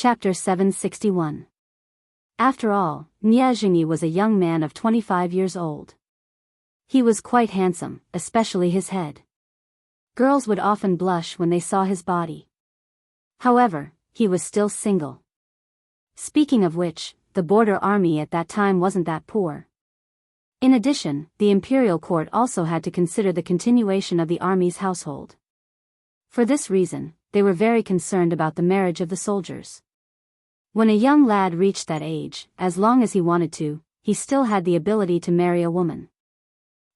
Chapter 761. After all, Jianghu was a young man of 25 years old. He was quite handsome, especially his head. Girls would often blush when they saw his body. However, he was still single. Speaking of which, the border army at that time wasn't that poor. In addition, the imperial court also had to consider the continuation of the army's household. For this reason, they were very concerned about the marriage of the soldiers. When a young lad reached that age, as long as he wanted to, he still had the ability to marry a woman.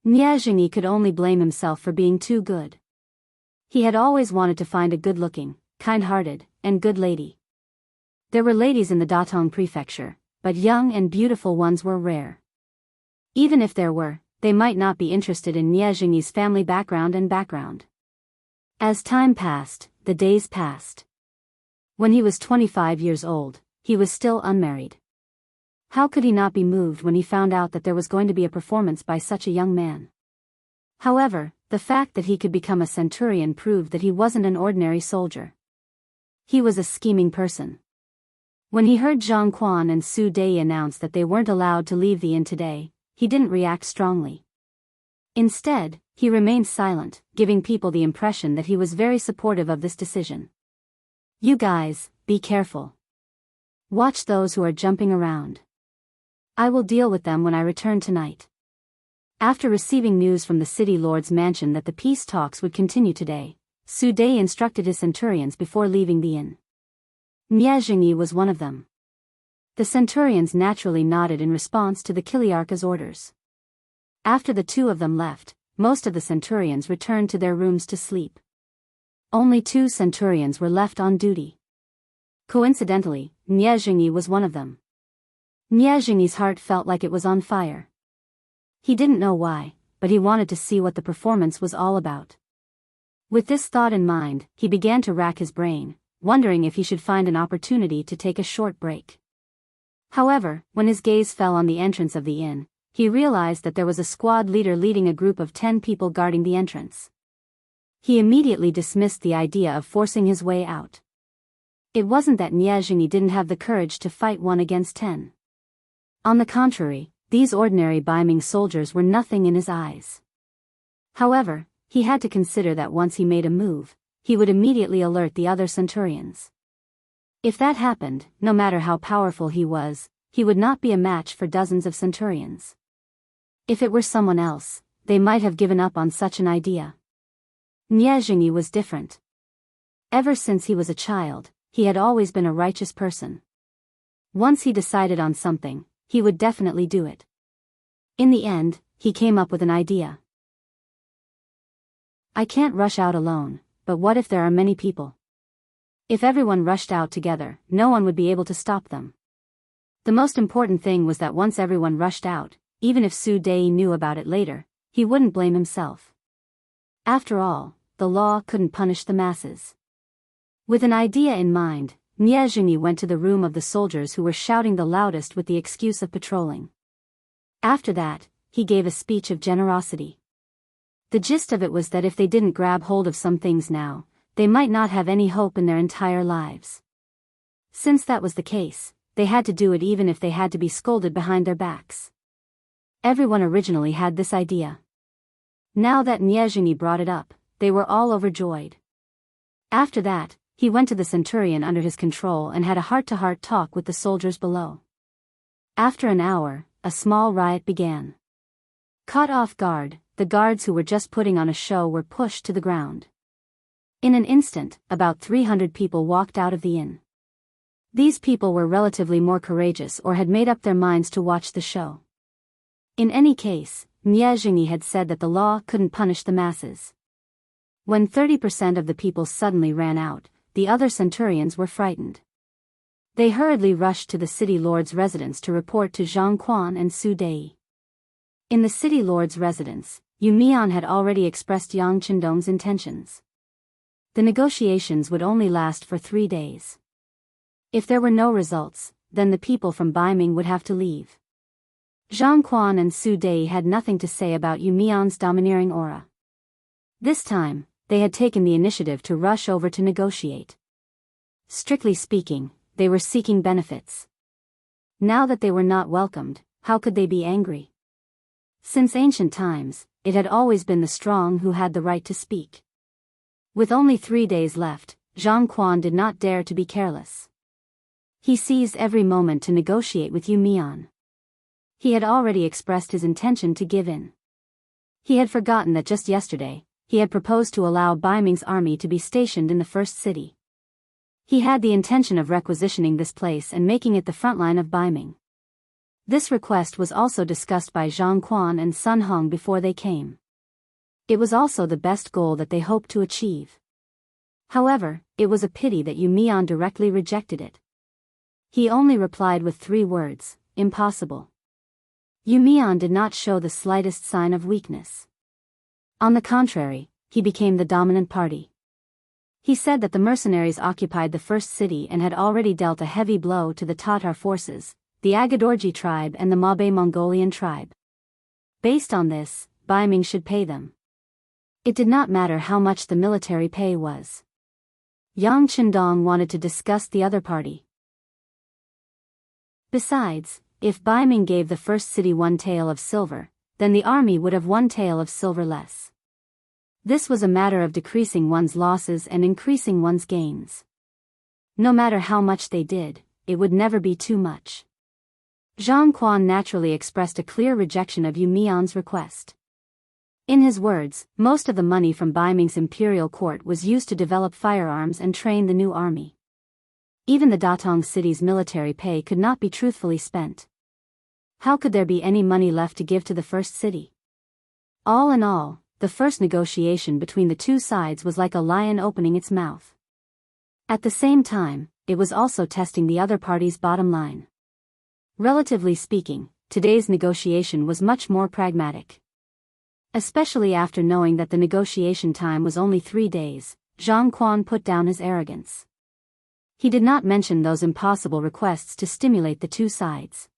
Jianghu could only blame himself for being too good. He had always wanted to find a good-looking, kind-hearted, and good lady. There were ladies in the Datong prefecture, but young and beautiful ones were rare. Even if there were, they might not be interested in Jianghu's family background. As time passed, the days passed. When he was 25 years old, he was still unmarried. How could he not be moved when he found out that there was going to be a performance by such a young man? However, the fact that he could become a centurion proved that he wasn't an ordinary soldier. He was a scheming person. When he heard Zhang Quan and Su Dei announce that they weren't allowed to leave the inn today, he didn't react strongly. Instead, he remained silent, giving people the impression that he was very supportive of this decision. "You guys, be careful. Watch those who are jumping around. I will deal with them when I return tonight." After receiving news from the city lord's mansion that the peace talks would continue today, Su Dei instructed his centurions before leaving the inn. Jianghu was one of them. The centurions naturally nodded in response to the Kiliarcha's orders. After the two of them left, most of the centurions returned to their rooms to sleep. Only 2 centurions were left on duty. Coincidentally, Jianghu was one of them. Jianghu's heart felt like it was on fire. He didn't know why, but he wanted to see what the performance was all about. With this thought in mind, he began to rack his brain, wondering if he should find an opportunity to take a short break. However, when his gaze fell on the entrance of the inn, he realized that there was a squad leader leading a group of 10 people guarding the entrance. He immediately dismissed the idea of forcing his way out. It wasn't that Jianghu didn't have the courage to fight 1 against 10. On the contrary, these ordinary Baiming soldiers were nothing in his eyes. However, he had to consider that once he made a move, he would immediately alert the other centurions. If that happened, no matter how powerful he was, he would not be a match for dozens of centurions. If it were someone else, they might have given up on such an idea. Jianghu was different. Ever since he was a child, he had always been a righteous person. Once he decided on something, he would definitely do it. In the end, he came up with an idea. "I can't rush out alone, but what if there are many people? If everyone rushed out together, no one would be able to stop them." The most important thing was that once everyone rushed out, even if Su Dei knew about it later, he wouldn't blame himself. After all, the law couldn't punish the masses. With an idea in mind, Jianghu went to the room of the soldiers who were shouting the loudest with the excuse of patrolling. After that, he gave a speech of generosity. The gist of it was that if they didn't grab hold of some things now, they might not have any hope in their entire lives. Since that was the case, they had to do it even if they had to be scolded behind their backs. Everyone originally had this idea. Now that Jianghu brought it up, they were all overjoyed. After that, he went to the centurion under his control and had a heart-to-heart talk with the soldiers below. After an hour, a small riot began. Caught off guard, the guards who were just putting on a show were pushed to the ground. In an instant, about 300 people walked out of the inn. These people were relatively more courageous or had made up their minds to watch the show. In any case, Jianghu had said that the law couldn't punish the masses. When 30% of the people suddenly ran out, the other centurions were frightened. They hurriedly rushed to the city lord's residence to report to Zhang Quan and Su Dei. In the city lord's residence, Yu Mian had already expressed Yang Qindong's intentions. The negotiations would only last for 3 days. If there were no results, then the people from Baiming would have to leave. Zhang Quan and Su Dei had nothing to say about Yu Mian's domineering aura. This time, they had taken the initiative to rush over to negotiate. Strictly speaking, they were seeking benefits. Now that they were not welcomed, how could they be angry? Since ancient times, it had always been the strong who had the right to speak. With only 3 days left, Zhang Quan did not dare to be careless. He seized every moment to negotiate with Yu Mian. He had already expressed his intention to give in. He had forgotten that just yesterday, he had proposed to allow Bai Ming's army to be stationed in the first city. He had the intention of requisitioning this place and making it the front line of Bai Ming. This request was also discussed by Zhang Quan and Sun Hong before they came. It was also the best goal that they hoped to achieve. However, it was a pity that Yu Mian directly rejected it. He only replied with 3 words, impossible. Yu Mian did not show the slightest sign of weakness. On the contrary, he became the dominant party. He said that the mercenaries occupied the first city and had already dealt a heavy blow to the Tatar forces, the Agadorji tribe and the Mabe Mongolian tribe. Based on this, Bai Ming should pay them. It did not matter how much the military pay was. Yang Qindong wanted to discuss the other party. Besides, if Bai Ming gave the first city 1 tael of silver, then the army would have 1 tael of silver less. This was a matter of decreasing one's losses and increasing one's gains. No matter how much they did, it would never be too much. Zhang Quan naturally expressed a clear rejection of Yu Mian's request. In his words, most of the money from Bai Ming's imperial court was used to develop firearms and train the new army. Even the Datong city's military pay could not be truthfully spent. How could there be any money left to give to the first city? All in all, the first negotiation between the 2 sides was like a lion opening its mouth. At the same time, it was also testing the other party's bottom line. Relatively speaking, today's negotiation was much more pragmatic. Especially after knowing that the negotiation time was only 3 days, Zhang Quan put down his arrogance. He did not mention those impossible requests to stimulate the 2 sides.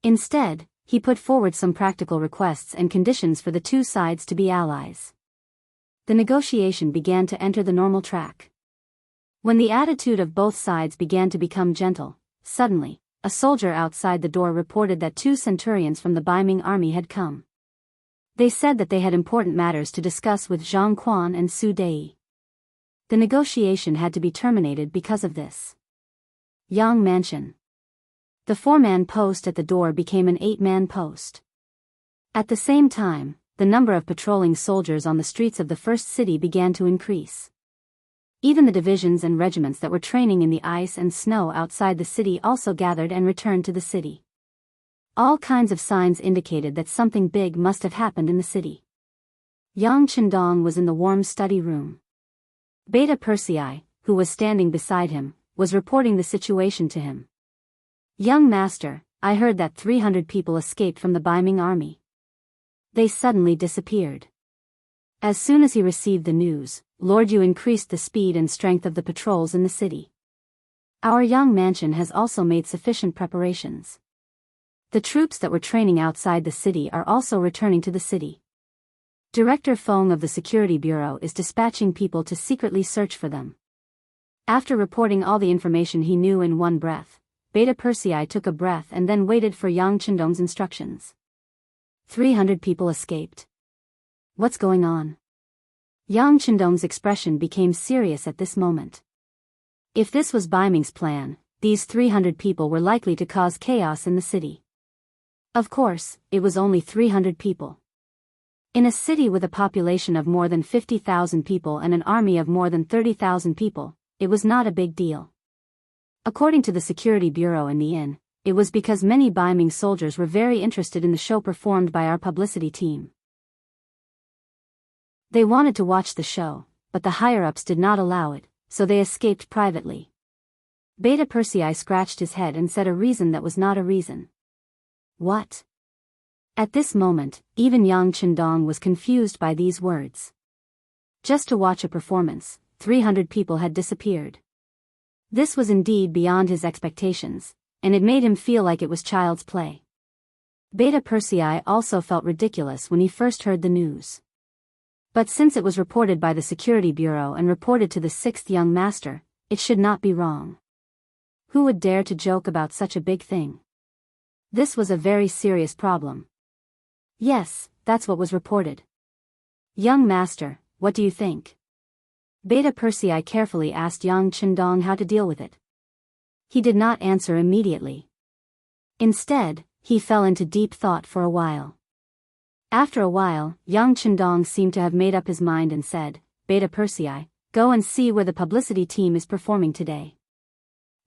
Instead, he put forward some practical requests and conditions for the 2 sides to be allies. The negotiation began to enter the normal track. When the attitude of both sides began to become gentle, suddenly, a soldier outside the door reported that 2 centurions from the Bai Ming army had come. They said that they had important matters to discuss with Zhang Quan and Su Dei. The negotiation had to be terminated because of this. Yang Mansion. The 4-man post at the door became an 8-man post. At the same time, the number of patrolling soldiers on the streets of the first city began to increase. Even the divisions and regiments that were training in the ice and snow outside the city also gathered and returned to the city. All kinds of signs indicated that something big must have happened in the city. Yang Qindong was in the warm study room. Beta Persei, who was standing beside him, was reporting the situation to him. Young master, I heard that 300 people escaped from the Bai Ming army. They suddenly disappeared. As soon as he received the news, Lord Yu increased the speed and strength of the patrols in the city. Our young mansion has also made sufficient preparations. The troops that were training outside the city are also returning to the city. Director Feng of the Security Bureau is dispatching people to secretly search for them. After reporting all the information he knew in one breath, Beta Persei took a breath and then waited for Yang Qindong's instructions. 300 people escaped. What's going on? Yang Qindong's expression became serious at this moment. If this was Bai Ming's plan, these 300 people were likely to cause chaos in the city. Of course, it was only 300 people. In a city with a population of more than 50,000 people and an army of more than 30,000 people, it was not a big deal. According to the Security Bureau in the inn, it was because many Bai Ming soldiers were very interested in the show performed by our publicity team. They wanted to watch the show, but the higher-ups did not allow it, so they escaped privately. Beta Persei scratched his head and said a reason that was not a reason. What? At this moment, even Yang Qindong was confused by these words. Just to watch a performance, 300 people had disappeared. This was indeed beyond his expectations, and it made him feel like it was child's play. Beta Persei also felt ridiculous when he first heard the news. But since it was reported by the Security Bureau and reported to the 6th young master, it should not be wrong. Who would dare to joke about such a big thing? This was a very serious problem. Yes, that's what was reported. Young master, what do you think? Beta Persei carefully asked Yang Chendong how to deal with it. He did not answer immediately. Instead, he fell into deep thought for a while. After a while, Yang Chendong seemed to have made up his mind and said, Beta Persei, go and see where the publicity team is performing today.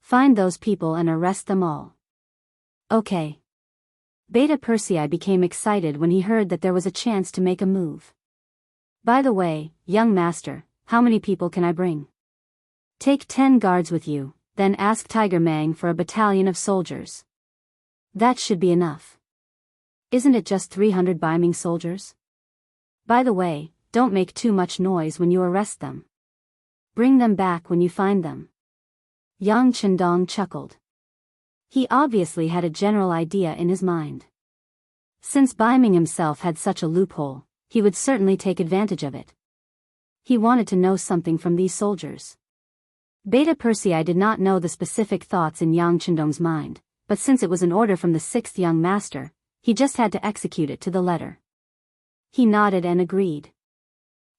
Find those people and arrest them all. Okay. Beta Persei became excited when he heard that there was a chance to make a move. By the way, young master, how many people can I bring? Take 10 guards with you, then ask Tiger Mang for a battalion of soldiers. That should be enough. Isn't it just 300 Baiming soldiers? By the way, don't make too much noise when you arrest them. Bring them back when you find them. Yang Chendong chuckled. He obviously had a general idea in his mind. Since Baiming himself had such a loophole, he would certainly take advantage of it. He wanted to know something from these soldiers. Beta Persei did not know the specific thoughts in Yang Chendong's mind, but since it was an order from the 6th young master, he just had to execute it to the letter. He nodded and agreed.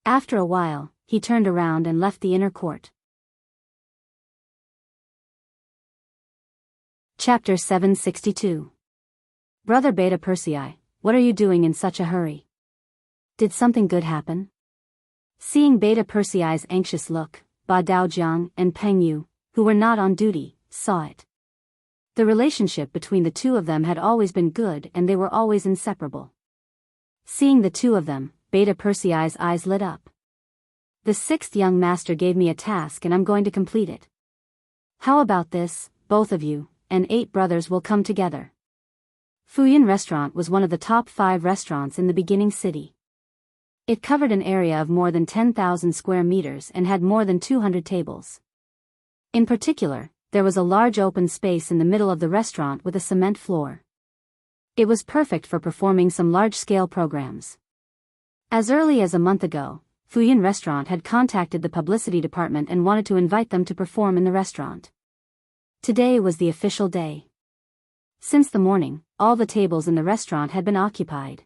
After a while, he turned around and left the inner court. Chapter 762. Brother Beta Persei, what are you doing in such a hurry? Did something good happen? Seeing Beta Persei's anxious look, Ba Daojiang and Peng Yu, who were not on duty, saw it. The relationship between the two of them had always been good and they were always inseparable. Seeing the two of them, Beta Persei's eyes lit up. The 6th young master gave me a task and I'm going to complete it. How about this, both of you, and 8 brothers will come together. Fuyin Restaurant was one of the top 5 restaurants in the beginning city. It covered an area of more than 10,000 square meters and had more than 200 tables. In particular, there was a large open space in the middle of the restaurant with a cement floor. It was perfect for performing some large-scale programs. As early as a month ago, Fuyin Restaurant had contacted the publicity department and wanted to invite them to perform in the restaurant. Today was the official day. Since the morning, all the tables in the restaurant had been occupied.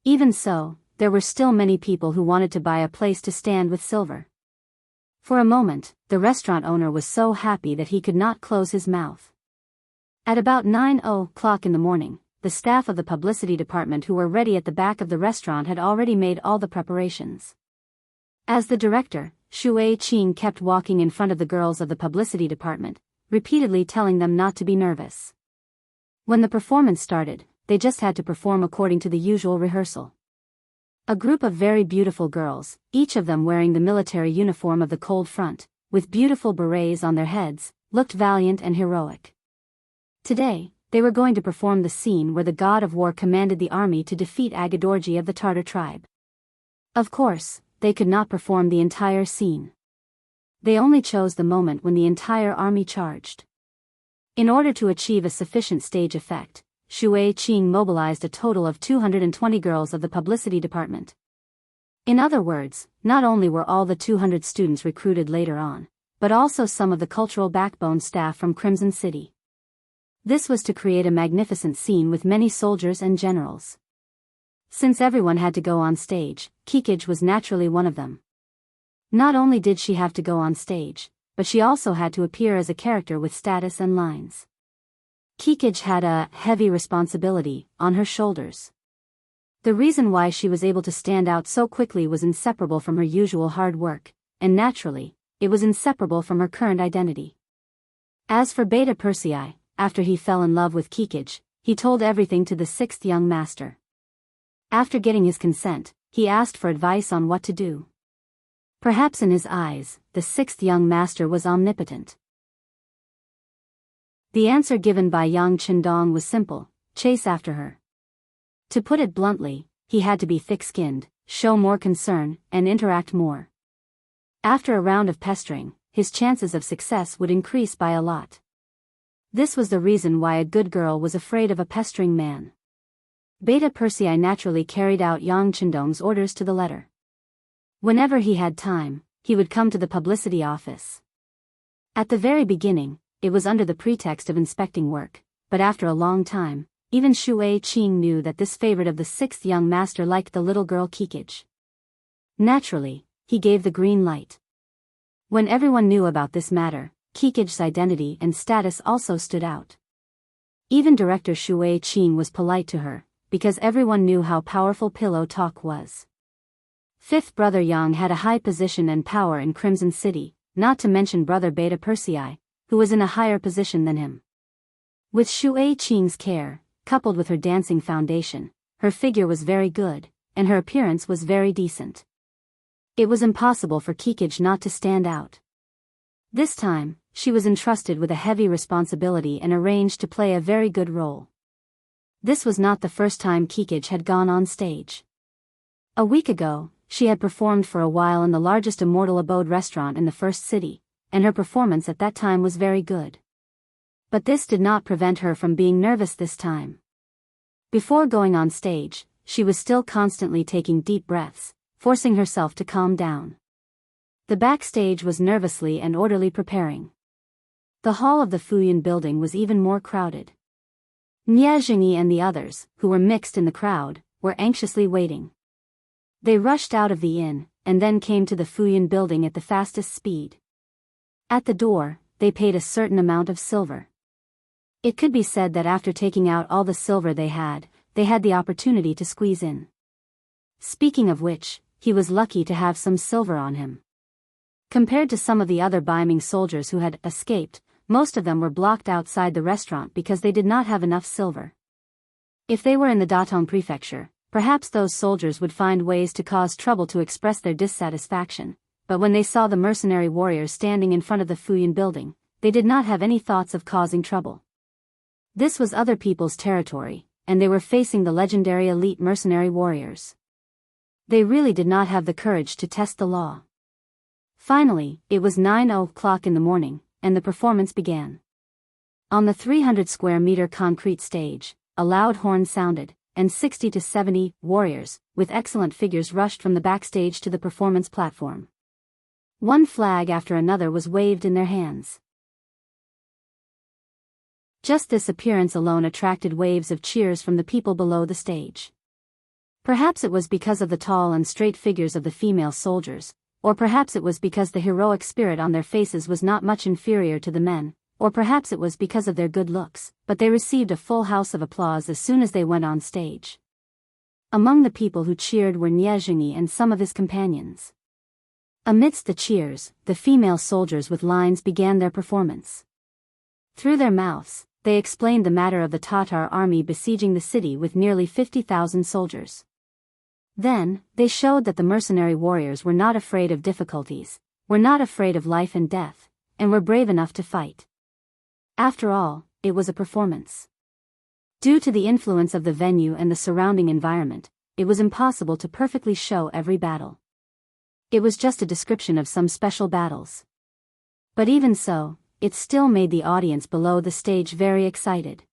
Even so, there were still many people who wanted to buy a place to stand with silver. For a moment, the restaurant owner was so happy that he could not close his mouth. At about 9:00 in the morning, the staff of the publicity department who were ready at the back of the restaurant had already made all the preparations. As the director, Shui Qing kept walking in front of the girls of the publicity department, repeatedly telling them not to be nervous. When the performance started, they just had to perform according to the usual rehearsal. A group of very beautiful girls, each of them wearing the military uniform of the Cold Front, with beautiful berets on their heads, looked valiant and heroic. Today, they were going to perform the scene where the god of war commanded the army to defeat Agadorji of the Tartar tribe. Of course, they could not perform the entire scene. They only chose the moment when the entire army charged. In order to achieve a sufficient stage effect, Shui Qing mobilized a total of 220 girls of the publicity department. In other words, not only were all the 200 students recruited later on, but also some of the cultural backbone staff from Crimson City. This was to create a magnificent scene with many soldiers and generals. Since everyone had to go on stage, Kikij was naturally one of them. Not only did she have to go on stage, but she also had to appear as a character with status and lines. Kikij had a heavy responsibility on her shoulders. The reason why she was able to stand out so quickly was inseparable from her usual hard work, and naturally, it was inseparable from her current identity. As for Beta Persei, after he fell in love with Kikij, he told everything to the 6th young master. After getting his consent, he asked for advice on what to do. Perhaps in his eyes, the 6th young master was omnipotent. The answer given by Yang Chendong was simple: chase after her. To put it bluntly, he had to be thick-skinned, show more concern, and interact more. After a round of pestering, his chances of success would increase by a lot. This was the reason why a good girl was afraid of a pestering man. Beta Persei naturally carried out Yang Chendong's orders to the letter. Whenever he had time, he would come to the publicity office. At the very beginning, it was under the pretext of inspecting work, but after a long time, even Shui Qing knew that this favorite of the sixth young master liked the little girl Kikij. Naturally, he gave the green light. When everyone knew about this matter, Kikij's identity and status also stood out. Even director Shui Qing was polite to her, because everyone knew how powerful pillow talk was. Fifth brother Yang had a high position and power in Crimson City, not to mention brother Beta Persei, who was in a higher position than him. With Shui Qing's care, coupled with her dancing foundation, her figure was very good, and her appearance was very decent. It was impossible for Kikij not to stand out. This time, she was entrusted with a heavy responsibility and arranged to play a very good role. This was not the first time Kikij had gone on stage. A week ago, she had performed for a while in the largest immortal abode restaurant in the first city, and her performance at that time was very good. But this did not prevent her from being nervous this time. Before going on stage, she was still constantly taking deep breaths, forcing herself to calm down. The backstage was nervously and orderly preparing. The hall of the Fuyun building was even more crowded. Niezhengyi and the others, who were mixed in the crowd, were anxiously waiting. They rushed out of the inn, and then came to the Fuyun building at the fastest speed. At the door, they paid a certain amount of silver. It could be said that after taking out all the silver they had the opportunity to squeeze in. Speaking of which, he was lucky to have some silver on him. Compared to some of the other Baiming soldiers who had escaped, most of them were blocked outside the restaurant because they did not have enough silver. If they were in the Datong prefecture, perhaps those soldiers would find ways to cause trouble to express their dissatisfaction, but when they saw the mercenary warriors standing in front of the Fuyun building, they did not have any thoughts of causing trouble. This was other people's territory, and they were facing the legendary elite mercenary warriors. They really did not have the courage to test the law. Finally, it was 9 o'clock in the morning, and the performance began. On the 300 square meter concrete stage, a loud horn sounded, and 60 to 70 warriors, with excellent figures rushed from the backstage to the performance platform. One flag after another was waved in their hands. Just this appearance alone attracted waves of cheers from the people below the stage. Perhaps it was because of the tall and straight figures of the female soldiers, or perhaps it was because the heroic spirit on their faces was not much inferior to the men, or perhaps it was because of their good looks, but they received a full house of applause as soon as they went on stage. Among the people who cheered were Niezhengyi and some of his companions. Amidst the cheers, the female soldiers with lines began their performance. Through their mouths, they explained the matter of the Tatar army besieging the city with nearly 50,000 soldiers. Then, they showed that the mercenary warriors were not afraid of difficulties, were not afraid of life and death, and were brave enough to fight. After all, it was a performance. Due to the influence of the venue and the surrounding environment, it was impossible to perfectly show every battle. It was just a description of some special battles. But even so, it still made the audience below the stage very excited.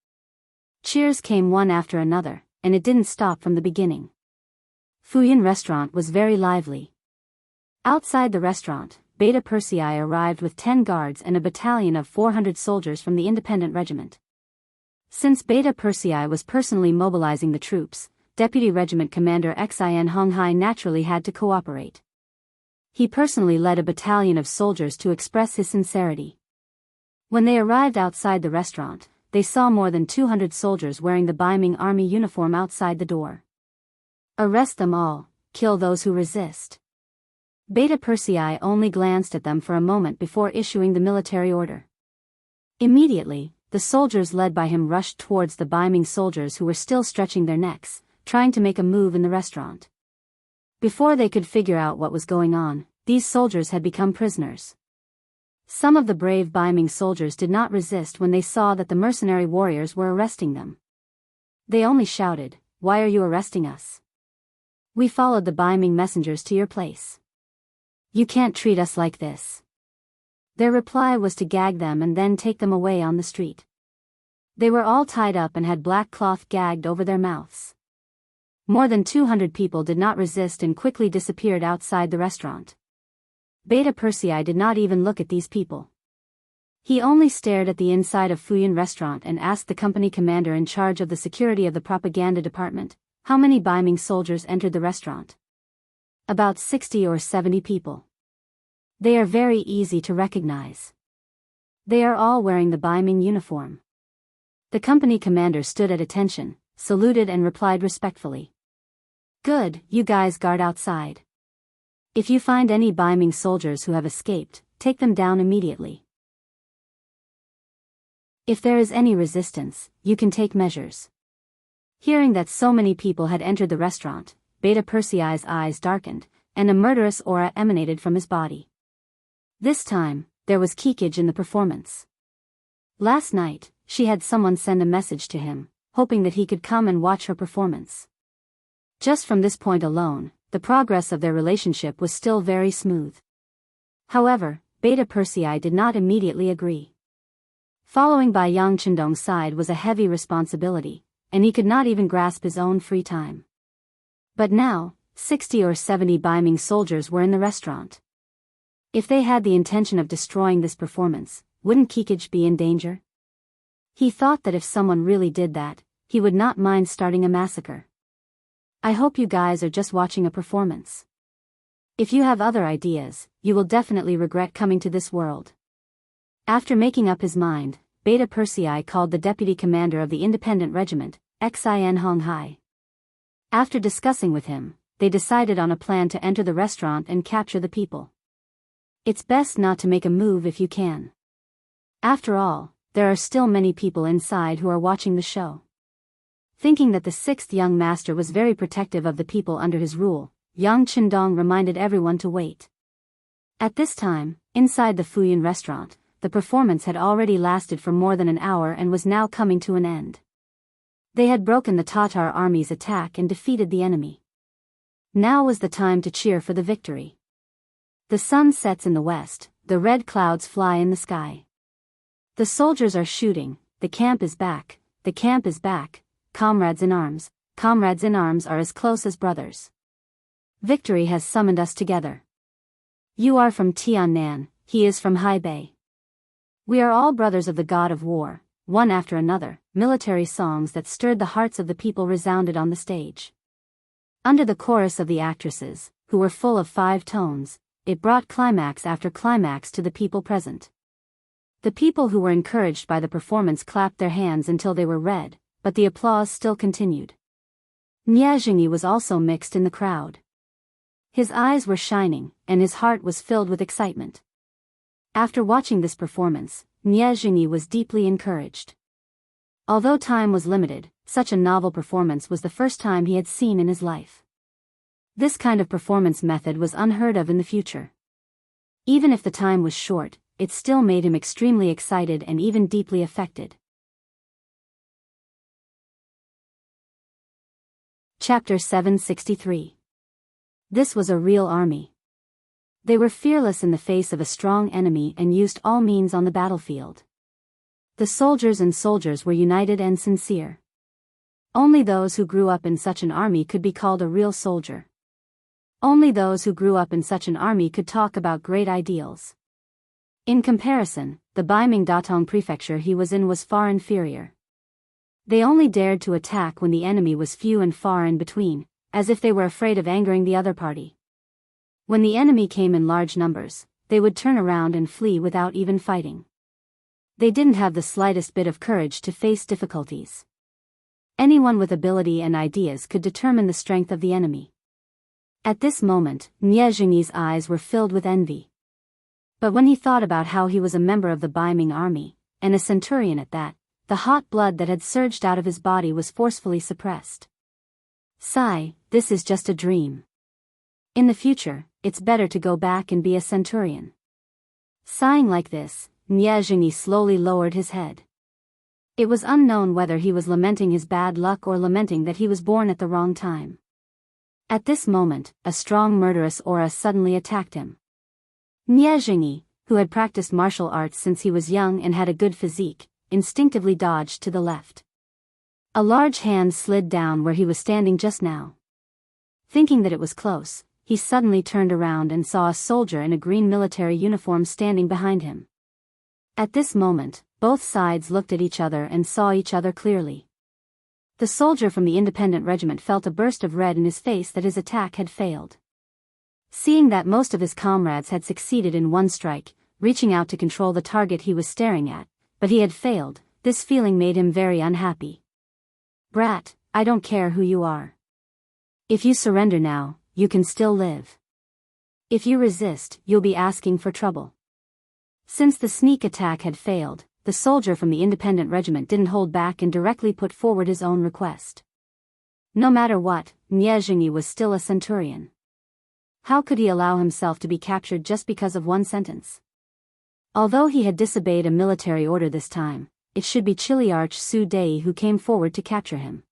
Cheers came one after another, and it didn't stop from the beginning. Fuyun restaurant was very lively. Outside the restaurant, Beta Persei arrived with 10 guards and a battalion of 400 soldiers from the independent regiment. Since Beta Persei was personally mobilizing the troops, Deputy Regiment Commander Xin Honghai naturally had to cooperate. He personally led a battalion of soldiers to express his sincerity. When they arrived outside the restaurant, they saw more than 200 soldiers wearing the Baiming army uniform outside the door. Arrest them all, kill those who resist. Beta Persei only glanced at them for a moment before issuing the military order. Immediately, the soldiers led by him rushed towards the Baiming soldiers who were still stretching their necks, trying to make a move in the restaurant. Before they could figure out what was going on, these soldiers had become prisoners. Some of the brave Baiming soldiers did not resist when they saw that the mercenary warriors were arresting them. They only shouted, "Why are you arresting us? We followed the Baiming messengers to your place. You can't treat us like this." Their reply was to gag them and then take them away on the street. They were all tied up and had black cloth gagged over their mouths. More than 200 people did not resist and quickly disappeared outside the restaurant. Beta Persei did not even look at these people. He only stared at the inside of Fuyan restaurant and asked the company commander in charge of the security of the propaganda department, how many Baiming soldiers entered the restaurant. About 60 or 70 people. They are very easy to recognize. They are all wearing the Baiming uniform. The company commander stood at attention, saluted and replied respectfully. Good, you guys guard outside. If you find any Baiming soldiers who have escaped, take them down immediately. If there is any resistance, you can take measures. Hearing that so many people had entered the restaurant, Beta Persei's eyes darkened, and a murderous aura emanated from his body. This time, there was geekage in the performance. Last night, she had someone send a message to him, hoping that he could come and watch her performance. Just from this point alone, the progress of their relationship was still very smooth. However, Beta Persei did not immediately agree. Following by Yang Chendong's side was a heavy responsibility, and he could not even grasp his own free time. But now, 60 or 70 Baiming soldiers were in the restaurant. If they had the intention of destroying this performance, wouldn't geekage be in danger? He thought that if someone really did that, he would not mind starting a massacre. I hope you guys are just watching a performance. If you have other ideas, you will definitely regret coming to this world. After making up his mind, Beta Persei called the deputy commander of the independent regiment, Xin Honghai. After discussing with him, they decided on a plan to enter the restaurant and capture the people. It's best not to make a move if you can. After all, there are still many people inside who are watching the show. Thinking that the sixth young master was very protective of the people under his rule, Yang Chendong reminded everyone to wait. At this time, inside the Fuyan restaurant, the performance had already lasted for more than an hour and was now coming to an end. They had broken the Tatar army's attack and defeated the enemy. Now was the time to cheer for the victory. The sun sets in the west, the red clouds fly in the sky. The soldiers are shooting, the camp is back, the camp is back, comrades in arms are as close as brothers. Victory has summoned us together. You are from Tiannan, he is from Hebei. We are all brothers of the god of war. One after another, military songs that stirred the hearts of the people resounded on the stage. Under the chorus of the actresses, who were full of 5 tones, it brought climax after climax to the people present. The people who were encouraged by the performance clapped their hands until they were red, but the applause still continued. Niazhini was also mixed in the crowd. His eyes were shining, and his heart was filled with excitement. After watching this performance, Niazhini was deeply encouraged. Although time was limited, such a novel performance was the first time he had seen in his life. This kind of performance method was unheard of in the future. Even if the time was short, it still made him extremely excited and even deeply affected. Chapter 763. This was a real army. They were fearless in the face of a strong enemy and used all means on the battlefield. The soldiers were united and sincere. Only those who grew up in such an army could be called a real soldier. Only those who grew up in such an army could talk about great ideals. In comparison, the Baiming Datong prefecture he was in was far inferior. They only dared to attack when the enemy was few and far in between, as if they were afraid of angering the other party. When the enemy came in large numbers, they would turn around and flee without even fighting. They didn't have the slightest bit of courage to face difficulties. Anyone with ability and ideas could determine the strength of the enemy. At this moment, Niezhini's eyes were filled with envy. But when he thought about how he was a member of the Baiming army, and a centurion at that, the hot blood that had surged out of his body was forcefully suppressed. Sigh, this is just a dream. In the future, it's better to go back and be a centurion. Sighing like this, Niezhini slowly lowered his head. It was unknown whether he was lamenting his bad luck or lamenting that he was born at the wrong time. At this moment, a strong murderous aura suddenly attacked him. Niezhini, who had practiced martial arts since he was young and had a good physique, instinctively dodged to the left. A large hand slid down where he was standing just now. Thinking that it was close, he suddenly turned around and saw a soldier in a green military uniform standing behind him. At this moment, both sides looked at each other and saw each other clearly. The soldier from the independent regiment felt a burst of red in his face that his attack had failed. Seeing that most of his comrades had succeeded in one strike, reaching out to control the target he was staring at, but he had failed, this feeling made him very unhappy. "Brat, I don't care who you are. If you surrender now, you can still live. If you resist, you'll be asking for trouble." Since the sneak attack had failed, the soldier from the independent regiment didn't hold back and directly put forward his own request. No matter what, Jianghu was still a centurion. How could he allow himself to be captured just because of one sentence? Although he had disobeyed a military order this time, it should be Chiliarch Su Dei who came forward to capture him.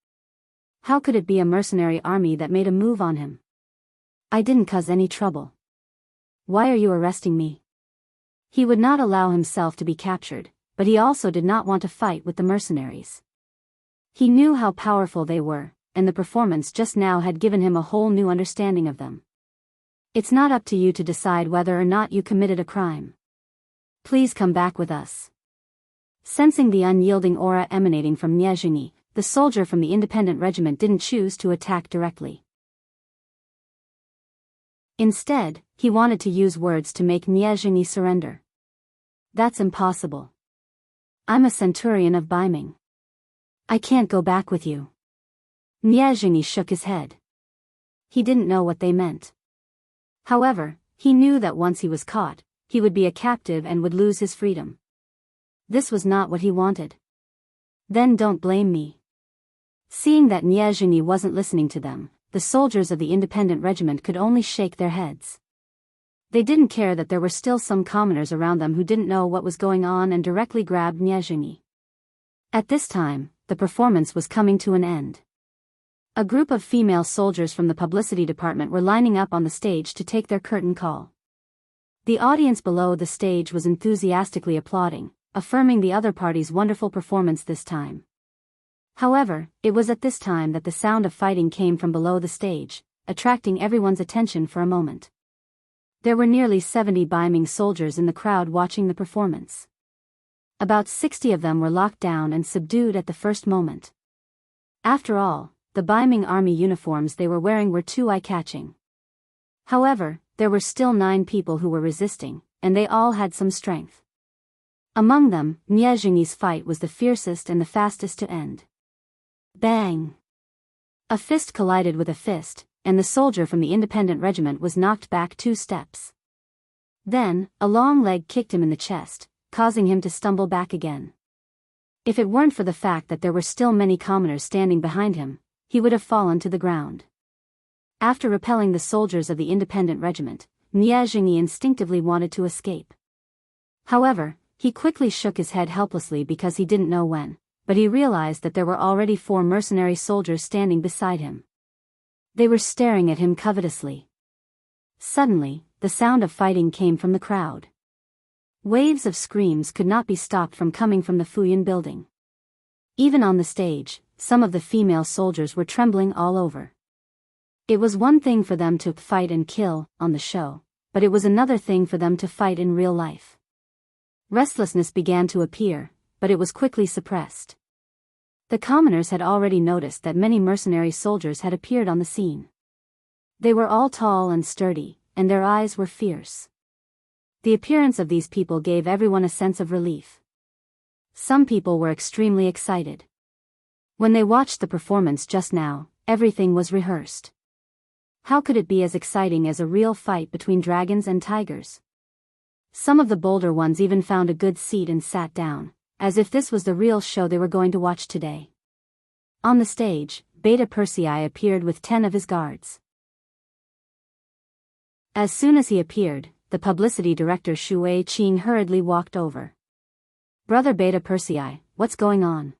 How could it be a mercenary army that made a move on him? "I didn't cause any trouble. Why are you arresting me?" He would not allow himself to be captured, but he also did not want to fight with the mercenaries. He knew how powerful they were, and the performance just now had given him a whole new understanding of them. "It's not up to you to decide whether or not you committed a crime. Please come back with us." Sensing the unyielding aura emanating from Jianghu, the soldier from the independent regiment didn't choose to attack directly. Instead, he wanted to use words to make Jianghu surrender. "That's impossible. I'm a centurion of Baiming. I can't go back with you." Jianghu shook his head. He didn't know what they meant. However, he knew that once he was caught, he would be a captive and would lose his freedom. This was not what he wanted. "Then don't blame me." Seeing that Jianghu wasn't listening to them, the soldiers of the independent regiment could only shake their heads. They didn't care that there were still some commoners around them who didn't know what was going on and directly grabbed Jianghu. At this time, the performance was coming to an end. A group of female soldiers from the publicity department were lining up on the stage to take their curtain call. The audience below the stage was enthusiastically applauding, affirming the other party's wonderful performance this time. However, it was at this time that the sound of fighting came from below the stage, attracting everyone's attention for a moment. There were nearly 70 Baiming soldiers in the crowd watching the performance. About 60 of them were locked down and subdued at the first moment. After all, the Baiming army uniforms they were wearing were too eye-catching. However, there were still 9 people who were resisting, and they all had some strength. Among them, Jianghu's fight was the fiercest and the fastest to end. Bang! A fist collided with a fist, and the soldier from the independent regiment was knocked back 2 steps. Then, a long leg kicked him in the chest, causing him to stumble back again. If it weren't for the fact that there were still many commoners standing behind him, he would have fallen to the ground. After repelling the soldiers of the independent regiment, Jianghu instinctively wanted to escape. However, he quickly shook his head helplessly because he didn't know when, but he realized that there were already 4 mercenary soldiers standing beside him. They were staring at him covetously. Suddenly, the sound of fighting came from the crowd. Waves of screams could not be stopped from coming from the Fuyan building. Even on the stage, some of the female soldiers were trembling all over. It was one thing for them to fight and kill on the show, but it was another thing for them to fight in real life. Restlessness began to appear, but it was quickly suppressed. The commoners had already noticed that many mercenary soldiers had appeared on the scene. They were all tall and sturdy, and their eyes were fierce. The appearance of these people gave everyone a sense of relief. Some people were extremely excited. When they watched the performance just now, everything was rehearsed. How could it be as exciting as a real fight between dragons and tigers? Some of the bolder ones even found a good seat and sat down, as if this was the real show they were going to watch today. On the stage, Beta Persei appeared with 10 of his guards. As soon as he appeared, the publicity director Shu Qing hurriedly walked over. "Brother Beta Persei, what's going on?"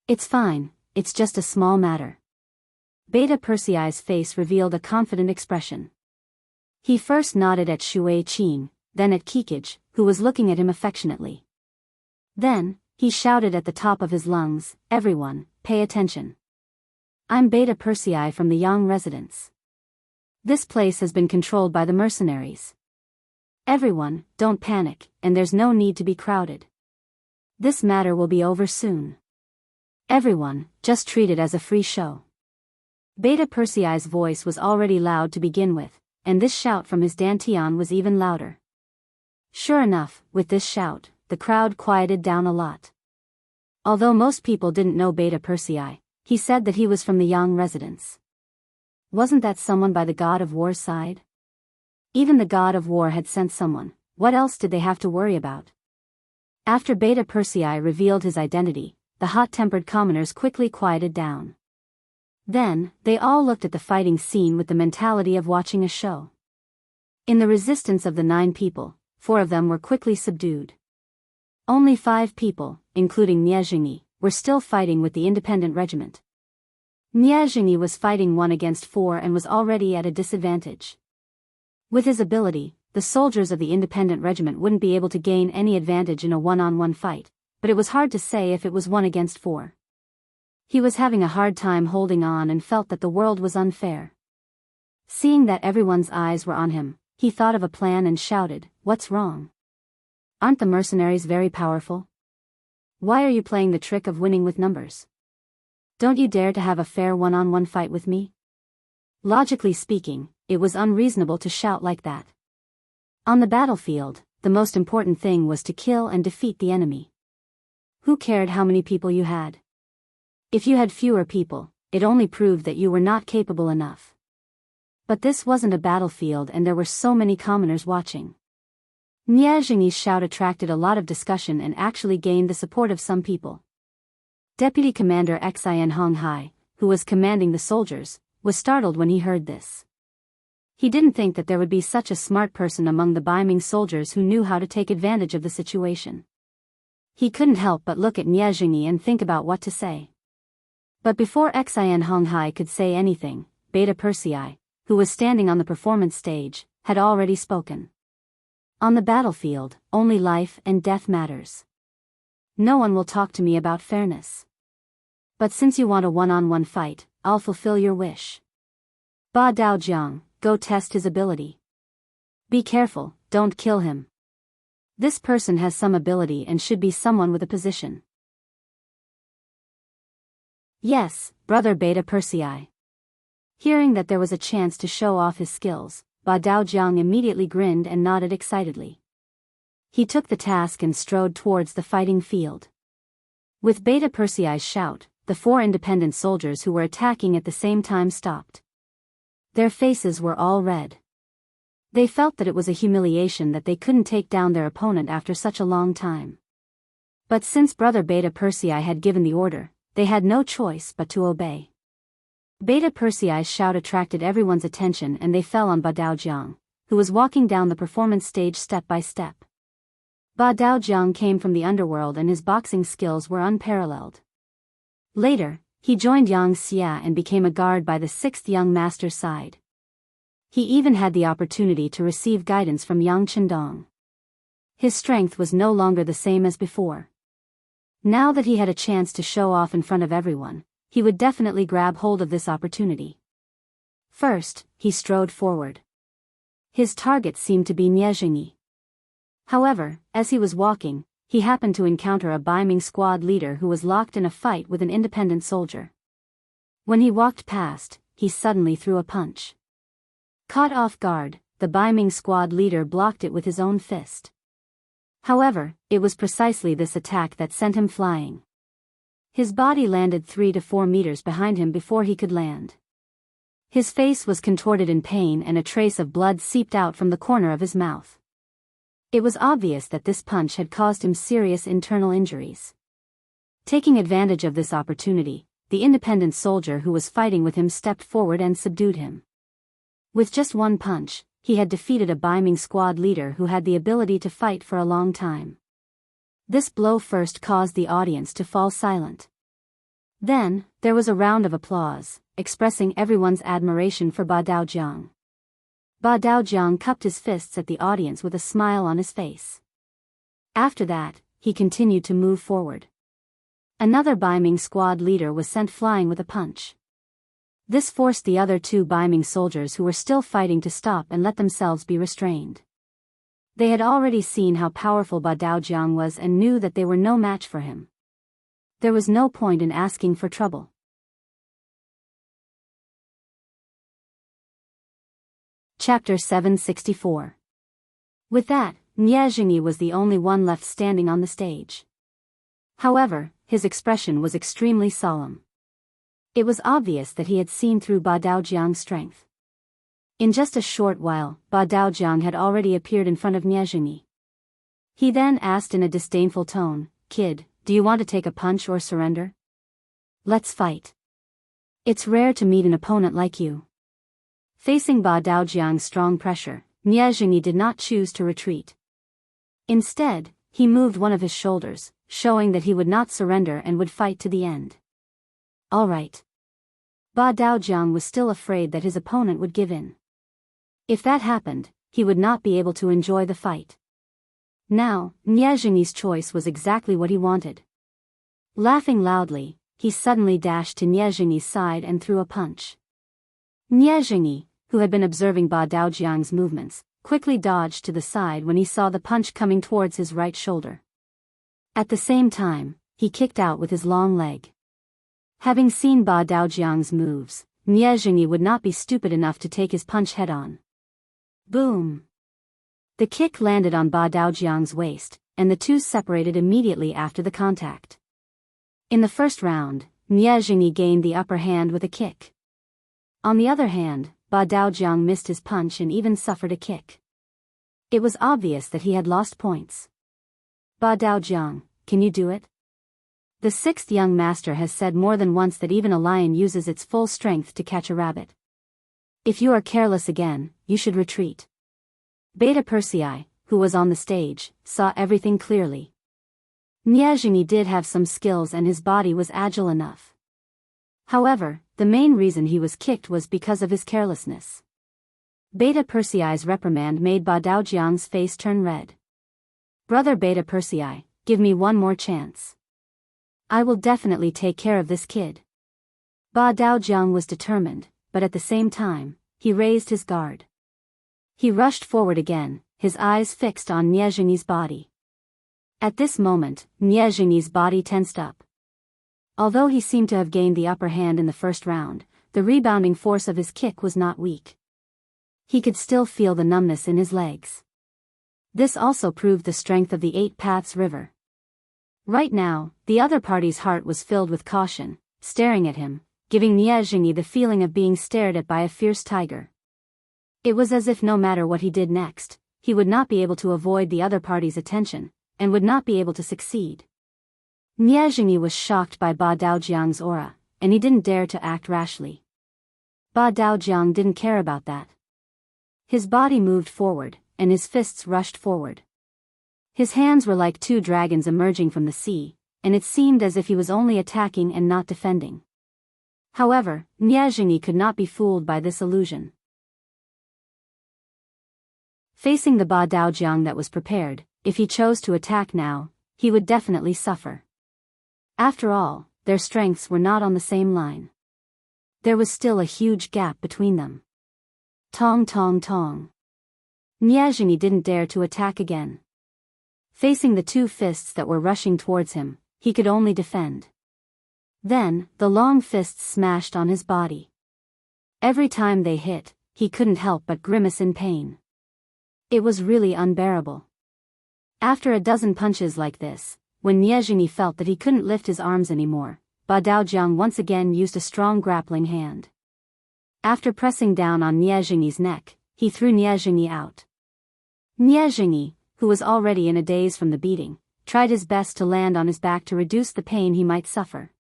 "It's fine, it's just a small matter." Beta Persei's face revealed a confident expression. He first nodded at Shu Qing, then at Kikij, who was looking at him affectionately. Then, he shouted at the top of his lungs, "Everyone, pay attention. I'm Beta Persei from the Yang residence. This place has been controlled by the mercenaries. Everyone, don't panic, and there's no need to be crowded. This matter will be over soon. Everyone, just treat it as a free show. Beta Persei's voice was already loud to begin with, and this shout from his dantian was even louder. Sure enough, with this shout, the crowd quieted down a lot. Although most people didn't know Beta Persei, he said that he was from the Yang residence. Wasn't that someone by the god of war's side? Even the god of war had sent someone, what else did they have to worry about? After Beta Persei revealed his identity, the hot-tempered commoners quickly quieted down. Then, they all looked at the fighting scene with the mentality of watching a show. In the resistance of the 9 people, 4 of them were quickly subdued. Only 5 people, including Niezhini, were still fighting with the independent regiment. Niezhini was fighting 1 against 4 and was already at a disadvantage. With his ability, the soldiers of the independent regiment wouldn't be able to gain any advantage in a one-on-one fight, but it was hard to say if it was 1 against 4. He was having a hard time holding on and felt that the world was unfair. Seeing that everyone's eyes were on him, he thought of a plan and shouted, "What's wrong? Aren't the mercenaries very powerful? Why are you playing the trick of winning with numbers? Don't you dare to have a fair one-on-one fight with me?" Logically speaking, it was unreasonable to shout like that. On the battlefield, the most important thing was to kill and defeat the enemy. Who cared how many people you had? If you had fewer people, it only proved that you were not capable enough. But this wasn't a battlefield and there were so many commoners watching. Niezhini's shout attracted a lot of discussion and actually gained the support of some people. Deputy Commander Xianxia, who was commanding the soldiers, was startled when he heard this. He didn't think that there would be such a smart person among the Baiming soldiers who knew how to take advantage of the situation. He couldn't help but look at Niezhini and think about what to say. But before Xianxia could say anything, Beta Persei, who was standing on the performance stage, had already spoken. On the battlefield, only life and death matters. No one will talk to me about fairness. But since you want a one-on-one fight, I'll fulfill your wish. Ba Daojiang, go test his ability. Be careful, don't kill him. This person has some ability and should be someone with a position. Yes, brother Beta Persei. Hearing that there was a chance to show off his skills, Ba Daojiang immediately grinned and nodded excitedly. He took the task and strode towards the fighting field. With Beta Persei's shout, the 4 independent soldiers who were attacking at the same time stopped. Their faces were all red. They felt that it was a humiliation that they couldn't take down their opponent after such a long time. But since brother Beta Persei had given the order, they had no choice but to obey. Beta Persei's shout attracted everyone's attention and they fell on Ba Daojiang, who was walking down the performance stage step by step. Ba Daojiang came from the underworld and his boxing skills were unparalleled. Later, he joined Yang Xia and became a guard by the 6th young master's side. He even had the opportunity to receive guidance from Yang Chendong. His strength was no longer the same as before. Now that he had a chance to show off in front of everyone, he would definitely grab hold of this opportunity. First, he strode forward. His target seemed to be Niezhini. However, as he was walking, he happened to encounter a Baiming squad leader who was locked in a fight with an independent soldier. When he walked past, he suddenly threw a punch. Caught off guard, the Baiming squad leader blocked it with his own fist. However, it was precisely this attack that sent him flying. His body landed 3 to 4 meters behind him before he could land. His face was contorted in pain and a trace of blood seeped out from the corner of his mouth. It was obvious that this punch had caused him serious internal injuries. Taking advantage of this opportunity, the independent soldier who was fighting with him stepped forward and subdued him. With just one punch, he had defeated a Baiming squad leader who had the ability to fight for a long time. This blow first caused the audience to fall silent. Then, there was a round of applause, expressing everyone's admiration for Ba Daojiang. Ba Daojiang cupped his fists at the audience with a smile on his face. After that, he continued to move forward. Another Baiming squad leader was sent flying with a punch. This forced the other 2 Baiming soldiers who were still fighting to stop and let themselves be restrained. They had already seen how powerful Ba Daojiang was and knew that they were no match for him. There was no point in asking for trouble. Chapter 764. With that, Niezhengyi was the only one left standing on the stage. However, his expression was extremely solemn. It was obvious that he had seen through Ba Daojiang's strength. In just a short while, Ba Daojiang had already appeared in front of Niezhengyi. He then asked in a disdainful tone, "Kid, do you want to take a punch or surrender? Let's fight. It's rare to meet an opponent like you." Facing Ba Daojiang's strong pressure, Niezhengyi did not choose to retreat. Instead, he moved one of his shoulders, showing that he would not surrender and would fight to the end. All right. Ba Daojiang was still afraid that his opponent would give in. If that happened, he would not be able to enjoy the fight. Now, Niezhengyi's choice was exactly what he wanted. Laughing loudly, he suddenly dashed to Niezhengyi's side and threw a punch. Niezhengyi, who had been observing Ba Daojiang's movements, quickly dodged to the side when he saw the punch coming towards his right shoulder. At the same time, he kicked out with his long leg. Having seen Ba Daojiang's moves, Niezhengyi would not be stupid enough to take his punch head-on. Boom! The kick landed on Ba Daojiang's waist, and the two separated immediately after the contact. In the first round, Niezhengyi gained the upper hand with a kick. On the other hand, Ba Daojiang missed his punch and even suffered a kick. It was obvious that he had lost points. "Ba Daojiang, can you do it?" The sixth young master has said more than once that even a lion uses its full strength to catch a rabbit. If you are careless again, you should retreat. Beta Persei, who was on the stage, saw everything clearly. Niezhengyi did have some skills and his body was agile enough. However, the main reason he was kicked was because of his carelessness. Beta Persei's reprimand made Ba Daojiang's face turn red. "Brother Beta Persei, give me one more chance. I will definitely take care of this kid." Ba Daojiang was determined, but at the same time, he raised his guard. He rushed forward again, his eyes fixed on Niezhengyi's body. At this moment, Niezhengyi's body tensed up. Although he seemed to have gained the upper hand in the first round, the rebounding force of his kick was not weak. He could still feel the numbness in his legs. This also proved the strength of the Eight Paths River. Right now, the other party's heart was filled with caution, staring at him, giving Niezhengyi the feeling of being stared at by a fierce tiger. It was as if no matter what he did next, he would not be able to avoid the other party's attention, and would not be able to succeed. Niezhengyi was shocked by Ba Daojiang's aura, and he didn't dare to act rashly. Ba Daojiang didn't care about that. His body moved forward, and his fists rushed forward. His hands were like two dragons emerging from the sea, and it seemed as if he was only attacking and not defending. However, Niezhengyi could not be fooled by this illusion. Facing the Ba Daojiang that was prepared, if he chose to attack now, he would definitely suffer. After all, their strengths were not on the same line. There was still a huge gap between them. Tong tong tong. Niezhengyi didn't dare to attack again. Facing the two fists that were rushing towards him, he could only defend. Then, the long fists smashed on his body. Every time they hit, he couldn't help but grimace in pain. It was really unbearable. After a dozen punches like this, when Niezhengyi felt that he couldn't lift his arms anymore, Ba Daojiang once again used a strong grappling hand. After pressing down on Niezhengyi's neck, he threw Niezhengyi out. Niezhengyi, who was already in a daze from the beating, tried his best to land on his back to reduce the pain he might suffer.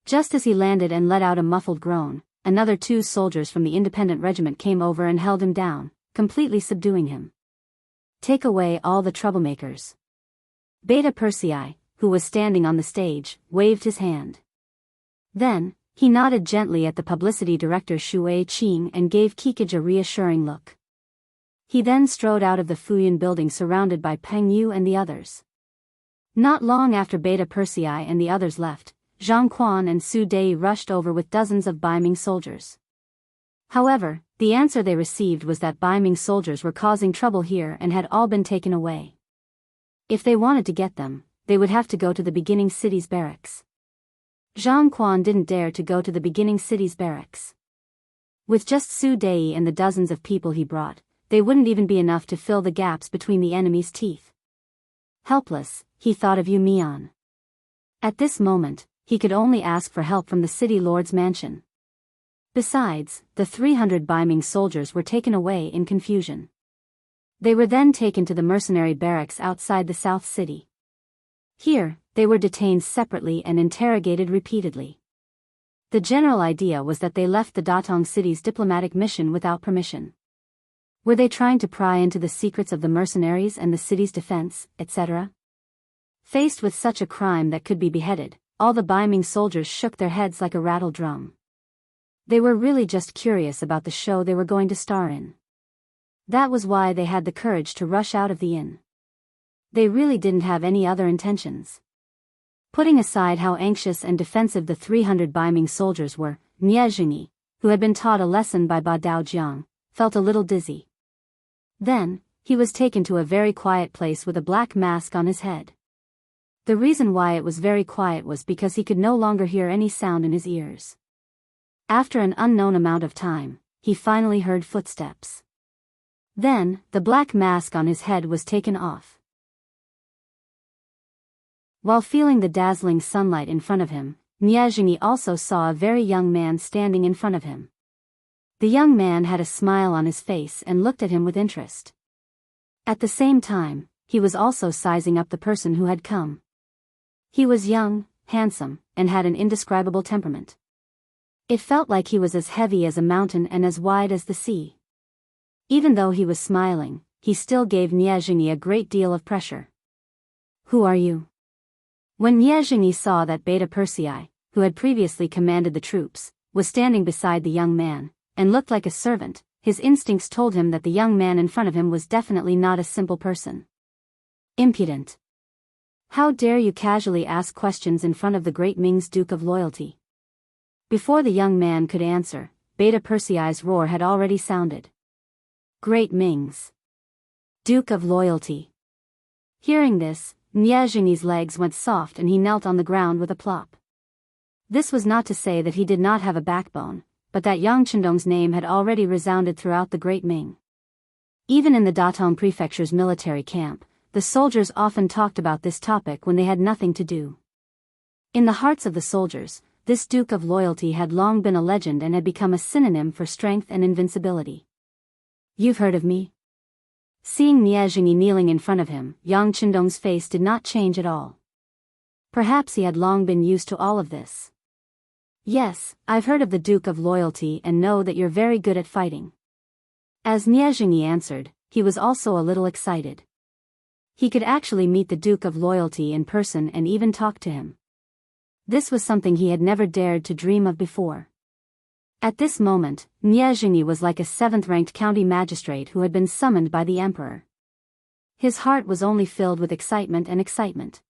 Just as he landed and let out a muffled groan, another two soldiers from the independent regiment came over and held him down, completely subduing him. "Take away all the troublemakers." Beta Persei, who was standing on the stage, waved his hand. Then, he nodded gently at the publicity director Shui Qing and gave Kikij a reassuring look. He then strode out of the Fuyun building surrounded by Peng Yu and the others. Not long after Beta Persei and the others left, Zhang Quan and Su Dei rushed over with dozens of Baiming soldiers. However, the answer they received was that Bai Ming soldiers were causing trouble here and had all been taken away. If they wanted to get them, they would have to go to the beginning city's barracks. Zhang Quan didn't dare to go to the beginning city's barracks. With just Su Dei and the dozens of people he brought, they wouldn't even be enough to fill the gaps between the enemy's teeth. Helpless, he thought of Yu Mian. At this moment, he could only ask for help from the city lord's mansion. Besides, the 300 Bai Ming soldiers were taken away in confusion. They were then taken to the mercenary barracks outside the South City. Here, they were detained separately and interrogated repeatedly. The general idea was that they left the Datong city's diplomatic mission without permission. Were they trying to pry into the secrets of the mercenaries and the city's defense, etc.? Faced with such a crime that could be beheaded, all the Bai Ming soldiers shook their heads like a rattle drum. They were really just curious about the show they were going to star in. That was why they had the courage to rush out of the inn. They really didn't have any other intentions. Putting aside how anxious and defensive the 300 Bai Ming soldiers were, Nie Jingyi, who had been taught a lesson by Ba Daojiang, felt a little dizzy. Then, he was taken to a very quiet place with a black mask on his head. The reason why it was very quiet was because he could no longer hear any sound in his ears. After an unknown amount of time, he finally heard footsteps. Then, the black mask on his head was taken off. While feeling the dazzling sunlight in front of him, Nie Jingyi also saw a very young man standing in front of him. The young man had a smile on his face and looked at him with interest. At the same time, he was also sizing up the person who had come. He was young, handsome, and had an indescribable temperament. It felt like he was as heavy as a mountain and as wide as the sea. Even though he was smiling, he still gave Nie Jingyi a great deal of pressure. "Who are you?" When Nie Jingyi saw that Beta Persei, who had previously commanded the troops, was standing beside the young man, and looked like a servant, his instincts told him that the young man in front of him was definitely not a simple person. Impudent. How dare you casually ask questions in front of the great Ming's Duke of Loyalty? Before the young man could answer, Beta Persei's roar had already sounded. Great Ming's Duke of Loyalty. Hearing this, Nie Jingyi's legs went soft and he knelt on the ground with a plop. This was not to say that he did not have a backbone, but that Yang Chendong's name had already resounded throughout the Great Ming. Even in the Datong Prefecture's military camp, the soldiers often talked about this topic when they had nothing to do. In the hearts of the soldiers, this Duke of Loyalty had long been a legend and had become a synonym for strength and invincibility. "You've heard of me?" Seeing Nie Jingyi kneeling in front of him, Yang Chendong's face did not change at all. Perhaps he had long been used to all of this. "Yes, I've heard of the Duke of Loyalty and know that you're very good at fighting." As Nie Jingyi answered, he was also a little excited. He could actually meet the Duke of Loyalty in person and even talk to him. This was something he had never dared to dream of before. At this moment, Nie Jingyi was like a 7th-ranked county magistrate who had been summoned by the emperor. His heart was only filled with excitement and excitement.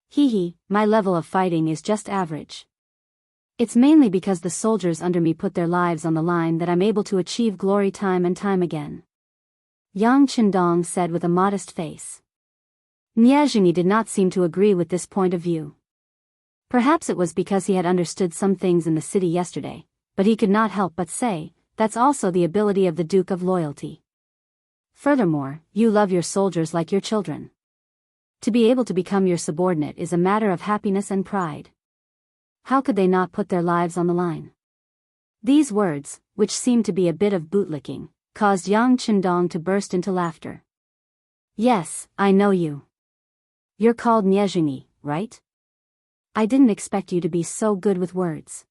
Hee, my level of fighting is just average. It's mainly because the soldiers under me put their lives on the line that I'm able to achieve glory time and time again. Yang Chendong said with a modest face. Nie Jingyi did not seem to agree with this point of view. Perhaps it was because he had understood some things in the city yesterday, but he could not help but say, that's also the ability of the Duke of Loyalty. Furthermore, you love your soldiers like your children. To be able to become your subordinate is a matter of happiness and pride. How could they not put their lives on the line? These words, which seemed to be a bit of bootlicking, caused Yang Chendong to burst into laughter. Yes, I know you. You're called Nie Jingyi, right? I didn't expect you to be so good with words.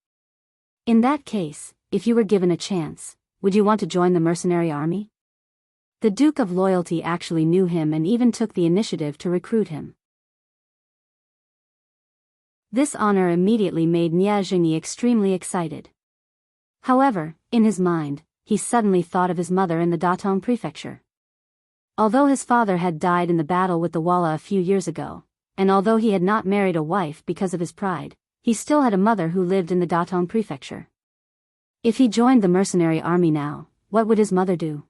In that case, if you were given a chance, would you want to join the mercenary army? The Duke of Loyalty actually knew him and even took the initiative to recruit him. This honor immediately made Nie Jingyi extremely excited. However, in his mind, he suddenly thought of his mother in the Datong Prefecture. Although his father had died in the battle with the Walla a few years ago, and although he had not married a wife because of his pride, he still had a mother who lived in the Datong Prefecture. If he joined the mercenary army now, what would his mother do?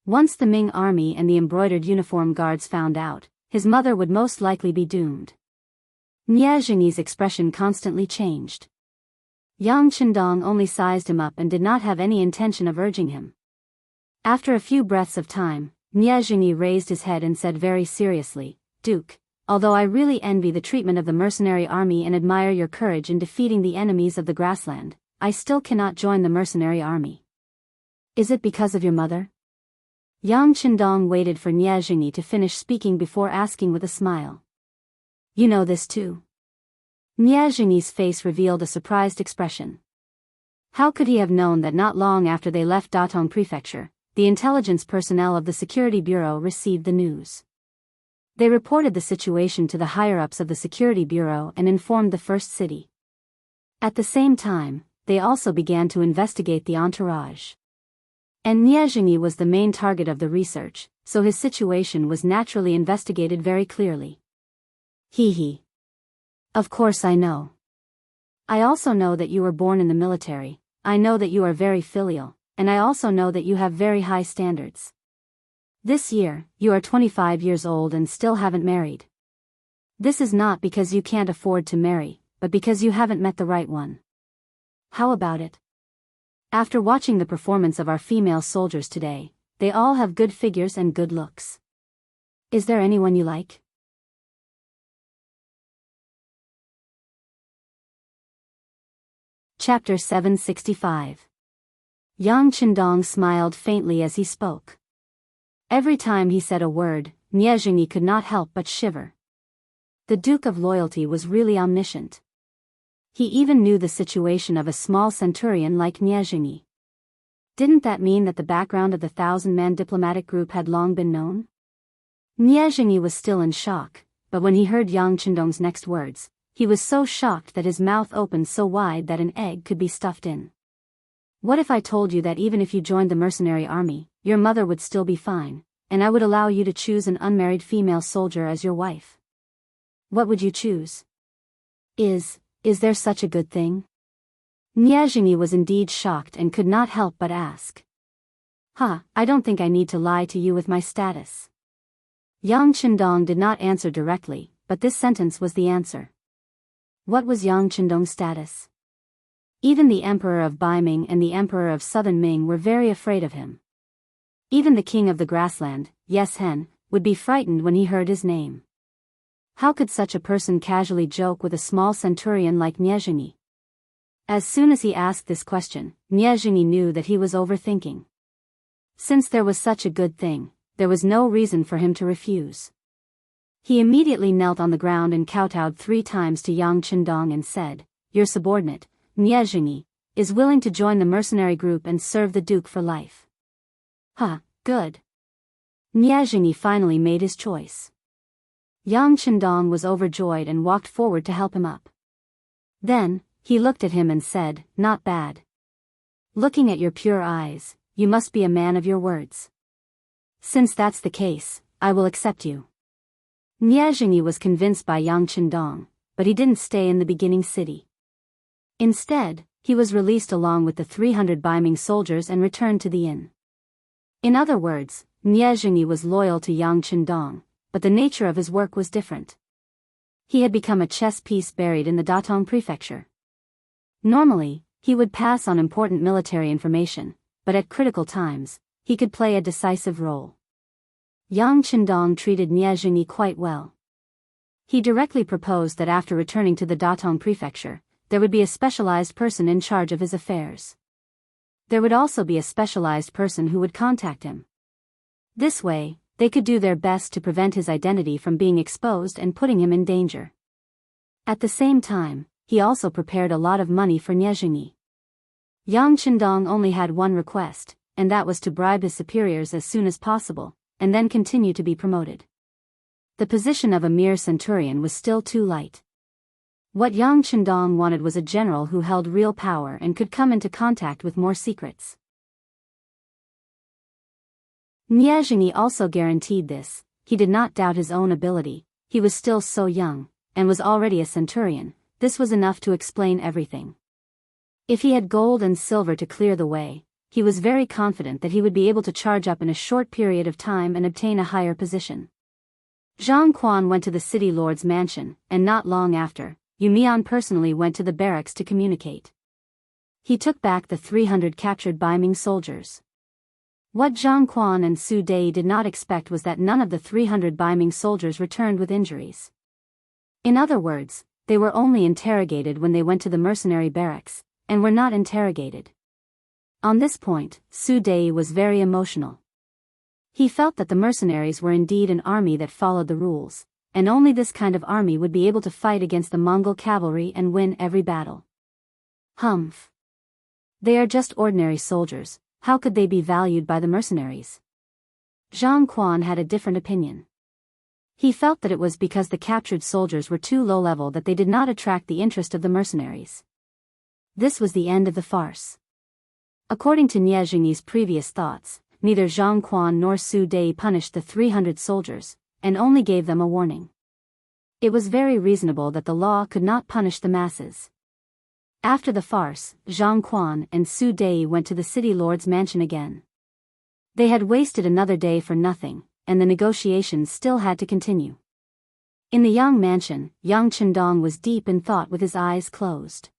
Once the Ming army and the embroidered uniform guards found out, his mother would most likely be doomed. Nie Jingyi's expression constantly changed. Yang Qindong only sized him up and did not have any intention of urging him. After a few breaths of time, Nie Jingyi raised his head and said very seriously, "Duke, although I really envy the treatment of the mercenary army and admire your courage in defeating the enemies of the grassland, I still cannot join the mercenary army." "Is it because of your mother?" Yang Qindong waited for Nie Jingyi to finish speaking before asking with a smile. "You know this too?" Nie Jingyi's face revealed a surprised expression. How could he have known that not long after they left Datong Prefecture, the intelligence personnel of the Security Bureau received the news? They reported the situation to the higher-ups of the Security Bureau and informed the First City. At the same time, they also began to investigate the entourage. And Nie Jingyi was the main target of the research, so his situation was naturally investigated very clearly. Hee. Of course I know. I also know that you were born in the military, I know that you are very filial, and I also know that you have very high standards. This year, you are 25 years old and still haven't married. This is not because you can't afford to marry, but because you haven't met the right one. How about it? After watching the performance of our female soldiers today, they all have good figures and good looks. Is there anyone you like? Chapter 765. Yang Qindong smiled faintly as he spoke. Every time he said a word, Nie Jingyi could not help but shiver. The Duke of Loyalty was really omniscient. He even knew the situation of a small centurion like Nie Jingyi. Didn't that mean that the background of the 1,000-man diplomatic group had long been known? Nie Jingyi was still in shock, but when he heard Yang Qindong's next words, he was so shocked that his mouth opened so wide that an egg could be stuffed in. What if I told you that even if you joined the mercenary army, your mother would still be fine, and I would allow you to choose an unmarried female soldier as your wife? What would you choose? Is there such a good thing? Nie Jingyi was indeed shocked and could not help but ask. I don't think I need to lie to you with my status. Yang Qindong did not answer directly, but this sentence was the answer. What was Yang Qindong's status? Even the Emperor of Baiming and the Emperor of Southern Ming were very afraid of him. Even the King of the Grassland, Yes Hen, would be frightened when he heard his name. How could such a person casually joke with a small centurion like Nie Jingyi? As soon as he asked this question, Nie Jingyi knew that he was overthinking. Since there was such a good thing, there was no reason for him to refuse. He immediately knelt on the ground and kowtowed 3 times to Yang Qindong and said, "Your subordinate, Nie Jingyi, is willing to join the mercenary group and serve the Duke for life." Good. Nie Jingyi finally made his choice. Yang Qindong was overjoyed and walked forward to help him up. Then, he looked at him and said, "Not bad. Looking at your pure eyes, you must be a man of your words. Since that's the case, I will accept you." Nie Jingyi was convinced by Yang Qindong, but he didn't stay in the beginning city. Instead, he was released along with the 300 Baiming soldiers and returned to the inn. In other words, Nie Jingyi was loyal to Yang Qindong, but the nature of his work was different. He had become a chess piece buried in the Datong Prefecture. Normally, he would pass on important military information, but at critical times, he could play a decisive role. Yang Qindong treated Nie Jingyi quite well. He directly proposed that after returning to the Datong Prefecture, there would be a specialized person in charge of his affairs. There would also be a specialized person who would contact him. This way, they could do their best to prevent his identity from being exposed and putting him in danger. At the same time, he also prepared a lot of money for Nie Jingyi. Yang Qindong only had one request, and that was to bribe his superiors as soon as possible, and then continue to be promoted. The position of a mere centurion was still too light. What Yang Qindong wanted was a general who held real power and could come into contact with more secrets. Nie Jingyi also guaranteed this. He did not doubt his own ability, he was still so young, and was already a centurion. This was enough to explain everything. If he had gold and silver to clear the way, he was very confident that he would be able to charge up in a short period of time and obtain a higher position. Zhang Quan went to the city lord's mansion, and not long after, Yu Mian personally went to the barracks to communicate. He took back the 300 captured Baiming soldiers. What Zhang Quan and Su Dei did not expect was that none of the 300 Baiming soldiers returned with injuries. In other words, they were only interrogated when they went to the mercenary barracks, and were not interrogated. On this point, Su Dei was very emotional. He felt that the mercenaries were indeed an army that followed the rules, and only this kind of army would be able to fight against the Mongol cavalry and win every battle. Humph. They are just ordinary soldiers, how could they be valued by the mercenaries? Zhang Quan had a different opinion. He felt that it was because the captured soldiers were too low level that they did not attract the interest of the mercenaries. This was the end of the farce. According to Nie Jingyi's previous thoughts, neither Zhang Quan nor Su Dei punished the 300 soldiers, and only gave them a warning. It was very reasonable that the law could not punish the masses. After the farce, Zhang Quan and Su Dei went to the city lord's mansion again. They had wasted another day for nothing, and the negotiations still had to continue. In the Yang mansion, Yang Chendong was deep in thought with his eyes closed.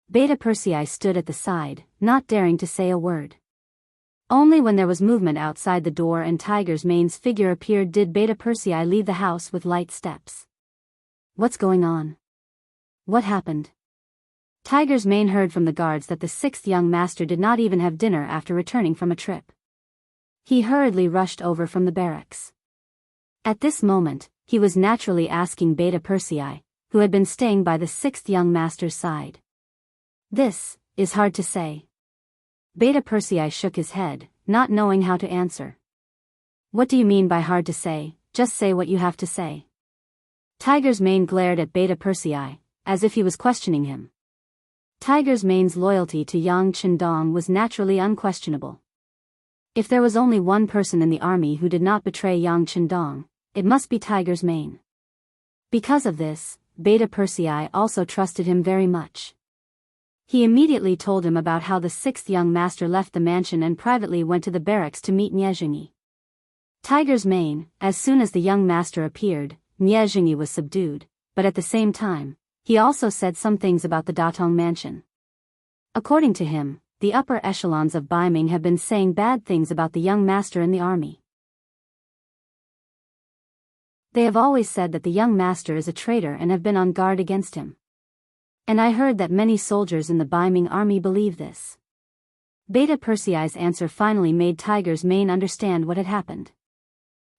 Beta Persei stood at the side, not daring to say a word. Only when there was movement outside the door and Tiger's Mane's figure appeared did Beta Persei leave the house with light steps. What's going on? What happened? Tiger's Mane heard from the guards that the sixth young master did not even have dinner after returning from a trip. He hurriedly rushed over from the barracks. At this moment, he was naturally asking Beta Persei, who had been staying by the sixth young master's side. This is hard to say. Beta Persei shook his head, not knowing how to answer. What do you mean by hard to say? Just say what you have to say. Tiger's Mane glared at Beta Persei, as if he was questioning him. Tiger's Mane's loyalty to Yang Chendong was naturally unquestionable. If there was only one person in the army who did not betray Yang Chendong, it must be Tiger's Mane. Because of this, Beta Persei also trusted him very much. He immediately told him about how the sixth young master left the mansion and privately went to the barracks to meet Nie Jingyi. Tiger's Mane, as soon as the young master appeared, Nie Jingyi was subdued, but at the same time, he also said some things about the Datong mansion. According to him, the upper echelons of Baiming have been saying bad things about the young master in the army. They have always said that the young master is a traitor and have been on guard against him. And I heard that many soldiers in the Baiming army believe this. Beta Persei's answer finally made Tiger's Mane understand what had happened.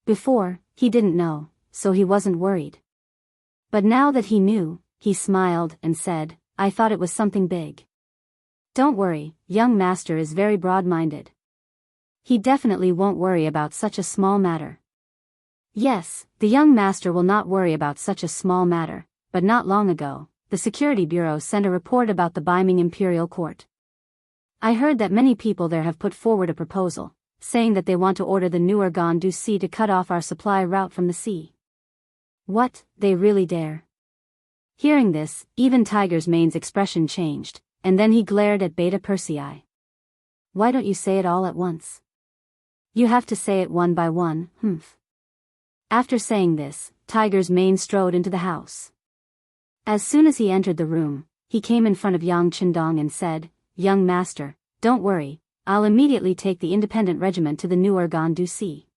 Before, he didn't know, so he wasn't worried. But now that he knew, he smiled and said, I thought it was something big. Don't worry, young master is very broad-minded. He definitely won't worry about such a small matter. Yes, the young master will not worry about such a small matter, but not long ago, the Security Bureau sent a report about the Baiming Imperial Court. I heard that many people there have put forward a proposal, saying that they want to order the New Ergon du Sea to cut off our supply route from the sea. What, they really dare? Hearing this, even Tiger's Mane's expression changed, and then he glared at Beta Persei. Why don't you say it all at once? You have to say it one by one, humph. After saying this, Tiger's Mane strode into the house. As soon as he entered the room, he came in front of Yang Chendong and said, Young master, don't worry, I'll immediately take the independent regiment to the New Ergon du Sea.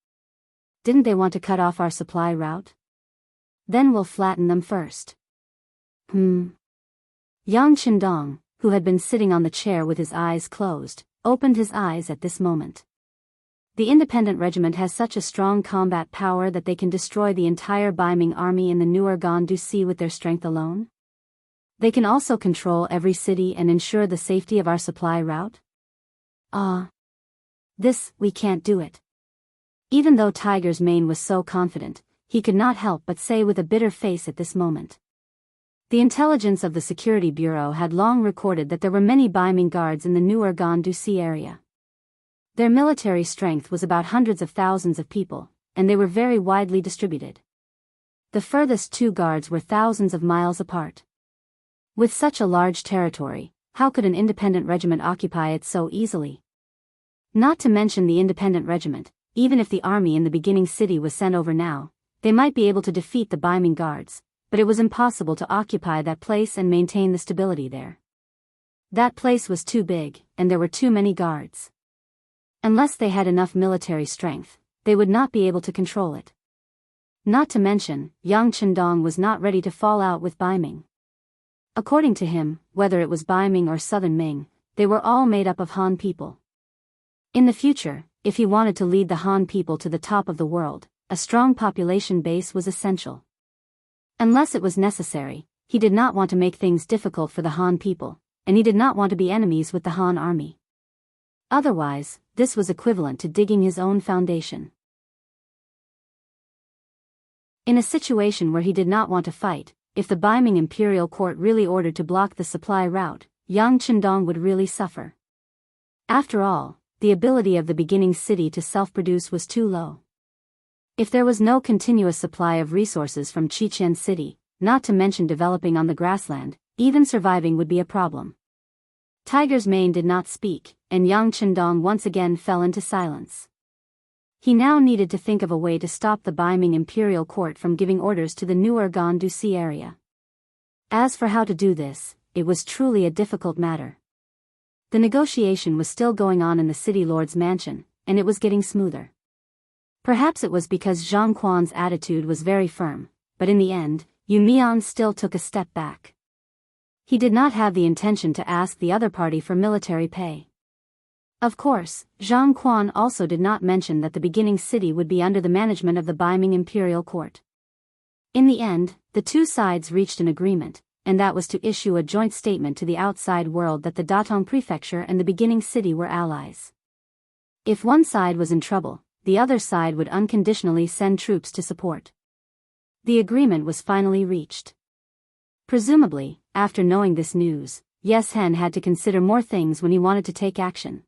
Didn't they want to cut off our supply route? Then we'll flatten them first. Yang Chendong, who had been sitting on the chair with his eyes closed, opened his eyes at this moment. The independent regiment has such a strong combat power that they can destroy the entire Baiming army in the New Ergon du Sea with their strength alone? They can also control every city and ensure the safety of our supply route? We can't do it. Even though Tiger's Mane was so confident, he could not help but say with a bitter face at this moment. The intelligence of the Security Bureau had long recorded that there were many Baiming guards in the New Ergon du Sea area. Their military strength was about hundreds of thousands of people, and they were very widely distributed. The furthest two guards were thousands of miles apart. With such a large territory, How could an independent regiment occupy it so easily? Not to mention the independent regiment, even if the army in the beginning city was sent over now, they might be able to defeat the Baiming guards, but it was impossible to occupy that place and maintain the stability there. That place was too big, and there were too many guards. Unless they had enough military strength, they would not be able to control it. Not to mention, Yang Chendong was not ready to fall out with Baiming. According to him, whether it was Baiming or Southern Ming, they were all made up of Han people. In the future, if he wanted to lead the Han people to the top of the world, a strong population base was essential. Unless it was necessary, he did not want to make things difficult for the Han people, and he did not want to be enemies with the Han army. Otherwise, this was equivalent to digging his own foundation. In a situation where he did not want to fight, if the Baiming imperial court really ordered to block the supply route, Yang Chendong would really suffer. After all, the ability of the beginning city to self-produce was too low. If there was no continuous supply of resources from Chichen City, not to mention developing on the grassland, even surviving would be a problem. Tiger's Mane did not speak, and Yang Chendong once again fell into silence. He now needed to think of a way to stop the Baiming imperial court from giving orders to the new Urgan-Dusi area. As for how to do this, it was truly a difficult matter. The negotiation was still going on in the city lord's mansion, and it was getting smoother. Perhaps it was because Zhang Quan's attitude was very firm, but in the end, Yu Mian still took a step back. He did not have the intention to ask the other party for military pay. Of course, Zhang Quan also did not mention that the beginning city would be under the management of the Baiming imperial court. In the end, the two sides reached an agreement, and that was to issue a joint statement to the outside world that the Datong prefecture and the beginning city were allies. If one side was in trouble, the other side would unconditionally send troops to support. The agreement was finally reached. Presumably, after knowing this news, Yes Hen had to consider more things when he wanted to take action.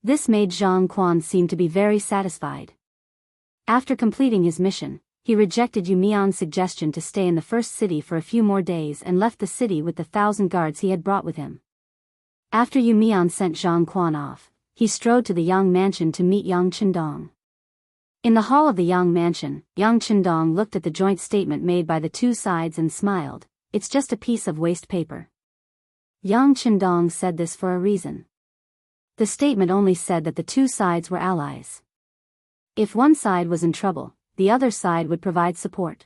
This made Zhang Quan seem to be very satisfied. After completing his mission, he rejected Yu Mian's suggestion to stay in the first city for a few more days and left the city with the 1,000 guards he had brought with him. After Yu Mian sent Zhang Quan off, he strode to the Yang mansion to meet Yang Chendong. In the hall of the Yang mansion, Yang Chendong looked at the joint statement made by the two sides and smiled. "It's just a piece of waste paper." Yang Chendong said this for a reason. The statement only said that the two sides were allies. If one side was in trouble, the other side would provide support.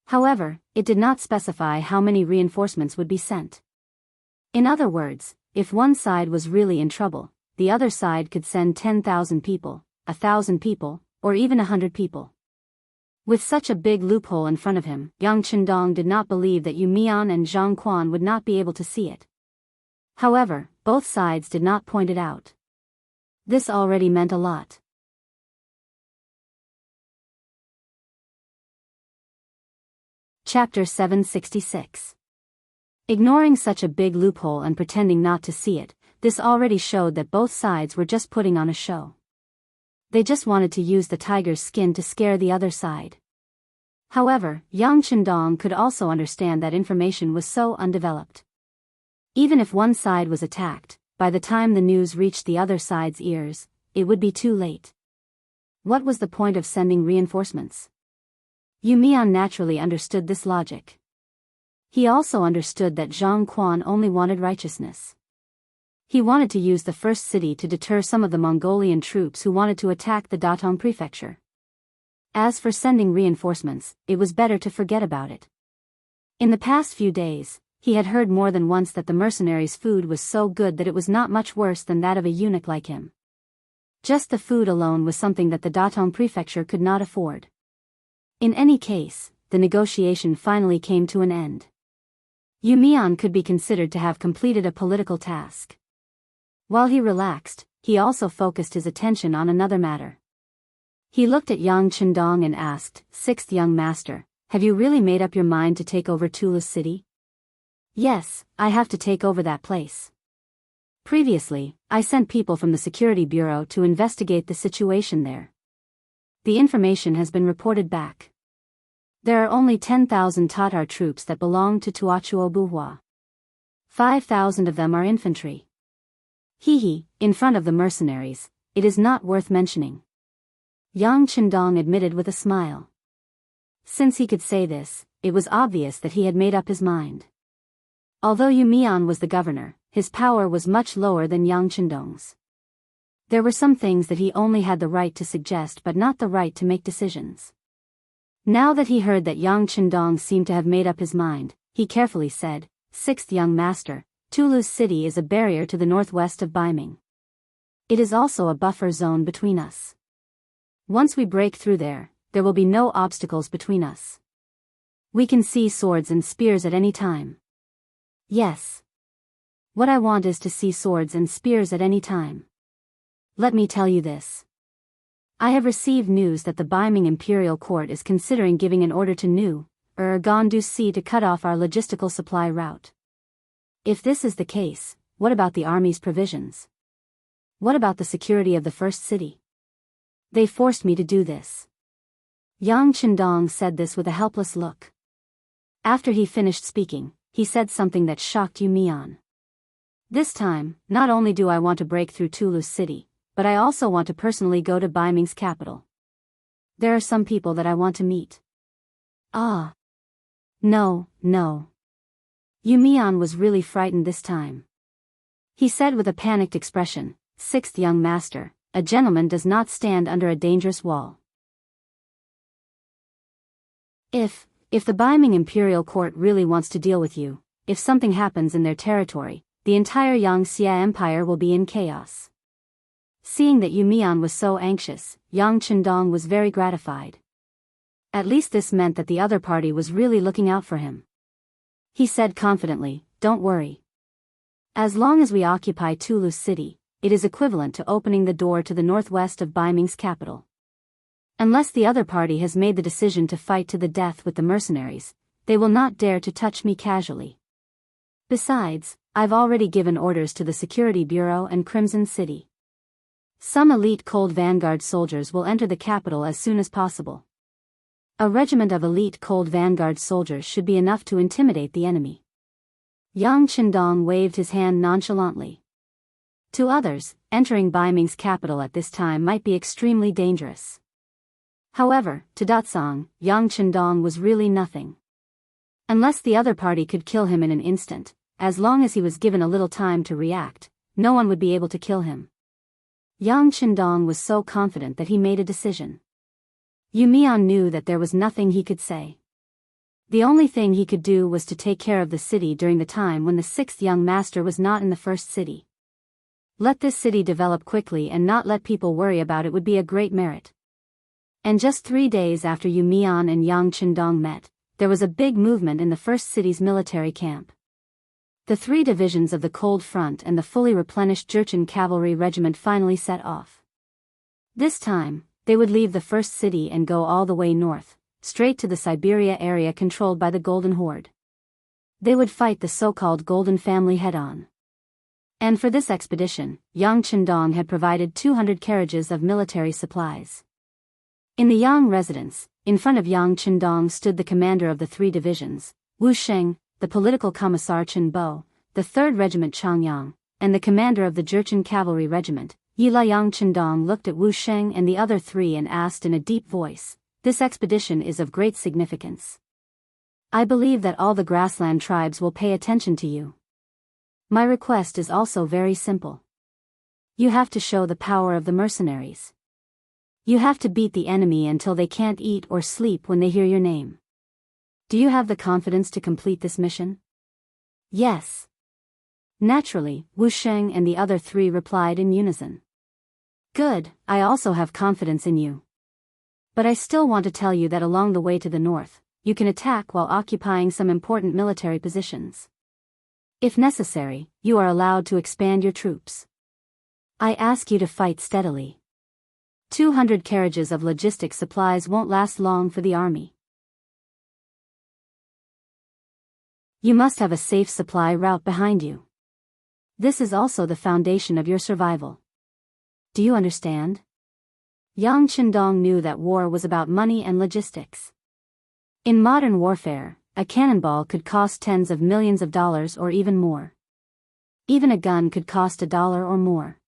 However, it did not specify how many reinforcements would be sent. In other words, if one side was really in trouble, the other side could send 10,000 people, 1,000 people, or even 100 people. With such a big loophole in front of him, Yang Chendong did not believe that Yu Mian and Zhang Quan would not be able to see it. However, both sides did not point it out. This already meant a lot. Chapter 766. Ignoring such a big loophole and pretending not to see it, this already showed that both sides were just putting on a show. They just wanted to use the tiger's skin to scare the other side. However, Yang Chendong could also understand that information was so undeveloped. Even if one side was attacked, by the time the news reached the other side's ears, it would be too late. What was the point of sending reinforcements? Yu Mian naturally understood this logic. He also understood that Zhang Quan only wanted righteousness. He wanted to use the first city to deter some of the Mongolian troops who wanted to attack the Datong prefecture. As for sending reinforcements, it was better to forget about it. In the past few days, he had heard more than once that the mercenaries' food was so good that it was not much worse than that of a eunuch like him. Just the food alone was something that the Datong prefecture could not afford. In any case, the negotiation finally came to an end. Yu Mian could be considered to have completed a political task. While he relaxed, he also focused his attention on another matter. He looked at Yang Chendong and asked, "Sixth young master, have you really made up your mind to take over Tula's city?" "Yes, I have to take over that place. Previously, I sent people from the Security Bureau to investigate the situation there. The information has been reported back. There are only 10,000 Tatar troops that belong to Tuachuo Buhua. 5,000 of them are infantry. Hee, in front of the mercenaries, it is not worth mentioning. Yang Qindong admitted with a smile. Since he could say this, it was obvious that he had made up his mind. Although Yu Mian was the governor, his power was much lower than Yang Qindong's. There were some things that he only had the right to suggest but not the right to make decisions. Now that he heard that Yang Qindong seemed to have made up his mind, he carefully said, "Sixth young master, Tulu's city is a barrier to the northwest of Baiming. It is also a buffer zone between us. Once we break through there will be no obstacles between us. We can see swords and spears at any time." Yes. What I want is to see swords and spears at any time. Let me tell you this. I have received news that the Baiming Imperial Court is considering giving an order to New Gandu Sea to cut off our logistical supply route. If this is the case, what about the army's provisions? What about the security of the first city? They forced me to do this. Yang Qindong said this with a helpless look. After he finished speaking, he said something that shocked Yu Mian. This time, not only do I want to break through Tulu's city, but I also want to personally go to Baiming's capital. There are some people that I want to meet. Ah. No. Yu Mian was really frightened this time. He said with a panicked expression, "Sixth young master, a gentleman does not stand under a dangerous wall. If the Baiming Imperial Court really wants to deal with you, if something happens in their territory, the entire Yangxia Empire will be in chaos." Seeing that Yu Mian was so anxious, Yang Qindong was very gratified. At least this meant that the other party was really looking out for him. He said confidently, "Don't worry. As long as we occupy Tulu City, it is equivalent to opening the door to the northwest of Baiming's capital. Unless the other party has made the decision to fight to the death with the mercenaries, they will not dare to touch me casually. Besides, I've already given orders to the Security Bureau and Crimson City. Some elite Cold Vanguard soldiers will enter the capital as soon as possible. A regiment of elite Cold Vanguard soldiers should be enough to intimidate the enemy." Yang Qindong waved his hand nonchalantly. To others, entering Baiming's capital at this time might be extremely dangerous. However, to Datsang, Yang Qindong was really nothing. Unless the other party could kill him in an instant, as long as he was given a little time to react, no one would be able to kill him. Yang Qindong was so confident that he made a decision. Yu Mian knew that there was nothing he could say. The only thing he could do was to take care of the city during the time when the sixth young master was not in the first city. Let this city develop quickly and not let people worry about it would be a great merit. And just 3 days after Yu Mian and Yang Qindong met, there was a big movement in the first city's military camp. The 3 divisions of the Cold Front and the fully replenished Jurchen Cavalry Regiment finally set off. This time, they would leave the first city and go all the way north, straight to the Siberia area controlled by the Golden Horde. They would fight the so-called Golden Family head-on. And for this expedition, Yang Qindong had provided 200 carriages of military supplies. In the Yang residence, in front of Yang Qindong stood the commander of the 3 divisions, Wu Sheng, the political commissar Chen Bo, the 3rd Regiment Changyang, and the commander of the Jurchen Cavalry Regiment, Yila. Yang Qindong looked at Wu Sheng and the other 3 and asked in a deep voice, "This expedition is of great significance. I believe that all the grassland tribes will pay attention to you. My request is also very simple. You have to show the power of the mercenaries. You have to beat the enemy until they can't eat or sleep when they hear your name. Do you have the confidence to complete this mission?" "Yes." Naturally, Wu Sheng and the other 3 replied in unison. "Good, I also have confidence in you. But I still want to tell you that along the way to the north, you can attack while occupying some important military positions. If necessary, you are allowed to expand your troops. I ask you to fight steadily. 200 carriages of logistic supplies won't last long for the army. You must have a safe supply route behind you. This is also the foundation of your survival. Do you understand?" Yang Qindong knew that war was about money and logistics. In modern warfare, a cannonball could cost tens of millions of dollars or even more. Even a gun could cost $1 or more.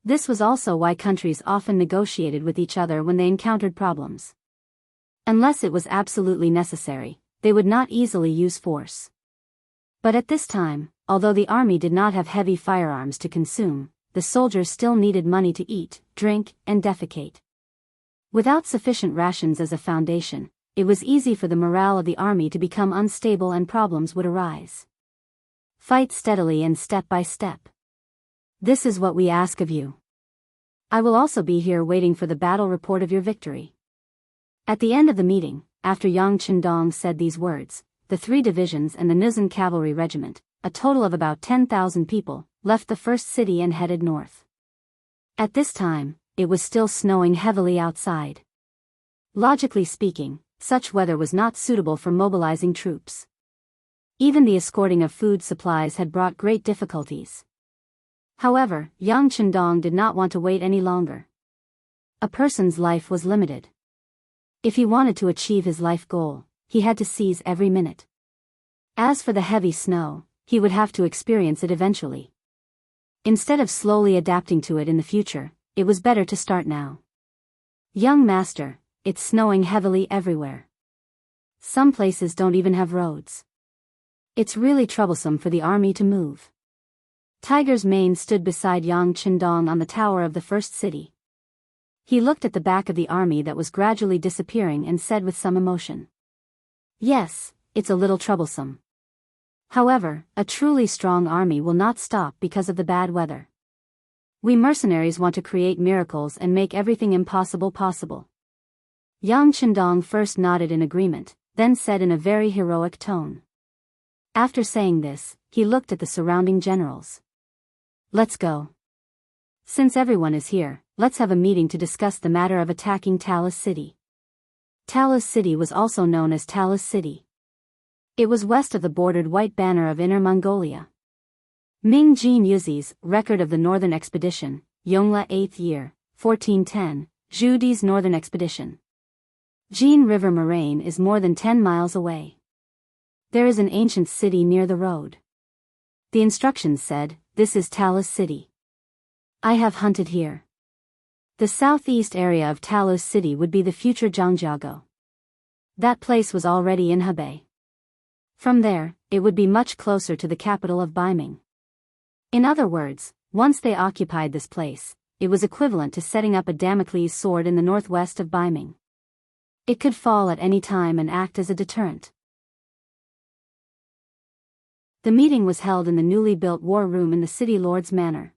This was also why countries often negotiated with each other when they encountered problems. Unless it was absolutely necessary, they would not easily use force. But at this time, although the army did not have heavy firearms to consume, the soldiers still needed money to eat, drink, and defecate. Without sufficient rations as a foundation, it was easy for the morale of the army to become unstable and problems would arise. Fight steadily and step by step. This is what we ask of you. I will also be here waiting for the battle report of your victory. At the end of the meeting, after Yang Qindong said these words, the 3 divisions and the Nuzhen cavalry regiment, a total of about 10,000 people, left the first city and headed north. At this time, it was still snowing heavily outside. Logically speaking, such weather was not suitable for mobilizing troops. Even the escorting of food supplies had brought great difficulties. However, Yang Qindong did not want to wait any longer. A person's life was limited. If he wanted to achieve his life goal, he had to seize every minute. As for the heavy snow, he would have to experience it eventually. Instead of slowly adapting to it in the future, it was better to start now. Young master, it's snowing heavily everywhere. Some places don't even have roads. It's really troublesome for the army to move. Tiger's Mane stood beside Yang Qindong on the tower of the first city. He looked at the back of the army that was gradually disappearing and said with some emotion. Yes, it's a little troublesome. However, a truly strong army will not stop because of the bad weather. We mercenaries want to create miracles and make everything impossible possible. Yang Qindong first nodded in agreement, then said in a very heroic tone. After saying this, he looked at the surrounding generals. Let's go. Since everyone is here, let's have a meeting to discuss the matter of attacking Talis City. Talis City was also known as Talis City. It was west of the bordered white banner of Inner Mongolia. Ming Jin Yuzi's record of the northern expedition, Yongle 8th year, 1410, Zhu Di's northern expedition. Jin River moraine is more than 10 miles away. There is an ancient city near the road. The instructions said, this is Talis City. I have hunted here. The southeast area of Talis City would be the future Jianghu. That place was already in Hebei. From there, it would be much closer to the capital of Baiming. In other words, once they occupied this place, it was equivalent to setting up a Damocles sword in the northwest of Baiming. It could fall at any time and act as a deterrent. The meeting was held in the newly built war room in the city lord's manor.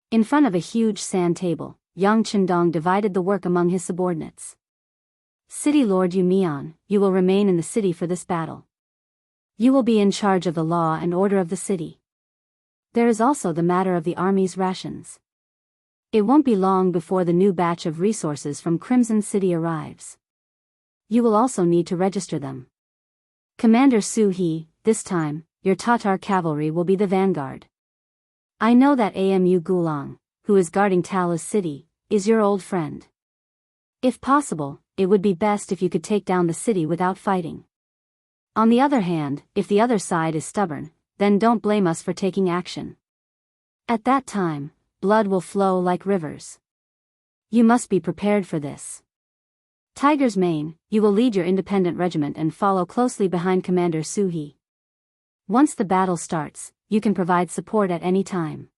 In front of a huge sand table, Yang Qindong divided the work among his subordinates. City Lord Yu Mian, you will remain in the city for this battle. You will be in charge of the law and order of the city. There is also the matter of the army's rations. It won't be long before the new batch of resources from Crimson City arrives. You will also need to register them. Commander Su He, this time, your Tatar cavalry will be the vanguard. I know that Amu Gulang, who is guarding Talis City, is your old friend. If possible, it would be best if you could take down the city without fighting. On the other hand, if the other side is stubborn, then don't blame us for taking action. At that time, blood will flow like rivers. You must be prepared for this. Tiger's Mane, you will lead your independent regiment and follow closely behind Commander Su He. Once the battle starts, you can provide support at any time.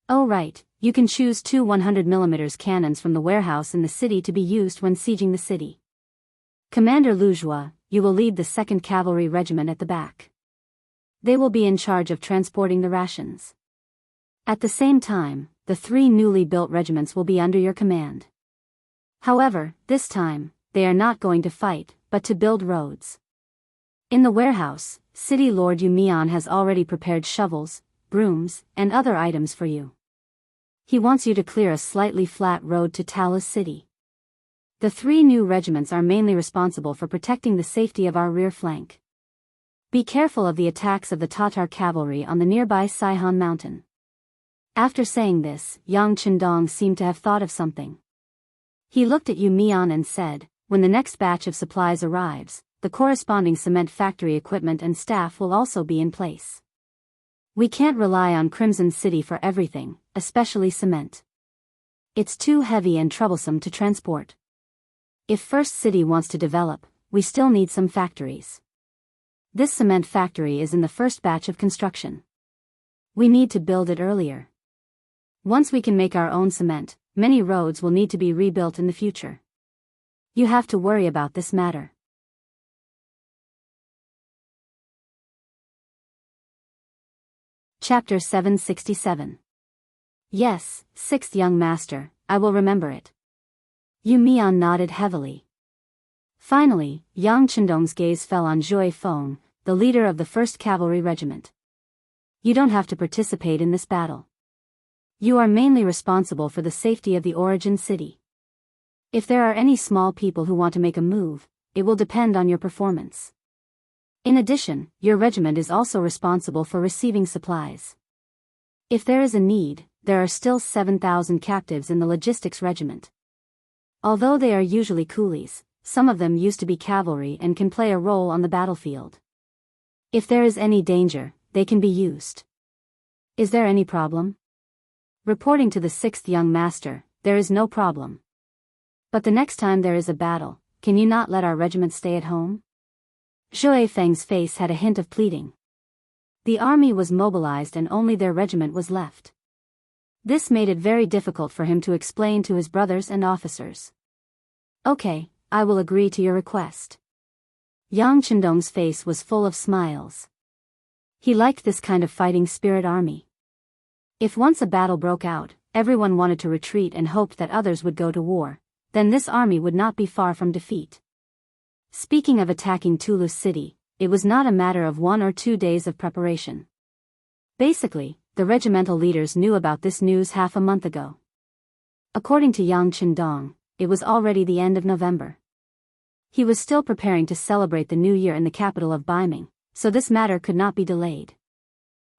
Oh right, you can choose 2 100mm cannons from the warehouse in the city to be used when sieging the city. Commander Lujua, you will lead the 2nd Cavalry Regiment at the back. They will be in charge of transporting the rations. At the same time, the 3 newly built regiments will be under your command. However, this time, they are not going to fight, but to build roads. In the warehouse, City Lord Yu Mian has already prepared shovels, brooms, and other items for you. He wants you to clear a slightly flat road to Talis City. The 3 new regiments are mainly responsible for protecting the safety of our rear flank. Be careful of the attacks of the Tatar cavalry on the nearby Saihan mountain. After saying this, Yang Qindong seemed to have thought of something. He looked at Yu Mian and said, when the next batch of supplies arrives, the corresponding cement factory equipment and staff will also be in place. We can't rely on Crimson City for everything, especially cement. It's too heavy and troublesome to transport. If First City wants to develop, we still need some factories. This cement factory is in the first batch of construction. We need to build it earlier. Once we can make our own cement, many roads will need to be rebuilt in the future. You have to worry about this matter. Chapter 767. Yes, sixth young master, I will remember it. Yu Mian nodded heavily. Finally, Yang Chendong's gaze fell on Zhui Feng, the leader of the 1st Cavalry Regiment. You don't have to participate in this battle. You are mainly responsible for the safety of the origin city. If there are any small people who want to make a move, it will depend on your performance. In addition, your regiment is also responsible for receiving supplies. If there is a need, there are still 7,000 captives in the logistics regiment. Although they are usually coolies, some of them used to be cavalry and can play a role on the battlefield. If there is any danger, they can be used. Is there any problem? Reporting to the 6th young master, there is no problem. But the next time there is a battle, can you not let our regiment stay at home? Zhui Feng's face had a hint of pleading. The army was mobilized and only their regiment was left. This made it very difficult for him to explain to his brothers and officers. Okay, I will agree to your request. Yang Chendong's face was full of smiles. He liked this kind of fighting spirit army. If once a battle broke out, everyone wanted to retreat and hoped that others would go to war, then this army would not be far from defeat. Speaking of attacking Toulouse City, it was not a matter of 1 or 2 days of preparation. Basically, the regimental leaders knew about this news half a month ago. According to Yang Chendong, it was already the end of November. He was still preparing to celebrate the new year in the capital of Beiming, so this matter could not be delayed.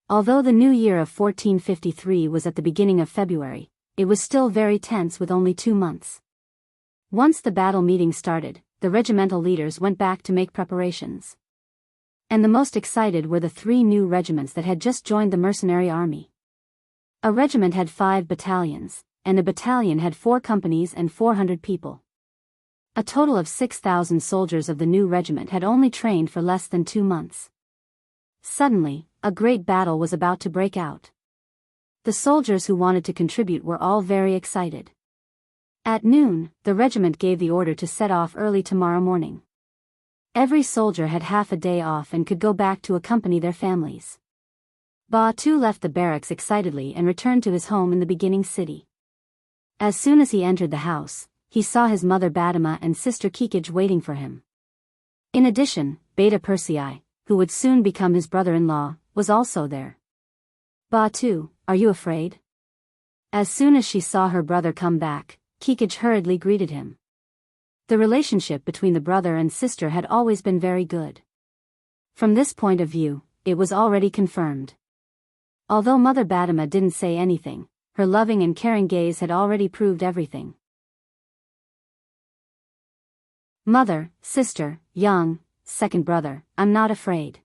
Although the new year of 1453 was at the beginning of February, it was still very tense with only 2 months. Once the battle meeting started, the regimental leaders went back to make preparations. And the most excited were the 3 new regiments that had just joined the mercenary army. A regiment had 5 battalions, and a battalion had 4 companies and 400 people. A total of 6,000 soldiers of the new regiment had only trained for less than 2 months. Suddenly, a great battle was about to break out. The soldiers who wanted to contribute were all very excited. At noon, the regiment gave the order to set off early tomorrow morning. Every soldier had half a day off and could go back to accompany their families. Ba Tu left the barracks excitedly and returned to his home in the beginning city. As soon as he entered the house, he saw his mother Badama and sister Kikij waiting for him. In addition, Beta Persei, who would soon become his brother-in-law, was also there. Ba Tu, are you afraid? As soon as she saw her brother come back, Kikij hurriedly greeted him. The relationship between the brother and sister had always been very good. From this point of view, it was already confirmed. Although Mother Badama didn't say anything, her loving and caring gaze had already proved everything. Mother, sister, young, second brother, I'm not afraid.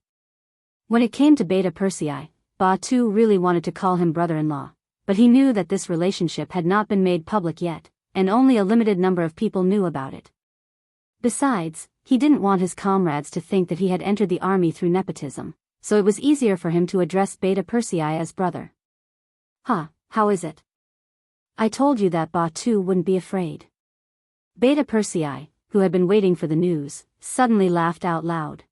When it came to Beta Persei, Ba Tu really wanted to call him brother-in-law, but he knew that this relationship had not been made public yet, and only a limited number of people knew about it. Besides, he didn't want his comrades to think that he had entered the army through nepotism, so it was easier for him to address Beta Persei as brother. How is it? I told you that Ba Tu wouldn't be afraid. Beta Persei, who had been waiting for the news, suddenly laughed out loud.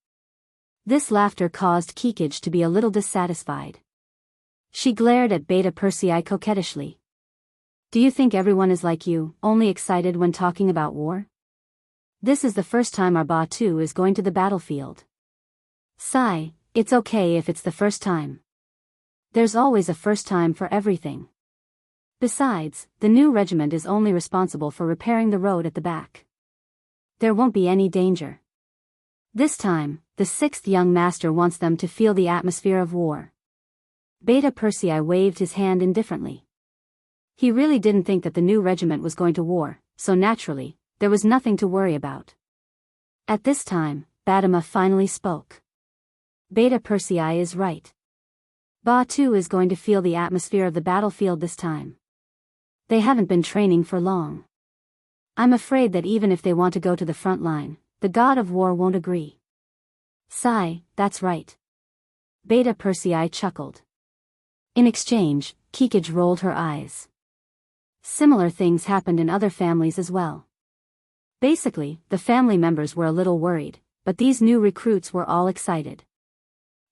This laughter caused Kikij to be a little dissatisfied. She glared at Beta Persei coquettishly. Do you think everyone is like you, only excited when talking about war? This is the first time our Ba Tu is going to the battlefield. Sigh, it's okay if it's the first time. There's always a first time for everything. Besides, the new regiment is only responsible for repairing the road at the back. There won't be any danger. This time, the 6th young master wants them to feel the atmosphere of war. Beta Persei waved his hand indifferently. He really didn't think that the new regiment was going to war, so naturally, there was nothing to worry about. At this time, Badama finally spoke. Beta Persei is right. Ba too is going to feel the atmosphere of the battlefield this time. They haven't been training for long. I'm afraid that even if they want to go to the front line, the god of war won't agree. Sigh, that's right. Beta Persei chuckled. In exchange, Kikij rolled her eyes. Similar things happened in other families as well. Basically, the family members were a little worried, but these new recruits were all excited.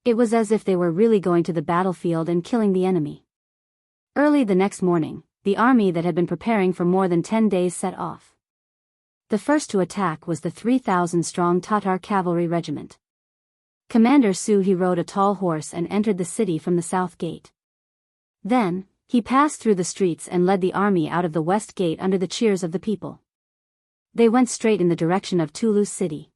It was as if they were really going to the battlefield and killing the enemy. Early the next morning, the army that had been preparing for more than 10 days set off. The first to attack was the 3,000-strong Tatar cavalry regiment. Commander Suhi rode a tall horse and entered the city from the south gate. Then, he passed through the streets and led the army out of the west gate under the cheers of the people. They went straight in the direction of Toulouse city.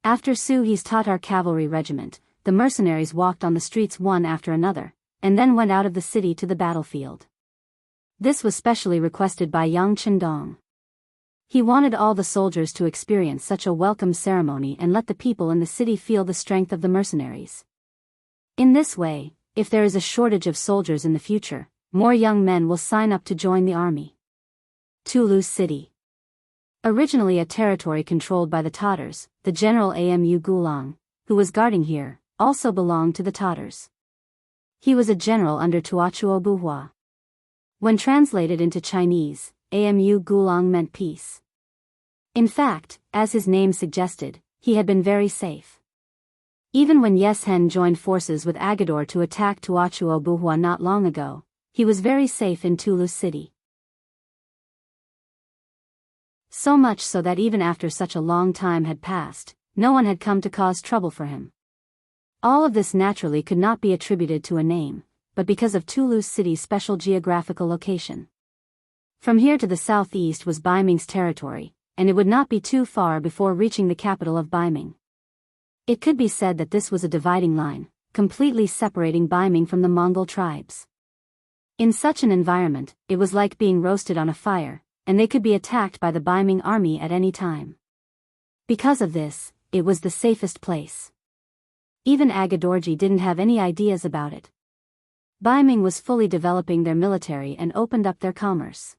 After Suhi's Tatar cavalry regiment, the mercenaries walked on the streets one after another, and then went out of the city to the battlefield. This was specially requested by Yang Chendong. He wanted all the soldiers to experience such a welcome ceremony and let the people in the city feel the strength of the mercenaries. In this way, if there is a shortage of soldiers in the future, more young men will sign up to join the army. Toulouse city. Originally a territory controlled by the Tatars, the general Amu Gulang, who was guarding here, also belonged to the Tatars. He was a general under Tuachuo Buhua. When translated into Chinese, Amu Gulang meant peace. In fact, as his name suggested, he had been very safe. Even when Yeshen joined forces with Agador to attack Tuachuo Buhua not long ago, he was very safe in Toulouse city. So much so that even after such a long time had passed, no one had come to cause trouble for him. All of this naturally could not be attributed to a name, but because of Toulouse city's special geographical location. From here to the southeast was Baiming's territory, and it would not be too far before reaching the capital of Baiming. It could be said that this was a dividing line, completely separating Baiming from the Mongol tribes. In such an environment, it was like being roasted on a fire, and they could be attacked by the Baiming army at any time. Because of this, it was the safest place. Even Agadorji didn't have any ideas about it. Baiming was fully developing their military and opened up their commerce.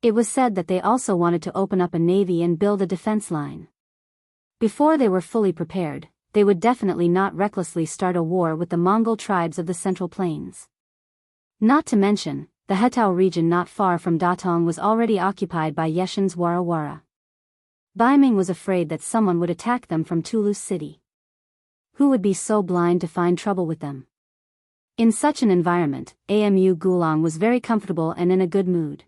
It was said that they also wanted to open up a navy and build a defense line. Before they were fully prepared, they would definitely not recklessly start a war with the Mongol tribes of the Central Plains. Not to mention, the Hetao region not far from Datong was already occupied by Yeshen's Warawara. Baiming was afraid that someone would attack them from Toulouse city. Who would be so blind to find trouble with them? In such an environment, Amu Gulang was very comfortable and in a good mood.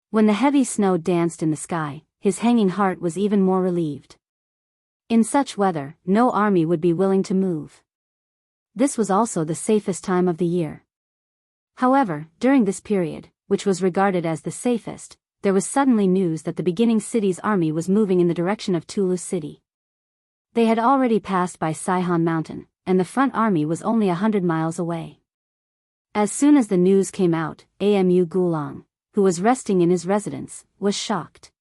When the heavy snow danced in the sky, his hanging heart was even more relieved. In such weather, no army would be willing to move. This was also the safest time of the year. However, during this period, which was regarded as the safest, there was suddenly news that the beginning city's army was moving in the direction of Toulouse city. They had already passed by Saihan Mountain, and the front army was only 100 miles away. As soon as the news came out, Amu Gulang, who was resting in his residence, was shocked.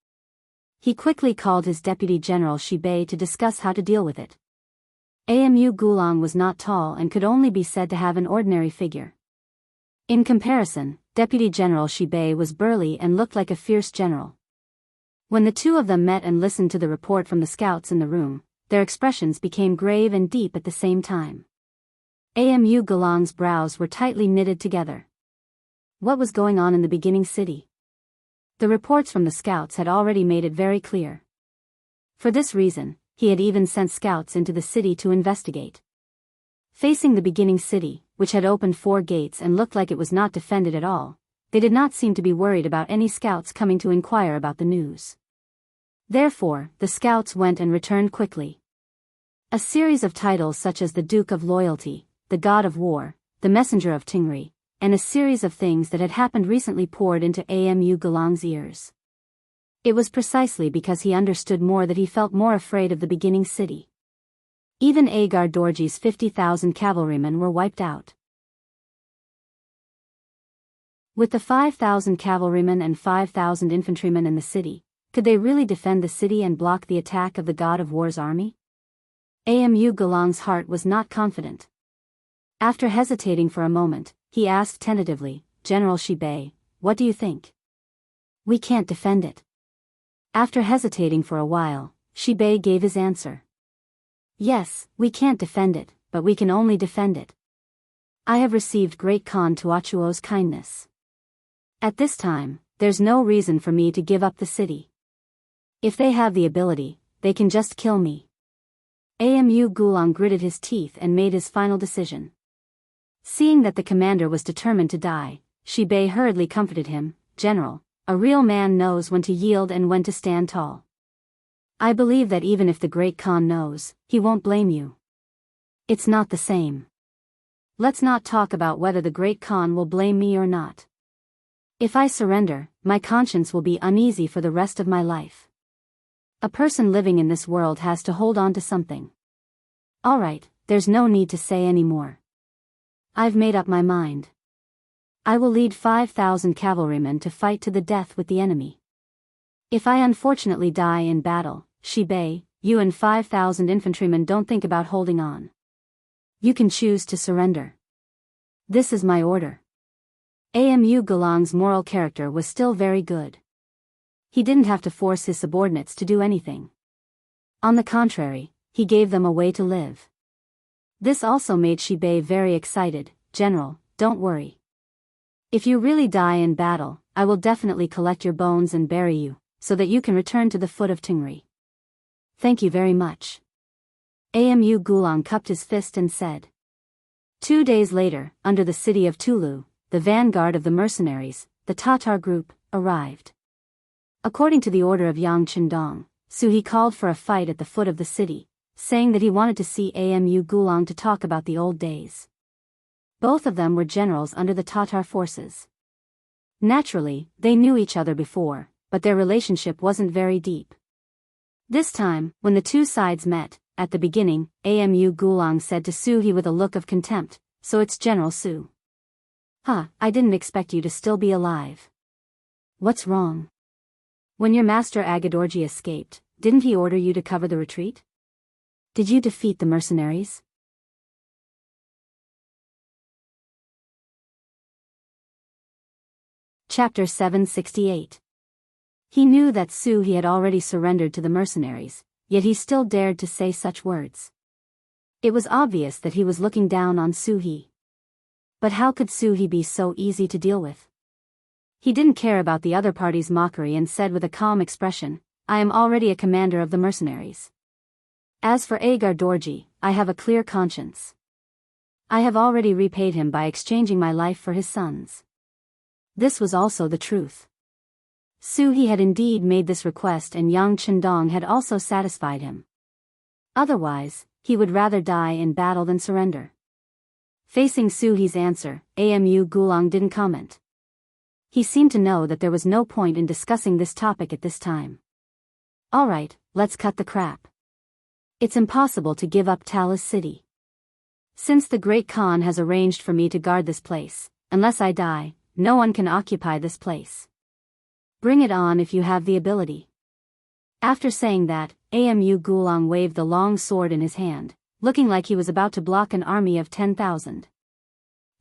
He quickly called his deputy general Shibei to discuss how to deal with it. Amu Gulang was not tall and could only be said to have an ordinary figure. In comparison, Deputy General Shibei was burly and looked like a fierce general. When the two of them met and listened to the report from the scouts in the room, their expressions became grave and deep at the same time. Amu Gulang's brows were tightly knitted together. What was going on in the beginning city? The reports from the scouts had already made it very clear. For this reason, he had even sent scouts into the city to investigate. Facing the beginning city, which had opened 4 gates and looked like it was not defended at all, they did not seem to be worried about any scouts coming to inquire about the news. Therefore, the scouts went and returned quickly. A series of titles such as the Duke of Loyalty, the God of War, the Messenger of Tingri, and a series of things that had happened recently poured into Amu Gulang's ears. It was precisely because he understood more that he felt more afraid of the beginning city. Even Agar Dorji's 50,000 cavalrymen were wiped out. With the 5,000 cavalrymen and 5,000 infantrymen in the city, could they really defend the city and block the attack of the God of War's army? Amu Gulang's heart was not confident. After hesitating for a moment, he asked tentatively, General Shibei, what do you think? We can't defend it. After hesitating for a while, Shibei gave his answer. Yes, we can't defend it, but we can only defend it. I have received Great Khan Tuachuo's kindness. At this time, there's no reason for me to give up the city. If they have the ability, they can just kill me. Amu Gulang gritted his teeth and made his final decision. Seeing that the commander was determined to die, Shibei hurriedly comforted him, General, a real man knows when to yield and when to stand tall. I believe that even if the Great Khan knows, he won't blame you. It's not the same. Let's not talk about whether the Great Khan will blame me or not. If I surrender, my conscience will be uneasy for the rest of my life. A person living in this world has to hold on to something. Alright, there's no need to say any more. I've made up my mind. I will lead 5,000 cavalrymen to fight to the death with the enemy. If I unfortunately die in battle, Shibei, you and 5,000 infantrymen don't think about holding on. You can choose to surrender. This is my order. Amu Gulang's moral character was still very good. He didn't have to force his subordinates to do anything. On the contrary, he gave them a way to live. This also made Shibei very excited. General, don't worry. If you really die in battle, I will definitely collect your bones and bury you, so that you can return to the foot of Tingri. Thank you very much. Amu Gulang cupped his fist and said. 2 days later, under the city of Tulu, the vanguard of the mercenaries, the Tatar group, arrived. According to the order of Yang Qindong, Suhi called for a fight at the foot of the city, saying that he wanted to see Amu Gulang to talk about the old days. Both of them were generals under the Tatar forces. Naturally, they knew each other before, but their relationship wasn't very deep. This time, when the two sides met, at the beginning, Amu Gulang said to Suhi with a look of contempt, so it's General Su. Huh, I didn't expect you to still be alive. What's wrong? When your master Agadorji escaped, didn't he order you to cover the retreat? Did you defeat the mercenaries? Chapter 768. He knew that Suhi had already surrendered to the mercenaries, yet he still dared to say such words. It was obvious that he was looking down on Suhi. But how could Suhi be so easy to deal with? He didn't care about the other party's mockery and said with a calm expression, I am already a commander of the mercenaries. As for Agar Dorji, I have a clear conscience. I have already repaid him by exchanging my life for his son's. This was also the truth. Suhi had indeed made this request and Yang Qindong had also satisfied him. Otherwise, he would rather die in battle than surrender. Facing Suhi's answer, Amu Gulang didn't comment. He seemed to know that there was no point in discussing this topic at this time. Alright, let's cut the crap. It's impossible to give up Talis City. Since the Great Khan has arranged for me to guard this place, unless I die, no one can occupy this place. Bring it on if you have the ability. After saying that, Amu Gulang waved the long sword in his hand, looking like he was about to block an army of 10,000.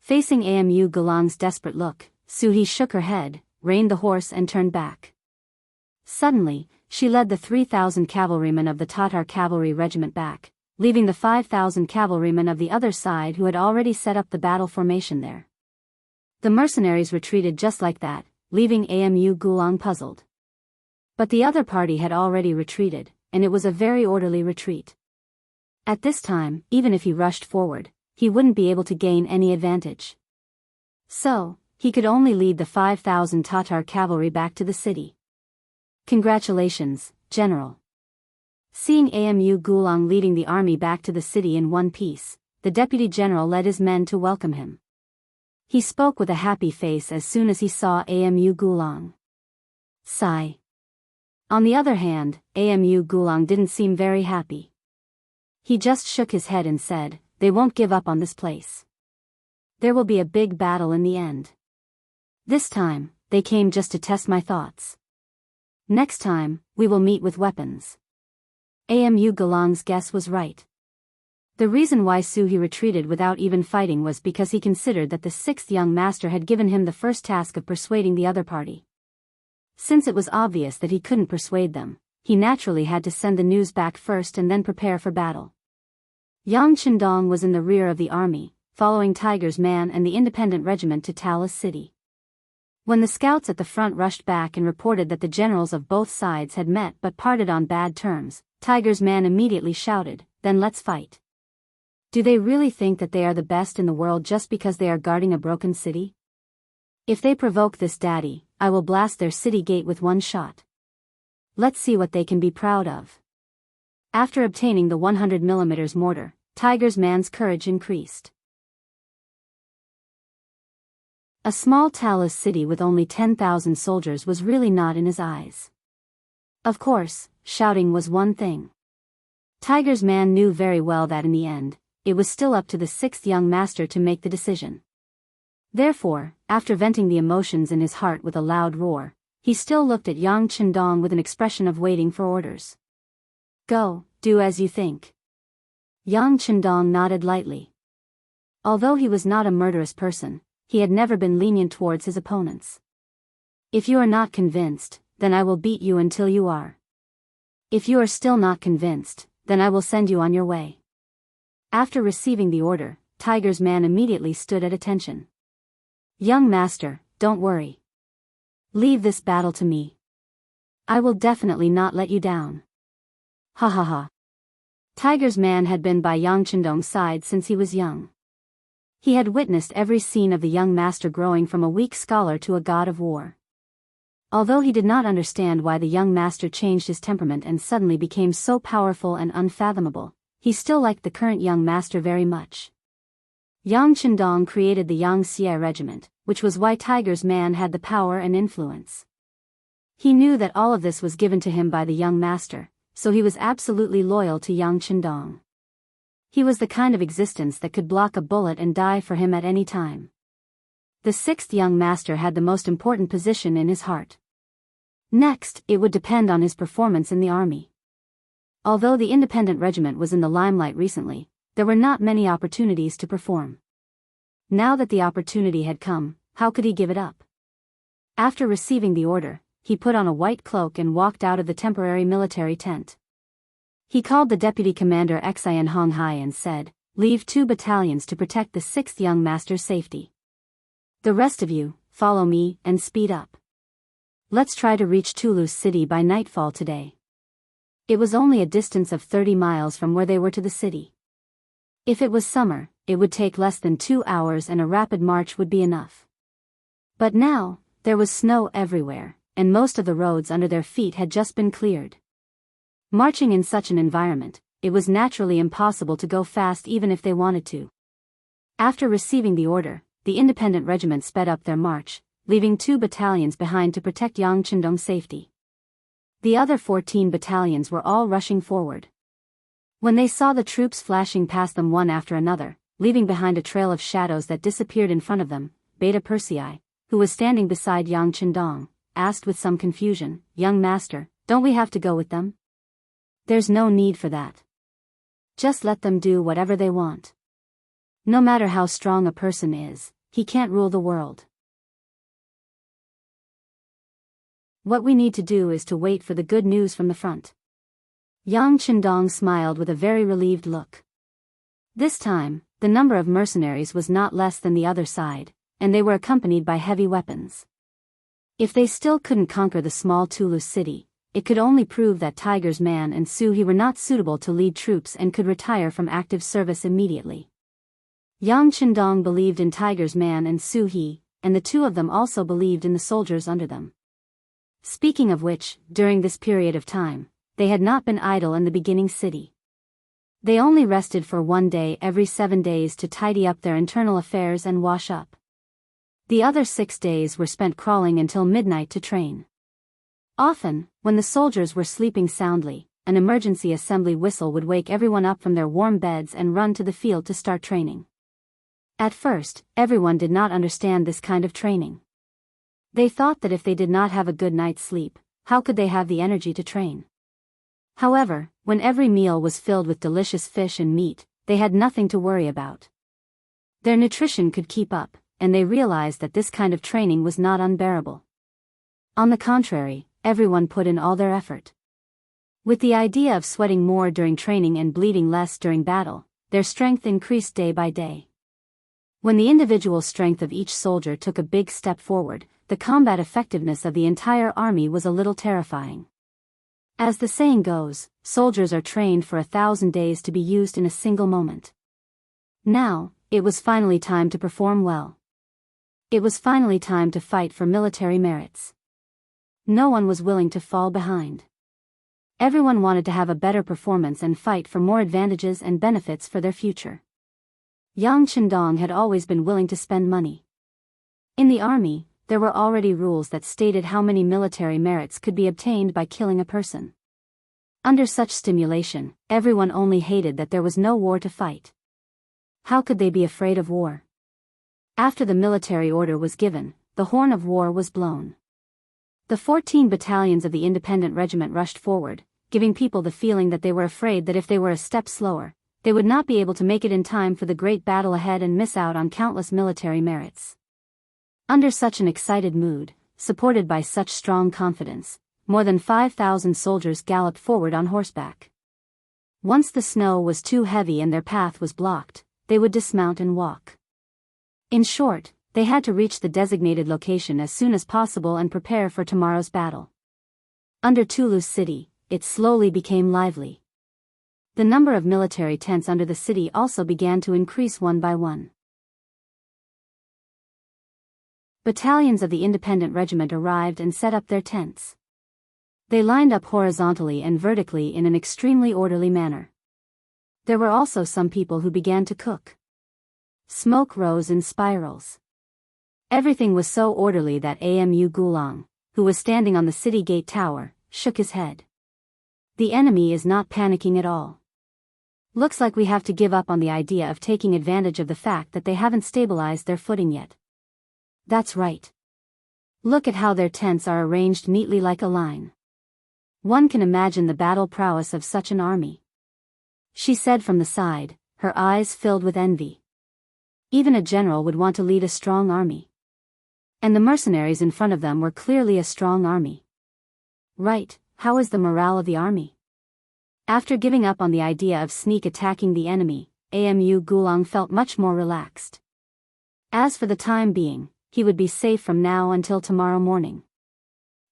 Facing Amu Gulang's desperate look, Suhi shook her head, reined the horse and turned back. Suddenly, she led the 3,000 cavalrymen of the Tatar cavalry regiment back, leaving the 5,000 cavalrymen of the other side who had already set up the battle formation there. The mercenaries retreated just like that, leaving Amu Gulang puzzled. But the other party had already retreated, and it was a very orderly retreat. At this time, even if he rushed forward, he wouldn't be able to gain any advantage. So, he could only lead the 5,000 Tatar cavalry back to the city. Congratulations, General. Seeing Amu Gulang leading the army back to the city in one piece, the deputy general led his men to welcome him. He spoke with a happy face as soon as he saw Amu Gulang. Sigh. On the other hand, Amu Gulang didn't seem very happy. He just shook his head and said, they won't give up on this place. There will be a big battle in the end. This time, they came just to test my thoughts. Next time, we will meet with weapons. Amu Gulang's guess was right. The reason why He retreated without even fighting was because he considered that the sixth young master had given him the first task of persuading the other party. Since it was obvious that he couldn't persuade them, he naturally had to send the news back first and then prepare for battle. Yang Qindong was in the rear of the army, following Tiger's Man and the independent regiment to Talis City. When the scouts at the front rushed back and reported that the generals of both sides had met but parted on bad terms, Tiger's Man immediately shouted, "Then let's fight." Do they really think that they are the best in the world just because they are guarding a broken city? If they provoke this daddy, I will blast their city gate with one shot. Let's see what they can be proud of. After obtaining the 100mm mortar, Tiger's Man's courage increased. A small Talis city with only 10,000 soldiers was really not in his eyes. Of course, shouting was one thing. Tiger's Man knew very well that in the end, it was still up to the sixth young master to make the decision. Therefore, after venting the emotions in his heart with a loud roar, he still looked at Yang Qindong with an expression of waiting for orders. "Go, do as you think." Yang Qindong nodded lightly. Although he was not a murderous person, he had never been lenient towards his opponents. "If you are not convinced, then I will beat you until you are. If you are still not convinced, then I will send you on your way." After receiving the order, Tiger's Man immediately stood at attention. "Young master, don't worry. Leave this battle to me. I will definitely not let you down." Ha ha ha. Tiger's Man had been by Yang Qindong's side since he was young. He had witnessed every scene of the young master growing from a weak scholar to a god of war. Although he did not understand why the young master changed his temperament and suddenly became so powerful and unfathomable, he still liked the current young master very much. Yang Qindong created the Xianxia regiment, which was why Tiger's Man had the power and influence. He knew that all of this was given to him by the young master, so he was absolutely loyal to Yang Qindong. He was the kind of existence that could block a bullet and die for him at any time. The sixth young master had the most important position in his heart. Next, it would depend on his performance in the army. Although the independent regiment was in the limelight recently, there were not many opportunities to perform. Now that the opportunity had come, how could he give it up? After receiving the order, he put on a white cloak and walked out of the temporary military tent. He called the deputy commander Xian Honghai and said, "Leave 2 battalions to protect the sixth young master's safety. The rest of you, follow me and speed up. Let's try to reach Toulouse City by nightfall today." It was only a distance of 30 miles from where they were to the city. If it was summer, it would take less than 2 hours and a rapid march would be enough. But now, there was snow everywhere, and most of the roads under their feet had just been cleared. Marching in such an environment, it was naturally impossible to go fast even if they wanted to. After receiving the order, the independent regiment sped up their march, leaving 2 battalions behind to protect Yang Qindong's safety. The other 14 battalions were all rushing forward. When they saw the troops flashing past them one after another, leaving behind a trail of shadows that disappeared in front of them, Beta Persei, who was standing beside Yang Qindong, asked with some confusion, "Young master, don't we have to go with them?" "There's no need for that. Just let them do whatever they want. No matter how strong a person is, he can't rule the world. What we need to do is to wait for the good news from the front." Yang Qindong smiled with a very relieved look. This time, the number of mercenaries was not less than the other side, and they were accompanied by heavy weapons. If they still couldn't conquer the small Toulouse city, it could only prove that Tiger's Man and He were not suitable to lead troops and could retire from active service immediately. Yang Qindong believed in Tiger's Man and He, and the 2 of them also believed in the soldiers under them. Speaking of which, during this period of time, they had not been idle in the beginning city. They only rested for 1 day every 7 days to tidy up their internal affairs and wash up. The other 6 days were spent crawling until midnight to train. Often, when the soldiers were sleeping soundly, an emergency assembly whistle would wake everyone up from their warm beds and run to the field to start training. At first, everyone did not understand this kind of training. They thought that if they did not have a good night's sleep, how could they have the energy to train? However, when every meal was filled with delicious fish and meat, they had nothing to worry about. Their nutrition could keep up, and they realized that this kind of training was not unbearable. On the contrary, everyone put in all their effort. With the idea of sweating more during training and bleeding less during battle, their strength increased day by day. When the individual strength of each soldier took a big step forward, the combat effectiveness of the entire army was a little terrifying. As the saying goes, soldiers are trained for 1,000 days to be used in a single moment. Now, it was finally time to perform well. It was finally time to fight for military merits. No one was willing to fall behind. Everyone wanted to have a better performance and fight for more advantages and benefits for their future. Yang Qindong had always been willing to spend money. In the army, there were already rules that stated how many military merits could be obtained by killing a person. Under such stimulation, everyone only hated that there was no war to fight. How could they be afraid of war? After the military order was given, the horn of war was blown. The 14 battalions of the independent regiment rushed forward, giving people the feeling that they were afraid that if they were a step slower, they would not be able to make it in time for the great battle ahead and miss out on countless military merits. Under such an excited mood, supported by such strong confidence, more than 5,000 soldiers galloped forward on horseback. Once the snow was too heavy and their path was blocked, they would dismount and walk. In short, they had to reach the designated location as soon as possible and prepare for tomorrow's battle. Under Toulouse city, it slowly became lively. The number of military tents under the city also began to increase one by one. Battalions of the independent regiment arrived and set up their tents. They lined up horizontally and vertically in an extremely orderly manner. There were also some people who began to cook. Smoke rose in spirals. Everything was so orderly that Amu Gulang, who was standing on the city gate tower, shook his head. The enemy is not panicking at all. Looks like we have to give up on the idea of taking advantage of the fact that they haven't stabilized their footing yet. That's right. Look at how their tents are arranged neatly like a line. One can imagine the battle prowess of such an army. She said from the side, her eyes filled with envy. Even a general would want to lead a strong army. And the mercenaries in front of them were clearly a strong army. Right, how is the morale of the army? After giving up on the idea of sneak attacking the enemy, Amu Gulang felt much more relaxed. As for the time being, he would be safe from now until tomorrow morning.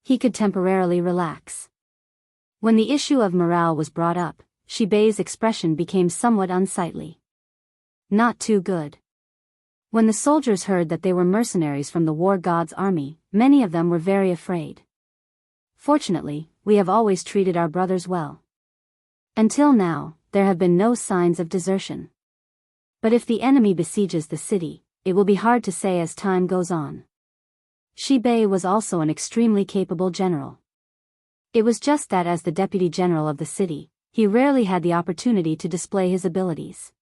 He could temporarily relax. When the issue of morale was brought up, Shibei's expression became somewhat unsightly. Not too good. When the soldiers heard that they were mercenaries from the war god's army, many of them were very afraid. Fortunately, we have always treated our brothers well. Until now, there have been no signs of desertion. But if the enemy besieges the city, it will be hard to say as time goes on. Shibei was also an extremely capable general. It was just that as the deputy general of the city, he rarely had the opportunity to display his abilities.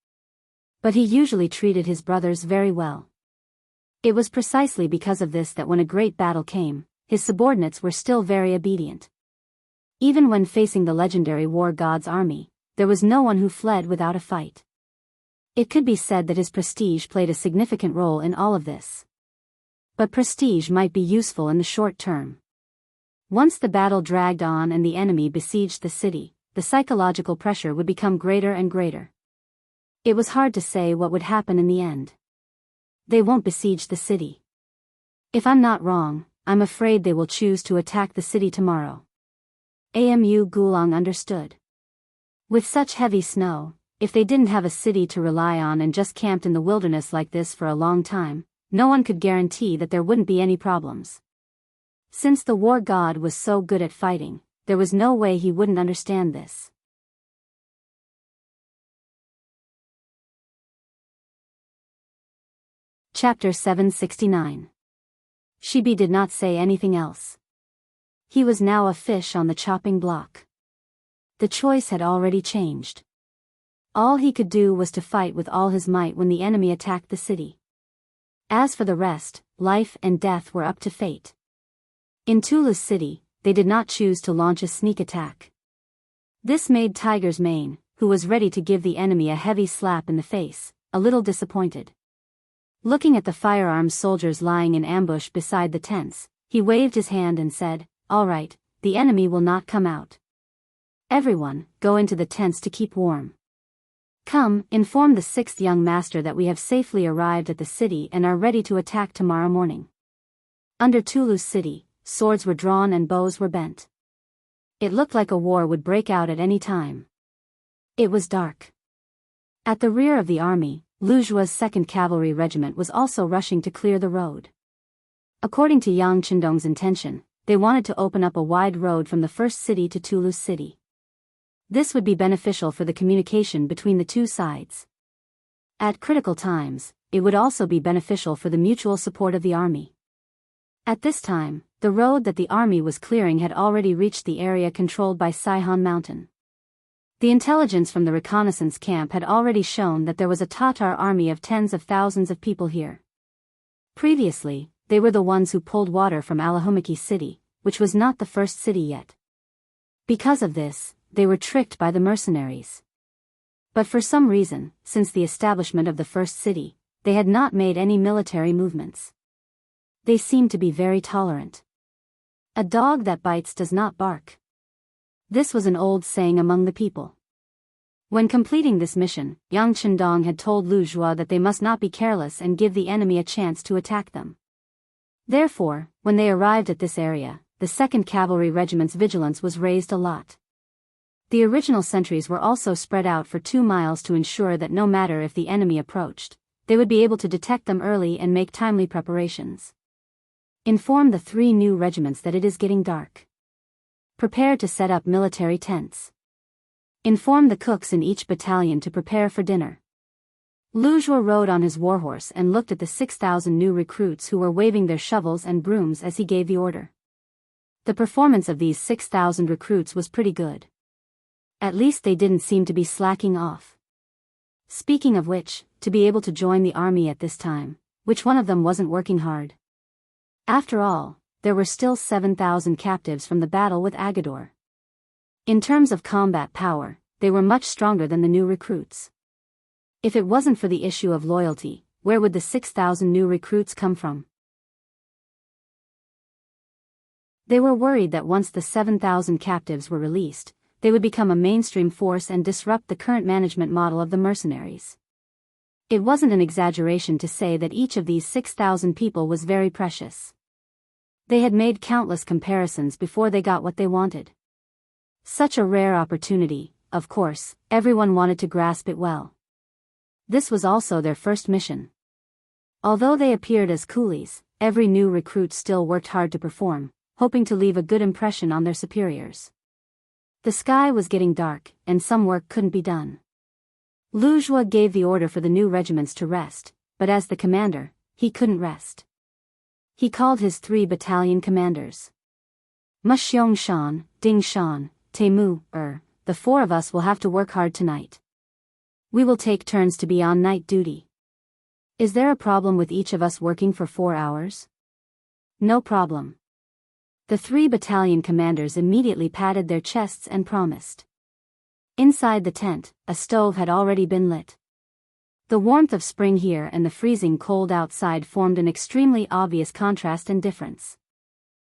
But he usually treated his brothers very well. It was precisely because of this that when a great battle came, his subordinates were still very obedient. Even when facing the legendary war god's army, there was no one who fled without a fight. It could be said that his prestige played a significant role in all of this. But prestige might be useful in the short term. Once the battle dragged on and the enemy besieged the city, the psychological pressure would become greater and greater. It was hard to say what would happen in the end. They won't besiege the city. If I'm not wrong, I'm afraid they will choose to attack the city tomorrow. Amu Gulang understood. With such heavy snow, if they didn't have a city to rely on and just camped in the wilderness like this for a long time, no one could guarantee that there wouldn't be any problems. Since the war god was so good at fighting, there was no way he wouldn't understand this. Chapter 769. Shibi did not say anything else. He was now a fish on the chopping block. The choice had already changed. All he could do was to fight with all his might when the enemy attacked the city. As for the rest, life and death were up to fate. In Toulouse city, they did not choose to launch a sneak attack. This made Tiger's Mane, who was ready to give the enemy a heavy slap in the face, a little disappointed. Looking at the firearmed soldiers lying in ambush beside the tents, he waved his hand and said, "All right, the enemy will not come out. Everyone, go into the tents to keep warm. Come, inform the 6th young master that we have safely arrived at the city and are ready to attack tomorrow morning." Under Toulouse city, swords were drawn and bows were bent. It looked like a war would break out at any time. It was dark. At the rear of the army, Lujua's 2nd Cavalry Regiment was also rushing to clear the road. According to Yang Qindong's intention, they wanted to open up a wide road from the first city to Toulouse city. This would be beneficial for the communication between the two sides. At critical times, it would also be beneficial for the mutual support of the army. At this time, the road that the army was clearing had already reached the area controlled by Saihan Mountain. The intelligence from the reconnaissance camp had already shown that there was a Tatar army of tens of thousands of people here. Previously, they were the ones who pulled water from Alahomiki city, which was not the first city yet. Because of this, they were tricked by the mercenaries. But for some reason, since the establishment of the first city, they had not made any military movements. They seemed to be very tolerant. A dog that bites does not bark. This was an old saying among the people. When completing this mission, Yang Qindong had told Lu Jua that they must not be careless and give the enemy a chance to attack them. Therefore, when they arrived at this area, the 2nd Cavalry Regiment's vigilance was raised a lot. The original sentries were also spread out for 2 miles to ensure that no matter if the enemy approached, they would be able to detect them early and make timely preparations. Inform the 3 new regiments that it is getting dark. Prepare to set up military tents. Inform the cooks in each battalion to prepare for dinner. Lu Jua rode on his warhorse and looked at the 6,000 new recruits who were waving their shovels and brooms as he gave the order. The performance of these 6,000 recruits was pretty good. At least they didn't seem to be slacking off. Speaking of which, to be able to join the army at this time, which one of them wasn't working hard? After all, there were still 7,000 captives from the battle with Agador. In terms of combat power, they were much stronger than the new recruits. If it wasn't for the issue of loyalty, where would the 6,000 new recruits come from? They were worried that once the 7,000 captives were released, they would become a mainstream force and disrupt the current management model of the mercenaries. It wasn't an exaggeration to say that each of these 6,000 people was very precious. They had made countless comparisons before they got what they wanted. Such a rare opportunity, of course, everyone wanted to grasp it well. This was also their first mission. Although they appeared as coolies, every new recruit still worked hard to perform, hoping to leave a good impression on their superiors. The sky was getting dark, and some work couldn't be done. Lu Jua gave the order for the new regiments to rest, but as the commander, he couldn't rest. He called his 3 battalion commanders. Ma Xiangshan, Ding Shan, Temu, the 4 of us will have to work hard tonight. We will take turns to be on night duty. Is there a problem with each of us working for 4 hours? No problem. The 3 battalion commanders immediately patted their chests and promised. Inside the tent, a stove had already been lit. The warmth of spring here and the freezing cold outside formed an extremely obvious contrast and difference.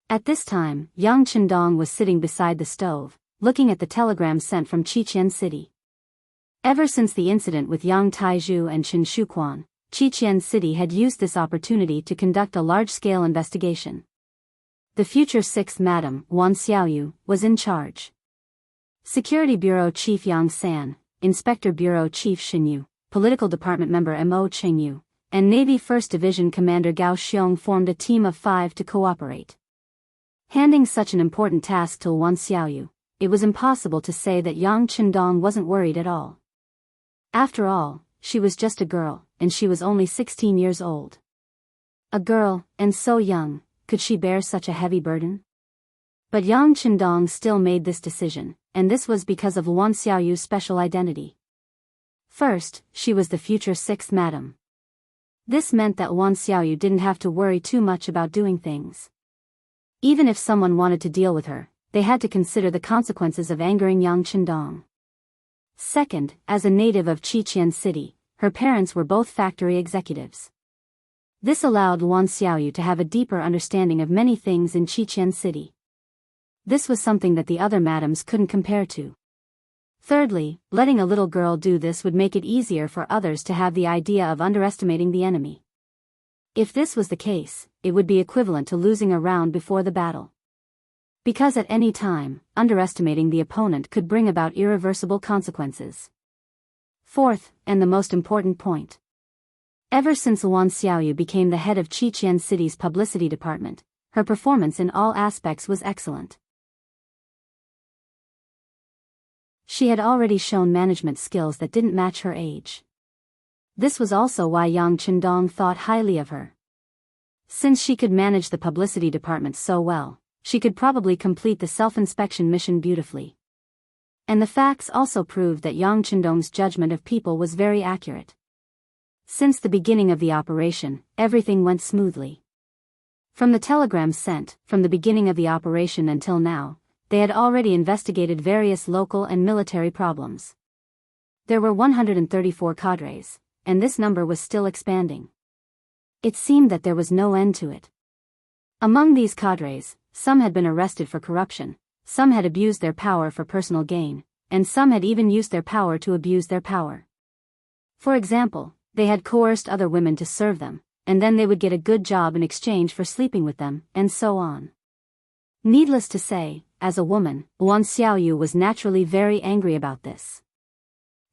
At this time, Yang Qindong was sitting beside the stove, looking at the telegram sent from Qiqian City. Ever since the incident with Yang Taizhu and Qin Shuquan, Qiqian City had used this opportunity to conduct a large-scale investigation. The future 6th Madam, Wan Xiaoyu, was in charge. Security Bureau Chief Yang San, Inspector Bureau Chief Shin Yu, Political Department Member Mo Chengyu, and Navy 1st Division Commander Gao Xiong formed a team of 5 to cooperate. Handing such an important task to Wan Xiaoyu, it was impossible to say that Yang Qindong wasn't worried at all. After all, she was just a girl, and she was only 16 years old. A girl, and so young, could she bear such a heavy burden? But Yang Qindong still made this decision, and this was because of Wan Xiaoyu's special identity. First, she was the future 6th Madam. This meant that Wan Xiaoyu didn't have to worry too much about doing things. Even if someone wanted to deal with her, they had to consider the consequences of angering Yang Qindong. Second, as a native of Qiqian City, her parents were both factory executives. This allowed Luan Xiaoyu to have a deeper understanding of many things in Qiqian City. This was something that the other madams couldn't compare to. Thirdly, letting a little girl do this would make it easier for others to have the idea of underestimating the enemy. If this was the case, it would be equivalent to losing a round before the battle. Because at any time, underestimating the opponent could bring about irreversible consequences. Fourth, and the most important point. Ever since Luan Xiaoyu became the head of Qiqian City's publicity department, her performance in all aspects was excellent. She had already shown management skills that didn't match her age. This was also why Yang Qindong thought highly of her. Since she could manage the publicity department so well, she could probably complete the self-inspection mission beautifully. And the facts also proved that Yang Qindong's judgment of people was very accurate. Since the beginning of the operation, everything went smoothly. From the telegrams sent, from the beginning of the operation until now, they had already investigated various local and military problems. There were 134 cadres, and this number was still expanding. It seemed that there was no end to it. Among these cadres, some had been arrested for corruption, some had abused their power for personal gain, and some had even used their power to abuse their power. For example, they had coerced other women to serve them, and then they would get a good job in exchange for sleeping with them, and so on. Needless to say, as a woman, Luan Xiaoyu was naturally very angry about this.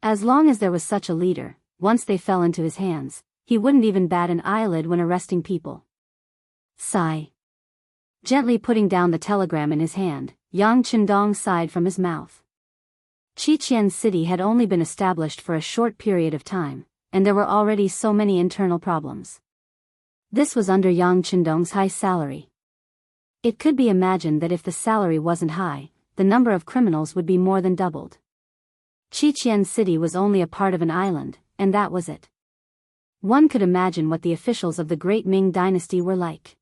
As long as there was such a leader, once they fell into his hands, he wouldn't even bat an eyelid when arresting people. Sigh. Gently putting down the telegram in his hand, Yang Qindong sighed from his mouth. Qiqian City had only been established for a short period of time, and there were already so many internal problems. This was under Yang Qindong's high salary. It could be imagined that if the salary wasn't high, the number of criminals would be more than doubled. Qiqian City was only a part of an island, and that was it. One could imagine what the officials of the Great Ming Dynasty were like.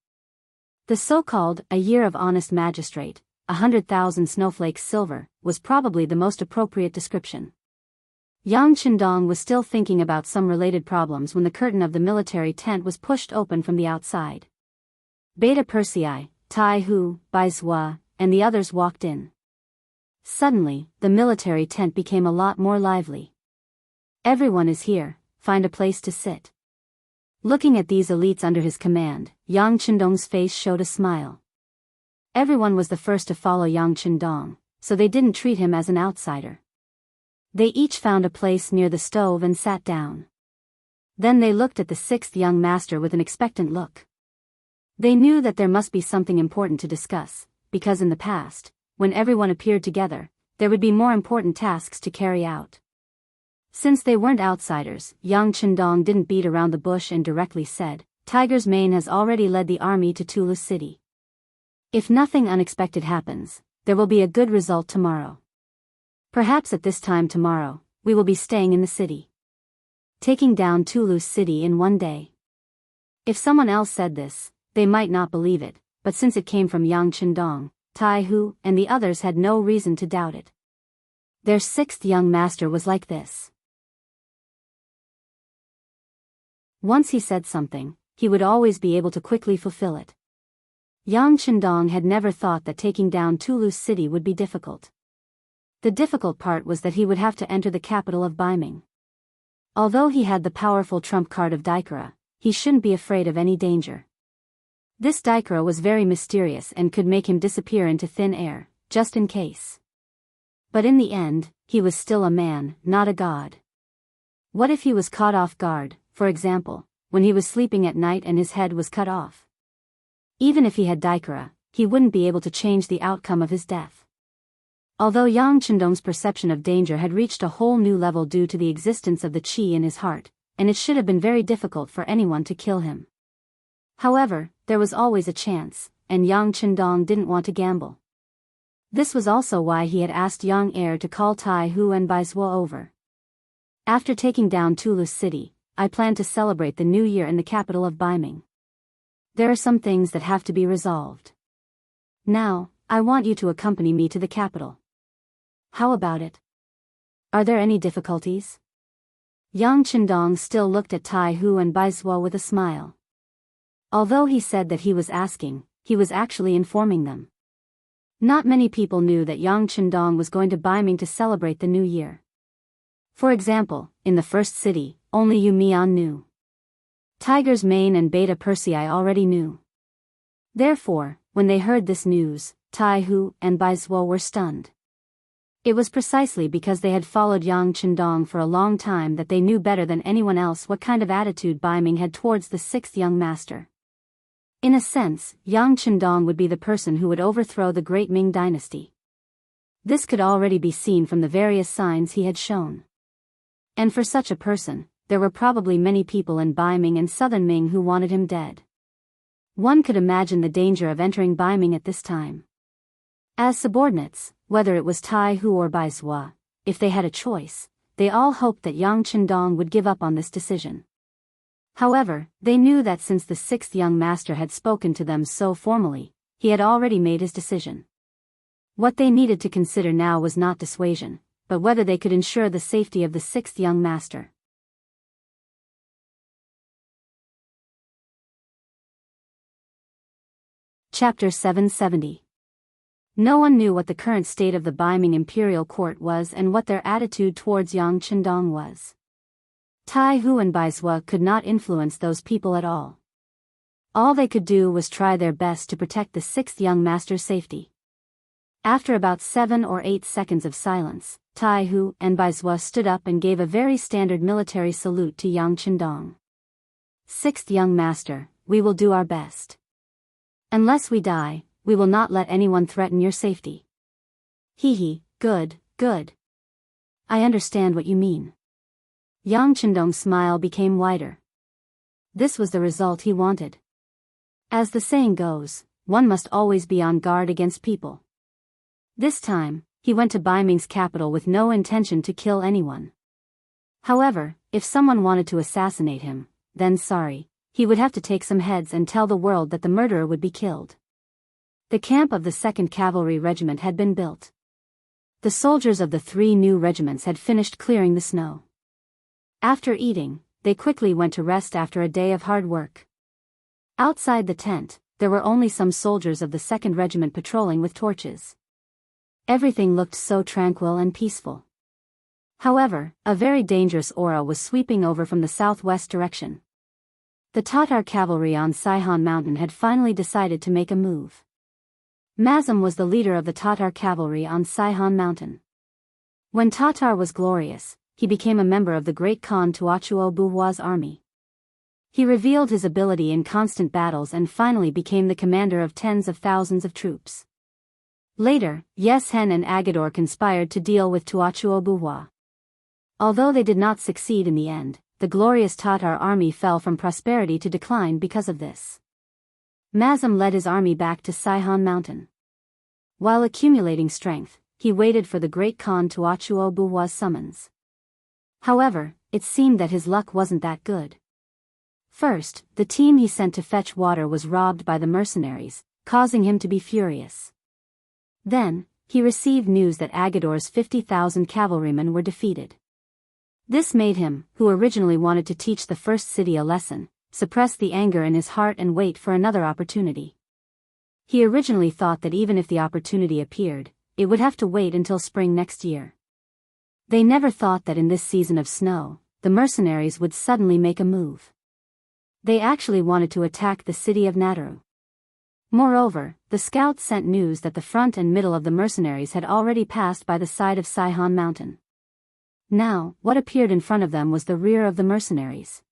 The so-called "a year of honest magistrate, 100,000 snowflakes silver," was probably the most appropriate description. Yang Qindong was still thinking about some related problems when the curtain of the military tent was pushed open from the outside. Beta Persei, Tai Hu, Bai Zhua, and the others walked in. Suddenly, the military tent became a lot more lively. Everyone is here, find a place to sit. Looking at these elites under his command, Yang Qindong's face showed a smile. Everyone was the first to follow Yang Qindong, so they didn't treat him as an outsider. They each found a place near the stove and sat down. Then they looked at the sixth young master with an expectant look. They knew that there must be something important to discuss, because in the past, when everyone appeared together, there would be more important tasks to carry out. Since they weren't outsiders, Yang Qindong didn't beat around the bush and directly said, "Tiger's Mane has already led the army to Tulu City. If nothing unexpected happens, there will be a good result tomorrow. Perhaps at this time tomorrow, we will be staying in the city. Taking down Tulu City in one day." If someone else said this, they might not believe it, but since it came from Yang Qindong, Tai Hu, and the others had no reason to doubt it. Their sixth young master was like this. Once he said something, he would always be able to quickly fulfill it. Yang Qindong had never thought that taking down Tulu City would be difficult. The difficult part was that he would have to enter the capital of Baiming. Although he had the powerful trump card of Daikara, he shouldn't be afraid of any danger. This Daikara was very mysterious and could make him disappear into thin air, just in case. But in the end, he was still a man, not a god. What if he was caught off guard, for example, when he was sleeping at night and his head was cut off? Even if he had Daikara, he wouldn't be able to change the outcome of his death. Although Yang Qindong's perception of danger had reached a whole new level due to the existence of the qi in his heart, and it should have been very difficult for anyone to kill him. However, there was always a chance, and Yang Qindong didn't want to gamble. This was also why he had asked Yang Heir to call Tai Hu and Bai Zhua over. After taking down Tulu City, I plan to celebrate the new year in the capital of Baiming. There are some things that have to be resolved. Now, I want you to accompany me to the capital. How about it? Are there any difficulties? Yang Qindong still looked at Tai Hu and Bai Zuo with a smile. Although he said that he was asking, he was actually informing them. Not many people knew that Yang Qindong was going to Baiming to celebrate the new year. For example, in the first city, only Yu Mian knew. Tiger's Mane and Beta Persei already knew. Therefore, when they heard this news, Tai Hu and Bai Zuo were stunned. It was precisely because they had followed Yang Qindong for a long time that they knew better than anyone else what kind of attitude Baiming had towards the sixth young master. In a sense, Yang Qindong would be the person who would overthrow the great Ming dynasty. This could already be seen from the various signs he had shown. And for such a person, there were probably many people in Baiming and southern Ming who wanted him dead. One could imagine the danger of entering Baiming at this time. As subordinates, whether it was Tai Hu or Bai Zuo, if they had a choice, they all hoped that Yang Qindong would give up on this decision. However, they knew that since the sixth young master had spoken to them so formally, he had already made his decision. What they needed to consider now was not dissuasion, but whether they could ensure the safety of the sixth young master. Chapter 770. No one knew what the current state of the Baiming imperial court was and what their attitude towards Yang Qindong was. Tai Hu and Bai Zuo could not influence those people at all. All they could do was try their best to protect the sixth young master's safety. After about 7 or 8 seconds of silence, Tai Hu and Bai Zuo stood up and gave a very standard military salute to Yang Qindong. Sixth young master, we will do our best. Unless we die, we will not let anyone threaten your safety. Hee, good, good. I understand what you mean. Yang Qindong's smile became wider. This was the result he wanted. As the saying goes, one must always be on guard against people. This time, he went to Baiming's capital with no intention to kill anyone. However, if someone wanted to assassinate him, then sorry, he would have to take some heads and tell the world that the murderer would be killed. The camp of the 2nd Cavalry Regiment had been built. The soldiers of the 3 new regiments had finished clearing the snow. After eating, they quickly went to rest after a day of hard work. Outside the tent, there were only some soldiers of the 2nd Regiment patrolling with torches. Everything looked so tranquil and peaceful. However, a very dangerous aura was sweeping over from the southwest direction. The Tatar cavalry on Saihan Mountain had finally decided to make a move. Mazam was the leader of the Tatar cavalry on Saihan Mountain. When Tatar was glorious, he became a member of the great Khan Tuochuo Buhua's army. He revealed his ability in constant battles and finally became the commander of tens of thousands of troops. Later, Yeshen and Agador conspired to deal with Tuochuo Buhua. Although they did not succeed in the end, the glorious Tatar army fell from prosperity to decline because of this. Mazam led his army back to Saihan Mountain. While accumulating strength, he waited for the great Khan Tuochuo Buhua's summons. However, it seemed that his luck wasn't that good. First, the team he sent to fetch water was robbed by the mercenaries, causing him to be furious. Then, he received news that Agador's 50,000 cavalrymen were defeated. This made him, who originally wanted to teach the first city a lesson, suppress the anger in his heart and wait for another opportunity. He originally thought that even if the opportunity appeared, it would have to wait until spring next year. They never thought that in this season of snow, the mercenaries would suddenly make a move. They actually wanted to attack the city of Nataru. Moreover, the scouts sent news that the front and middle of the mercenaries had already passed by the side of Saihan Mountain. Now, what appeared in front of them was the rear of the mercenaries.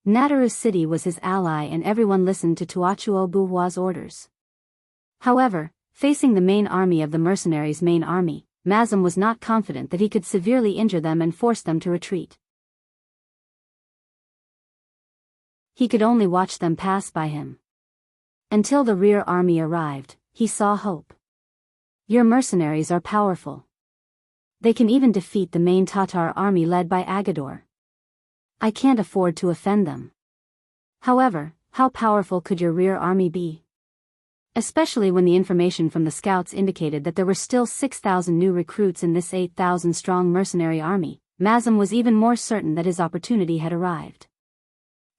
Nataru city was his ally and everyone listened to Tuochuo Buhua's orders. However, facing the main army of the mercenaries' main army, Mazam was not confident that he could severely injure them and force them to retreat. He could only watch them pass by him. Until the rear army arrived, he saw hope. Your mercenaries are powerful. They can even defeat the main Tatar army led by Agador. I can't afford to offend them. However, how powerful could your rear army be? Especially when the information from the scouts indicated that there were still 6,000 new recruits in this 8,000-strong mercenary army, Mazem was even more certain that his opportunity had arrived.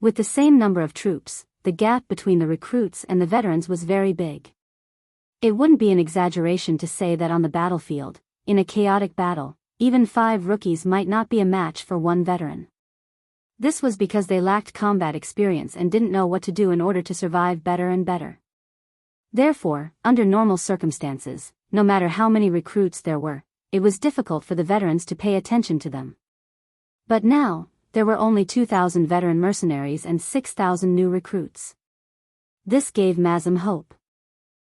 With the same number of troops, the gap between the recruits and the veterans was very big. It wouldn't be an exaggeration to say that on the battlefield, in a chaotic battle, even 5 rookies might not be a match for 1 veteran. This was because they lacked combat experience and didn't know what to do in order to survive better and better. Therefore, under normal circumstances, no matter how many recruits there were, it was difficult for the veterans to pay attention to them. But now, there were only 2,000 veteran mercenaries and 6,000 new recruits. This gave Mazem hope.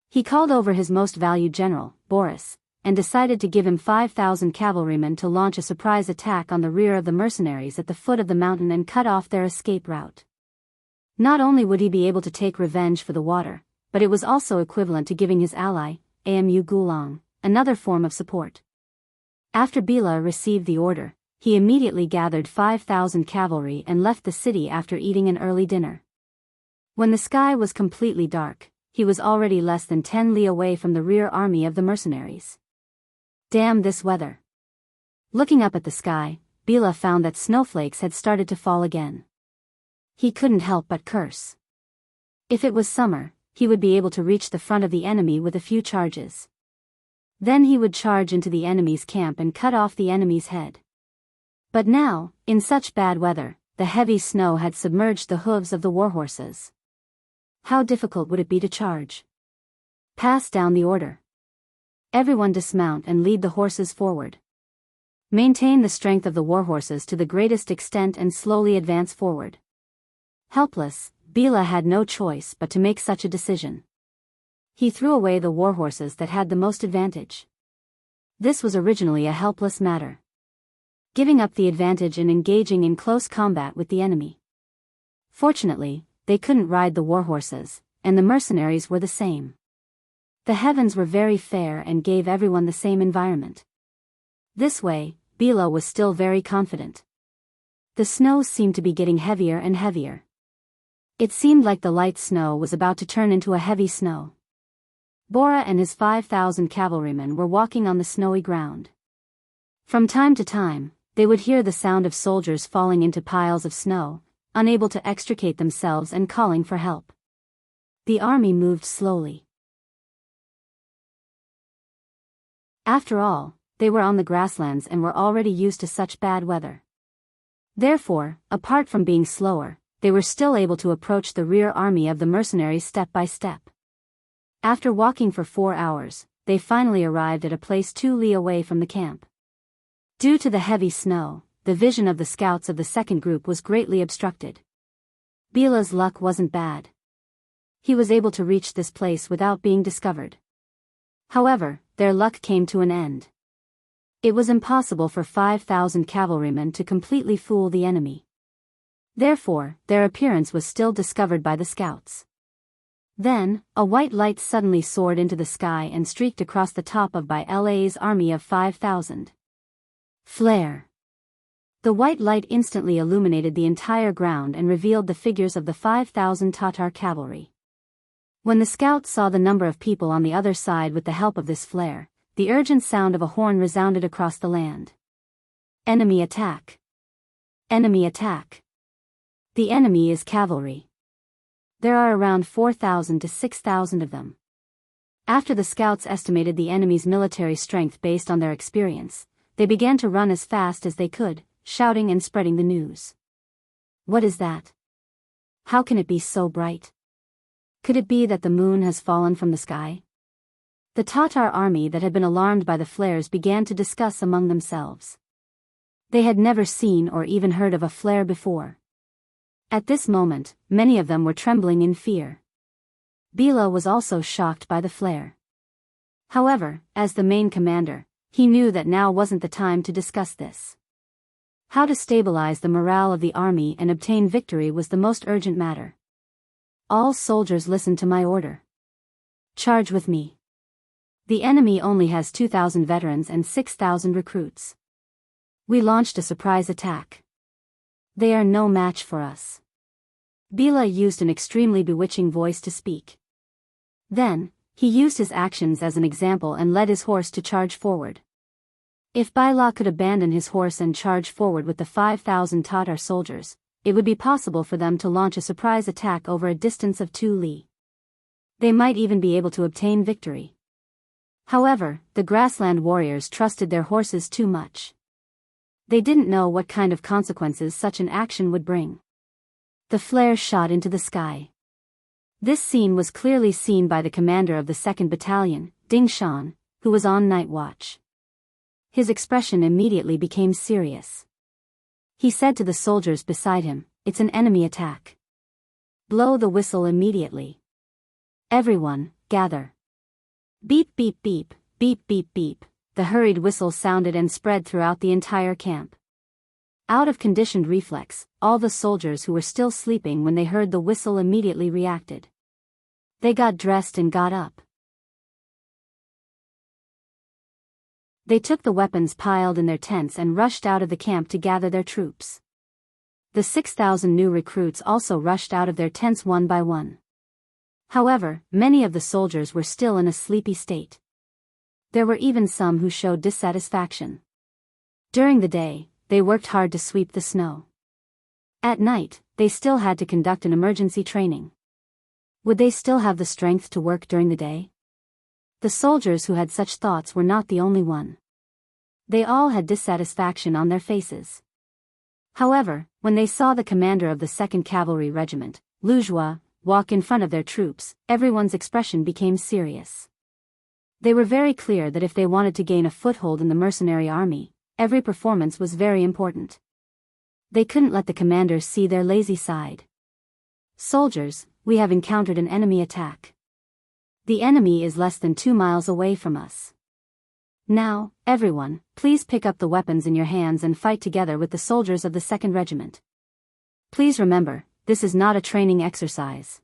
He called over his most valued general, Boris, and decided to give him 5,000 cavalrymen to launch a surprise attack on the rear of the mercenaries at the foot of the mountain and cut off their escape route. Not only would he be able to take revenge for the water, but it was also equivalent to giving his ally, Amu Gulang, another form of support. After Bila received the order, he immediately gathered 5,000 cavalry and left the city after eating an early dinner. When the sky was completely dark, he was already less than 10 li away from the rear army of the mercenaries. Damn this weather. Looking up at the sky, Bila found that snowflakes had started to fall again. He couldn't help but curse. If it was summer, he would be able to reach the front of the enemy with a few charges. Then he would charge into the enemy's camp and cut off the enemy's head. But now, in such bad weather, the heavy snow had submerged the hooves of the warhorses. How difficult would it be to charge? Pass down the order. Everyone dismount and lead the horses forward. Maintain the strength of the warhorses to the greatest extent and slowly advance forward. Helpless, Bila had no choice but to make such a decision. He threw away the warhorses that had the most advantage. This was originally a helpless matter. Giving up the advantage in engaging in close combat with the enemy. Fortunately, they couldn't ride the warhorses, and the mercenaries were the same. The heavens were very fair and gave everyone the same environment. This way, Bila was still very confident. The snow seemed to be getting heavier and heavier. It seemed like the light snow was about to turn into a heavy snow. Bora and his 5,000 cavalrymen were walking on the snowy ground. From time to time, they would hear the sound of soldiers falling into piles of snow, unable to extricate themselves and calling for help. The army moved slowly. After all, they were on the grasslands and were already used to such bad weather. Therefore, apart from being slower, they were still able to approach the rear army of the mercenaries step by step. After walking for 4 hours, they finally arrived at a place 2 li away from the camp. Due to the heavy snow, the vision of the scouts of the second group was greatly obstructed. Bila's luck wasn't bad. He was able to reach this place without being discovered. However, their luck came to an end. It was impossible for 5,000 cavalrymen to completely fool the enemy. Therefore, their appearance was still discovered by the scouts. Then, a white light suddenly soared into the sky and streaked across the top of Bila's army of 5,000. Flare. The white light instantly illuminated the entire ground and revealed the figures of the 5,000 Tatar cavalry. When the scouts saw the number of people on the other side with the help of this flare, the urgent sound of a horn resounded across the land. Enemy attack! Enemy attack! The enemy is cavalry. There are around 4,000 to 6,000 of them. After the scouts estimated the enemy's military strength based on their experience, they began to run as fast as they could, shouting and spreading the news. What is that? How can it be so bright? Could it be that the moon has fallen from the sky? The Tatar army that had been alarmed by the flares began to discuss among themselves. They had never seen or even heard of a flare before. At this moment, many of them were trembling in fear. Bila was also shocked by the flare. However, as the main commander, he knew that now wasn't the time to discuss this. How to stabilize the morale of the army and obtain victory was the most urgent matter. All soldiers listen to my order. Charge with me. The enemy only has 2,000 veterans and 6,000 recruits. We launched a surprise attack. They are no match for us. Bila used an extremely bewitching voice to speak. Then, he used his actions as an example and led his horse to charge forward. If Bai La could abandon his horse and charge forward with the 5,000 Tatar soldiers, it would be possible for them to launch a surprise attack over a distance of 2 li. They might even be able to obtain victory. However, the grassland warriors trusted their horses too much. They didn't know what kind of consequences such an action would bring. The flare shot into the sky. This scene was clearly seen by the commander of the 2nd Battalion, Ding Shan, who was on night watch. His expression immediately became serious. He said to the soldiers beside him, "It's an enemy attack. Blow the whistle immediately. Everyone, gather." Beep beep beep, beep beep beep, the hurried whistle sounded and spread throughout the entire camp. Out of conditioned reflex, all the soldiers who were still sleeping when they heard the whistle immediately reacted. They got dressed and got up. They took the weapons piled in their tents and rushed out of the camp to gather their troops. The 6,000 new recruits also rushed out of their tents one by one. However, many of the soldiers were still in a sleepy state. There were even some who showed dissatisfaction. During the day, they worked hard to sweep the snow. At night, they still had to conduct an emergency training. Would they still have the strength to work during the day? The soldiers who had such thoughts were not the only one. They all had dissatisfaction on their faces. However, when they saw the commander of the 2nd Cavalry Regiment, Lu Zhua, walk in front of their troops, everyone's expression became serious. They were very clear that if they wanted to gain a foothold in the mercenary army, every performance was very important. They couldn't let the commanders see their lazy side. "Soldiers, we have encountered an enemy attack. The enemy is less than 2 miles away from us. Now, everyone, please pick up the weapons in your hands and fight together with the soldiers of the 2nd Regiment. Please remember, this is not a training exercise.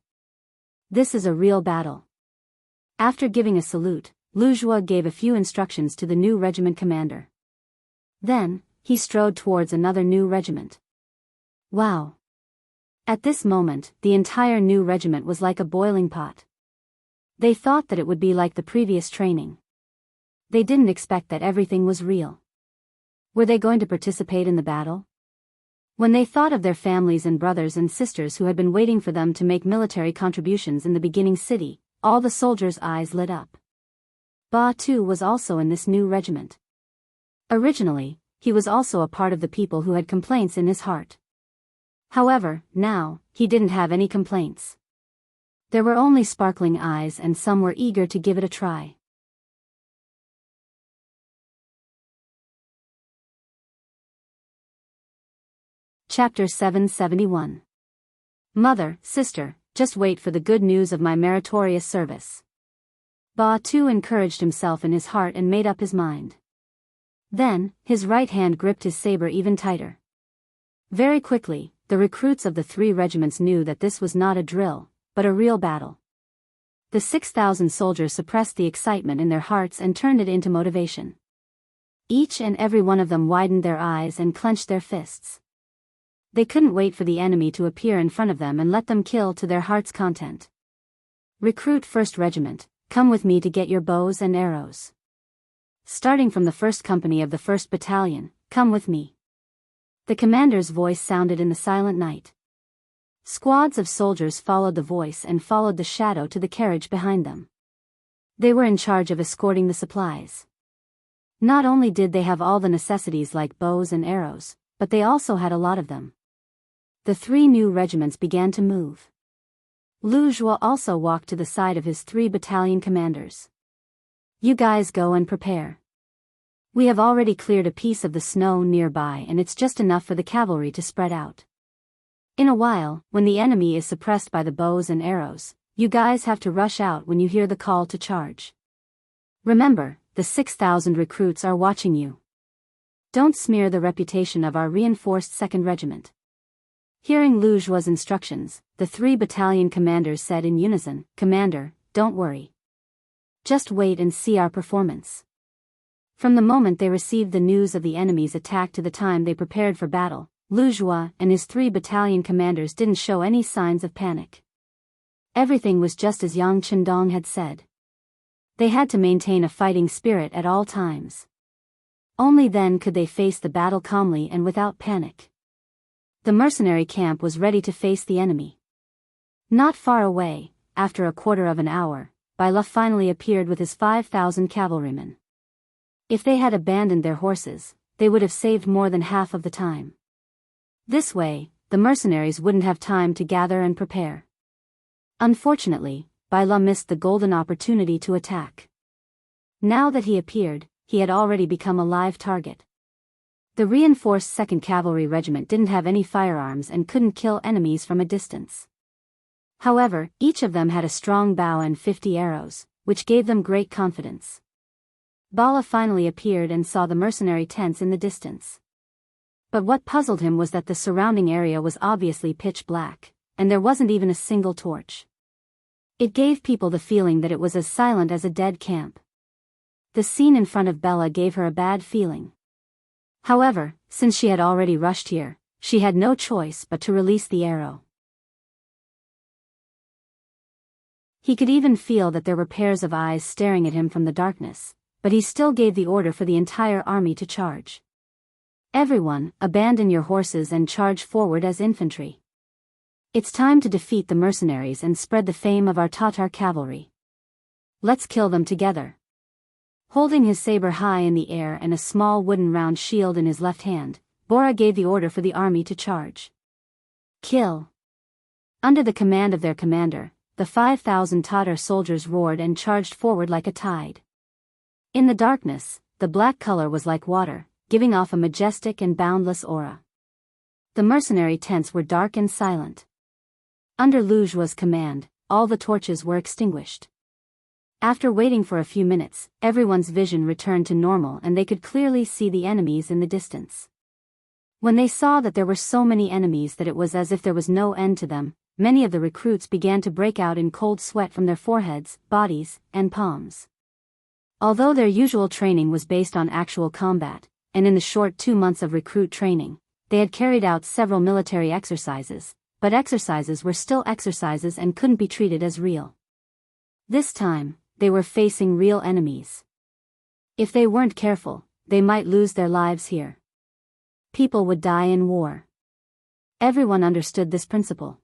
This is a real battle." After giving a salute, Lu Zhua gave a few instructions to the new regiment commander. Then, he strode towards another new regiment. Wow! At this moment, the entire new regiment was like a boiling pot. They thought that it would be like the previous training. They didn't expect that everything was real. Were they going to participate in the battle? When they thought of their families and brothers and sisters who had been waiting for them to make military contributions in the beginning city, all the soldiers' eyes lit up. Ba Tu was also in this new regiment. Originally, he was also a part of the people who had complaints in his heart. However, now, he didn't have any complaints. There were only sparkling eyes and some were eager to give it a try. Chapter 771. Mother, sister, just wait for the good news of my meritorious service. Ba Tu encouraged himself in his heart and made up his mind. Then, his right hand gripped his saber even tighter. Very quickly, the recruits of the 3 regiments knew that this was not a drill, but a real battle. The 6,000 soldiers suppressed the excitement in their hearts and turned it into motivation. Each and every one of them widened their eyes and clenched their fists. They couldn't wait for the enemy to appear in front of them and let them kill to their heart's content. Recruit 1st Regiment, come with me to get your bows and arrows. Starting from the 1st Company of the 1st Battalion, come with me. The commander's voice sounded in the silent night. Squads of soldiers followed the voice and followed the shadow to the carriage behind them. They were in charge of escorting the supplies. Not only did they have all the necessities like bows and arrows, but they also had a lot of them. The 3 new regiments began to move. Lu Zhua also walked to the side of his 3 battalion commanders. You guys go and prepare. We have already cleared a piece of the snow nearby and it's just enough for the cavalry to spread out. In a while, when the enemy is suppressed by the bows and arrows, you guys have to rush out when you hear the call to charge. Remember, the 6,000 recruits are watching you. Don't smear the reputation of our reinforced 2nd Regiment. Hearing Lu Zhua's instructions, the 3 battalion commanders said in unison, Commander, don't worry. Just wait and see our performance. From the moment they received the news of the enemy's attack to the time they prepared for battle, Lu Zhua and his 3 battalion commanders didn't show any signs of panic. Everything was just as Yang Chendong had said. They had to maintain a fighting spirit at all times. Only then could they face the battle calmly and without panic. The mercenary camp was ready to face the enemy. Not far away, after a quarter of an hour, Bai Lu finally appeared with his 5,000 cavalrymen. If they had abandoned their horses, they would have saved more than half of the time. This way, the mercenaries wouldn't have time to gather and prepare. Unfortunately, Bai Lu missed the golden opportunity to attack. Now that he appeared, he had already become a live target. The reinforced 2nd Cavalry Regiment didn't have any firearms and couldn't kill enemies from a distance. However, each of them had a strong bow and 50 arrows, which gave them great confidence. Bala finally appeared and saw the mercenary tents in the distance. But what puzzled him was that the surrounding area was obviously pitch black, and there wasn't even a single torch. It gave people the feeling that it was as silent as a dead camp. The scene in front of Bella gave her a bad feeling. However, since she had already rushed here, she had no choice but to release the arrow. He could even feel that there were pairs of eyes staring at him from the darkness, but he still gave the order for the entire army to charge. Everyone, abandon your horses and charge forward as infantry. It's time to defeat the mercenaries and spread the fame of our Tatar cavalry. Let's kill them together. Holding his saber high in the air and a small wooden round shield in his left hand, Bora gave the order for the army to charge. Kill! Under the command of their commander, the 5,000 Tatar soldiers roared and charged forward like a tide. In the darkness, the black color was like water, giving off a majestic and boundless aura. The mercenary tents were dark and silent. Under Lujua's command, all the torches were extinguished. After waiting for a few minutes, everyone's vision returned to normal and they could clearly see the enemies in the distance. When they saw that there were so many enemies that it was as if there was no end to them, many of the recruits began to break out in cold sweat from their foreheads, bodies, and palms. Although their usual training was based on actual combat, and in the short 2 months of recruit training, they had carried out several military exercises, but exercises were still exercises and couldn't be treated as real. This time, they were facing real enemies. If they weren't careful, they might lose their lives here. People would die in war. Everyone understood this principle.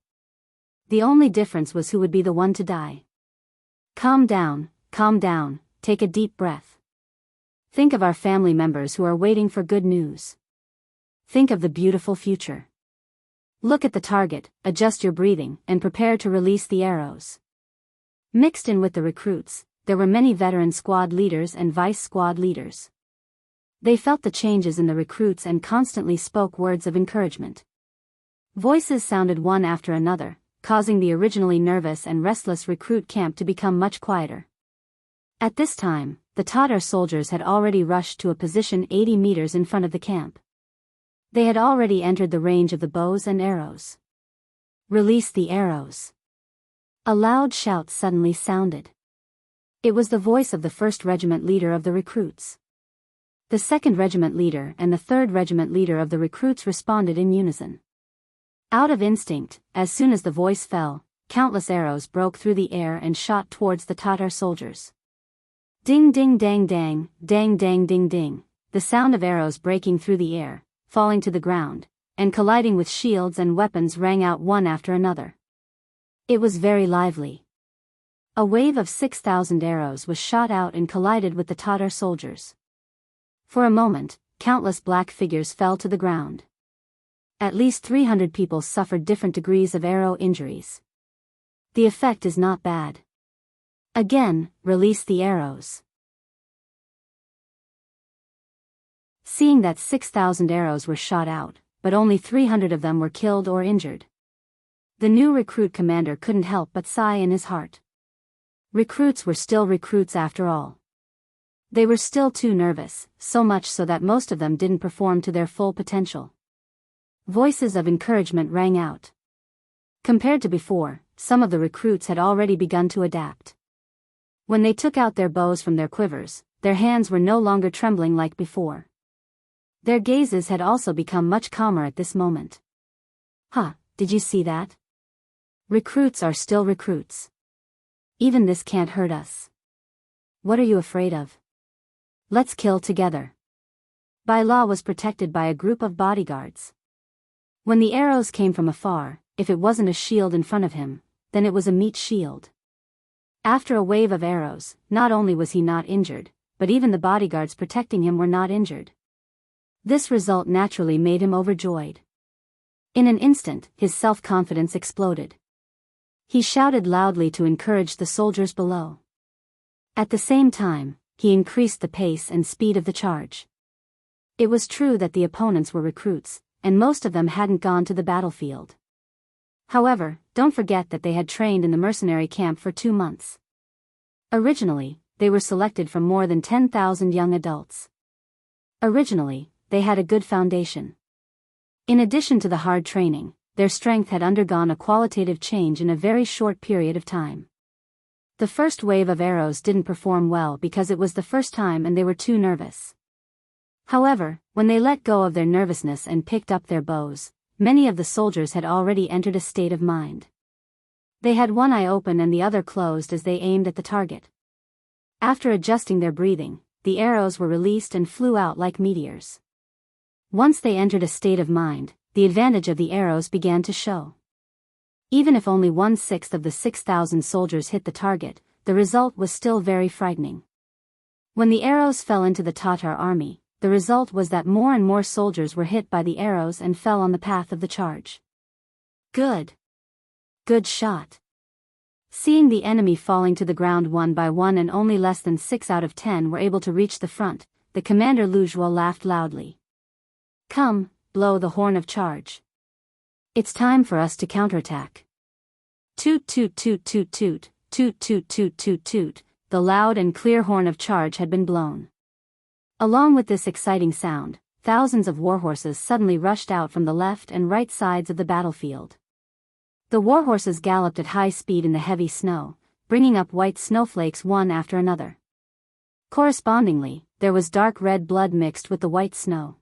The only difference was who would be the one to die. Calm down, take a deep breath. Think of our family members who are waiting for good news. Think of the beautiful future. Look at the target, adjust your breathing, and prepare to release the arrows. Mixed in with the recruits, there were many veteran squad leaders and vice squad leaders. They felt the changes in the recruits and constantly spoke words of encouragement. Voices sounded one after another, causing the originally nervous and restless recruit camp to become much quieter. At this time, the Tatar soldiers had already rushed to a position 80 meters in front of the camp. They had already entered the range of the bows and arrows. Release the arrows. A loud shout suddenly sounded. It was the voice of the 1st Regiment leader of the recruits. The 2nd Regiment leader and the 3rd Regiment leader of the recruits responded in unison. Out of instinct, as soon as the voice fell, countless arrows broke through the air and shot towards the Tatar soldiers. Ding ding dang dang, dang dang ding ding, the sound of arrows breaking through the air, falling to the ground, and colliding with shields and weapons rang out one after another. It was very lively. A wave of 6,000 arrows was shot out and collided with the Tatar soldiers. For a moment, countless black figures fell to the ground. At least 300 people suffered different degrees of arrow injuries. The effect is not bad. Again, release the arrows. Seeing that 6,000 arrows were shot out, but only 300 of them were killed or injured, the new recruit commander couldn't help but sigh in his heart. Recruits were still recruits after all. They were still too nervous, so much so that most of them didn't perform to their full potential. Voices of encouragement rang out. Compared to before, some of the recruits had already begun to adapt. When they took out their bows from their quivers, their hands were no longer trembling like before. Their gazes had also become much calmer at this moment. Did you see that? Recruits are still recruits. Even this can't hurt us. What are you afraid of? Let's kill together. Bai La was protected by a group of bodyguards. When the arrows came from afar, if it wasn't a shield in front of him, then it was a meat shield. After a wave of arrows, not only was he not injured, but even the bodyguards protecting him were not injured. This result naturally made him overjoyed. In an instant, his self-confidence exploded. He shouted loudly to encourage the soldiers below. At the same time, he increased the pace and speed of the charge. It was true that the opponents were recruits, and most of them hadn't gone to the battlefield. However, don't forget that they had trained in the mercenary camp for 2 months. Originally, they were selected from more than 10,000 young adults. Originally, they had a good foundation. In addition to the hard training, their strength had undergone a qualitative change in a very short period of time. The first wave of arrows didn't perform well because it was the first time and they were too nervous. However, when they let go of their nervousness and picked up their bows, many of the soldiers had already entered a state of mind. They had one eye open and the other closed as they aimed at the target. After adjusting their breathing, the arrows were released and flew out like meteors. Once they entered a state of mind, the advantage of the arrows began to show. Even if only 1/6 of the 6,000 soldiers hit the target, the result was still very frightening. When the arrows fell into the Tatar army, the result was that more and more soldiers were hit by the arrows and fell on the path of the charge. Good. Good shot. Seeing the enemy falling to the ground one by one and only less than 6 out of 10 were able to reach the front, the commander Lu Zhuo laughed loudly. Come, blow the horn of charge. It's time for us to counterattack. Toot toot toot toot toot, toot toot toot toot toot, the loud and clear horn of charge had been blown. Along with this exciting sound, thousands of warhorses suddenly rushed out from the left and right sides of the battlefield. The warhorses galloped at high speed in the heavy snow, bringing up white snowflakes one after another. Correspondingly, there was dark red blood mixed with the white snow.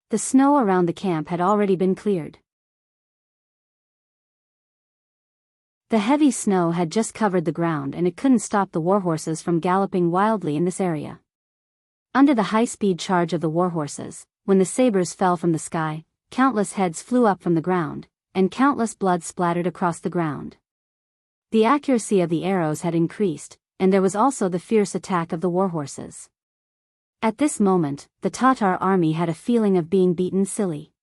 The snow around the camp had already been cleared. The heavy snow had just covered the ground and it couldn't stop the warhorses from galloping wildly in this area. Under the high-speed charge of the warhorses, when the sabers fell from the sky, countless heads flew up from the ground, and countless blood splattered across the ground. The accuracy of the arrows had increased, and there was also the fierce attack of the warhorses. At this moment, the Tatar army had a feeling of being beaten silly.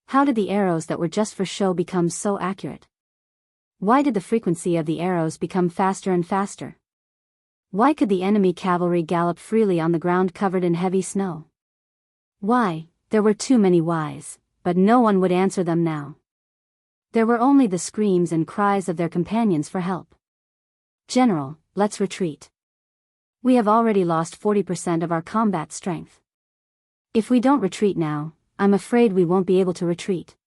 How did the arrows that were just for show become so accurate? Why did the frequency of the arrows become faster and faster? Why could the enemy cavalry gallop freely on the ground covered in heavy snow? Why? There were too many whys, but no one would answer them now. There were only the screams and cries of their companions for help. General, let's retreat. We have already lost 40% of our combat strength. If we don't retreat now, I'm afraid we won't be able to retreat.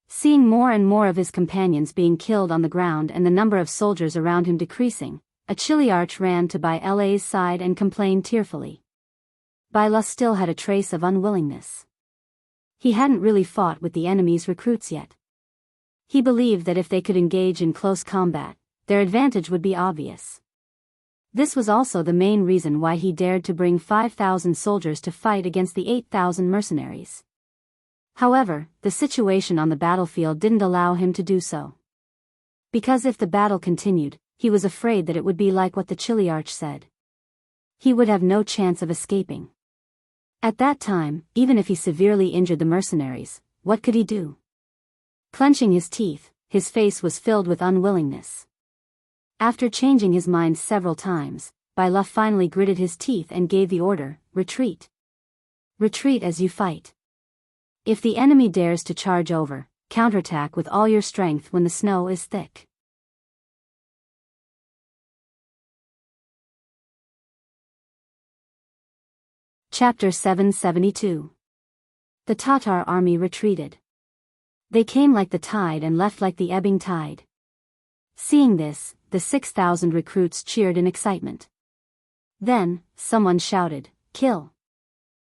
Seeing more and more of his companions being killed on the ground and the number of soldiers around him decreasing, a Chiliarch ran to Bai La's side and complained tearfully. Bai La still had a trace of unwillingness. He hadn't really fought with the enemy's recruits yet. He believed that if they could engage in close combat, their advantage would be obvious. This was also the main reason why he dared to bring 5,000 soldiers to fight against the 8,000 mercenaries. However, the situation on the battlefield didn't allow him to do so. Because if the battle continued, he was afraid that it would be like what the Chiliarch said. He would have no chance of escaping. At that time, even if he severely injured the mercenaries, what could he do? Clenching his teeth, his face was filled with unwillingness. After changing his mind several times, Bai La finally gritted his teeth and gave the order, retreat. Retreat as you fight. If the enemy dares to charge over, counterattack with all your strength when the snow is thick. Chapter 772. The Tatar army retreated. They came like the tide and left like the ebbing tide. Seeing this, the 6,000 recruits cheered in excitement. Then, someone shouted, "Kill!"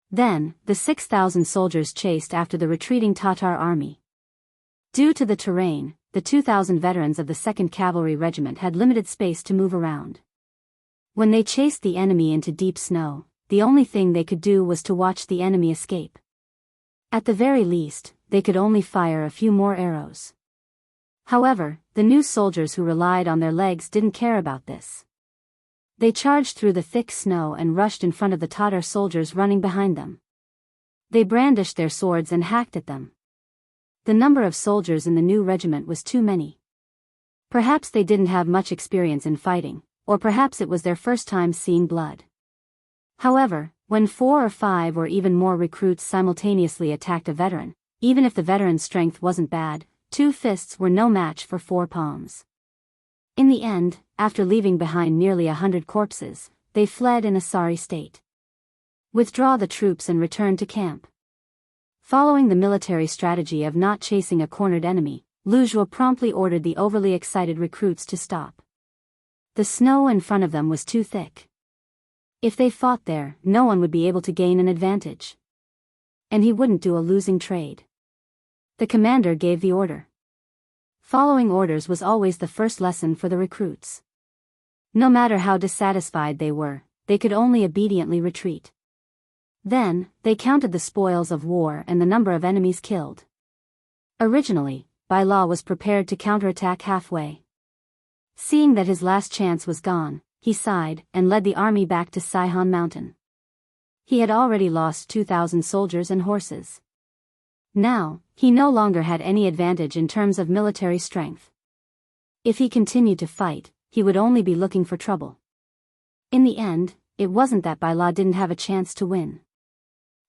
Then, the 6,000 soldiers chased after the retreating Tatar army. Due to the terrain, the 2,000 veterans of the 2nd Cavalry Regiment had limited space to move around. When they chased the enemy into deep snow, the only thing they could do was to watch the enemy escape. At the very least, they could only fire a few more arrows. However, the new soldiers who relied on their legs didn't care about this. They charged through the thick snow and rushed in front of the Tatar soldiers running behind them. They brandished their swords and hacked at them. The number of soldiers in the new regiment was too many. Perhaps they didn't have much experience in fighting, or perhaps it was their first time seeing blood. However, when 4 or 5 or even more recruits simultaneously attacked a veteran, even if the veteran's strength wasn't bad, 2 fists were no match for 4 palms. In the end, after leaving behind nearly 100 corpses, they fled in a sorry state. Withdraw the troops and return to camp. Following the military strategy of not chasing a cornered enemy, Wuxia promptly ordered the overly excited recruits to stop. The snow in front of them was too thick. If they fought there, no one would be able to gain an advantage. And he wouldn't do a losing trade. The commander gave the order. Following orders was always the first lesson for the recruits. No matter how dissatisfied they were, they could only obediently retreat. Then, they counted the spoils of war and the number of enemies killed. Originally, Bai La was prepared to counterattack halfway. Seeing that his last chance was gone, he sighed and led the army back to Saihan Mountain. He had already lost 2,000 soldiers and horses. Now, he no longer had any advantage in terms of military strength. If he continued to fight, he would only be looking for trouble. In the end, it wasn't that Bai La didn't have a chance to win.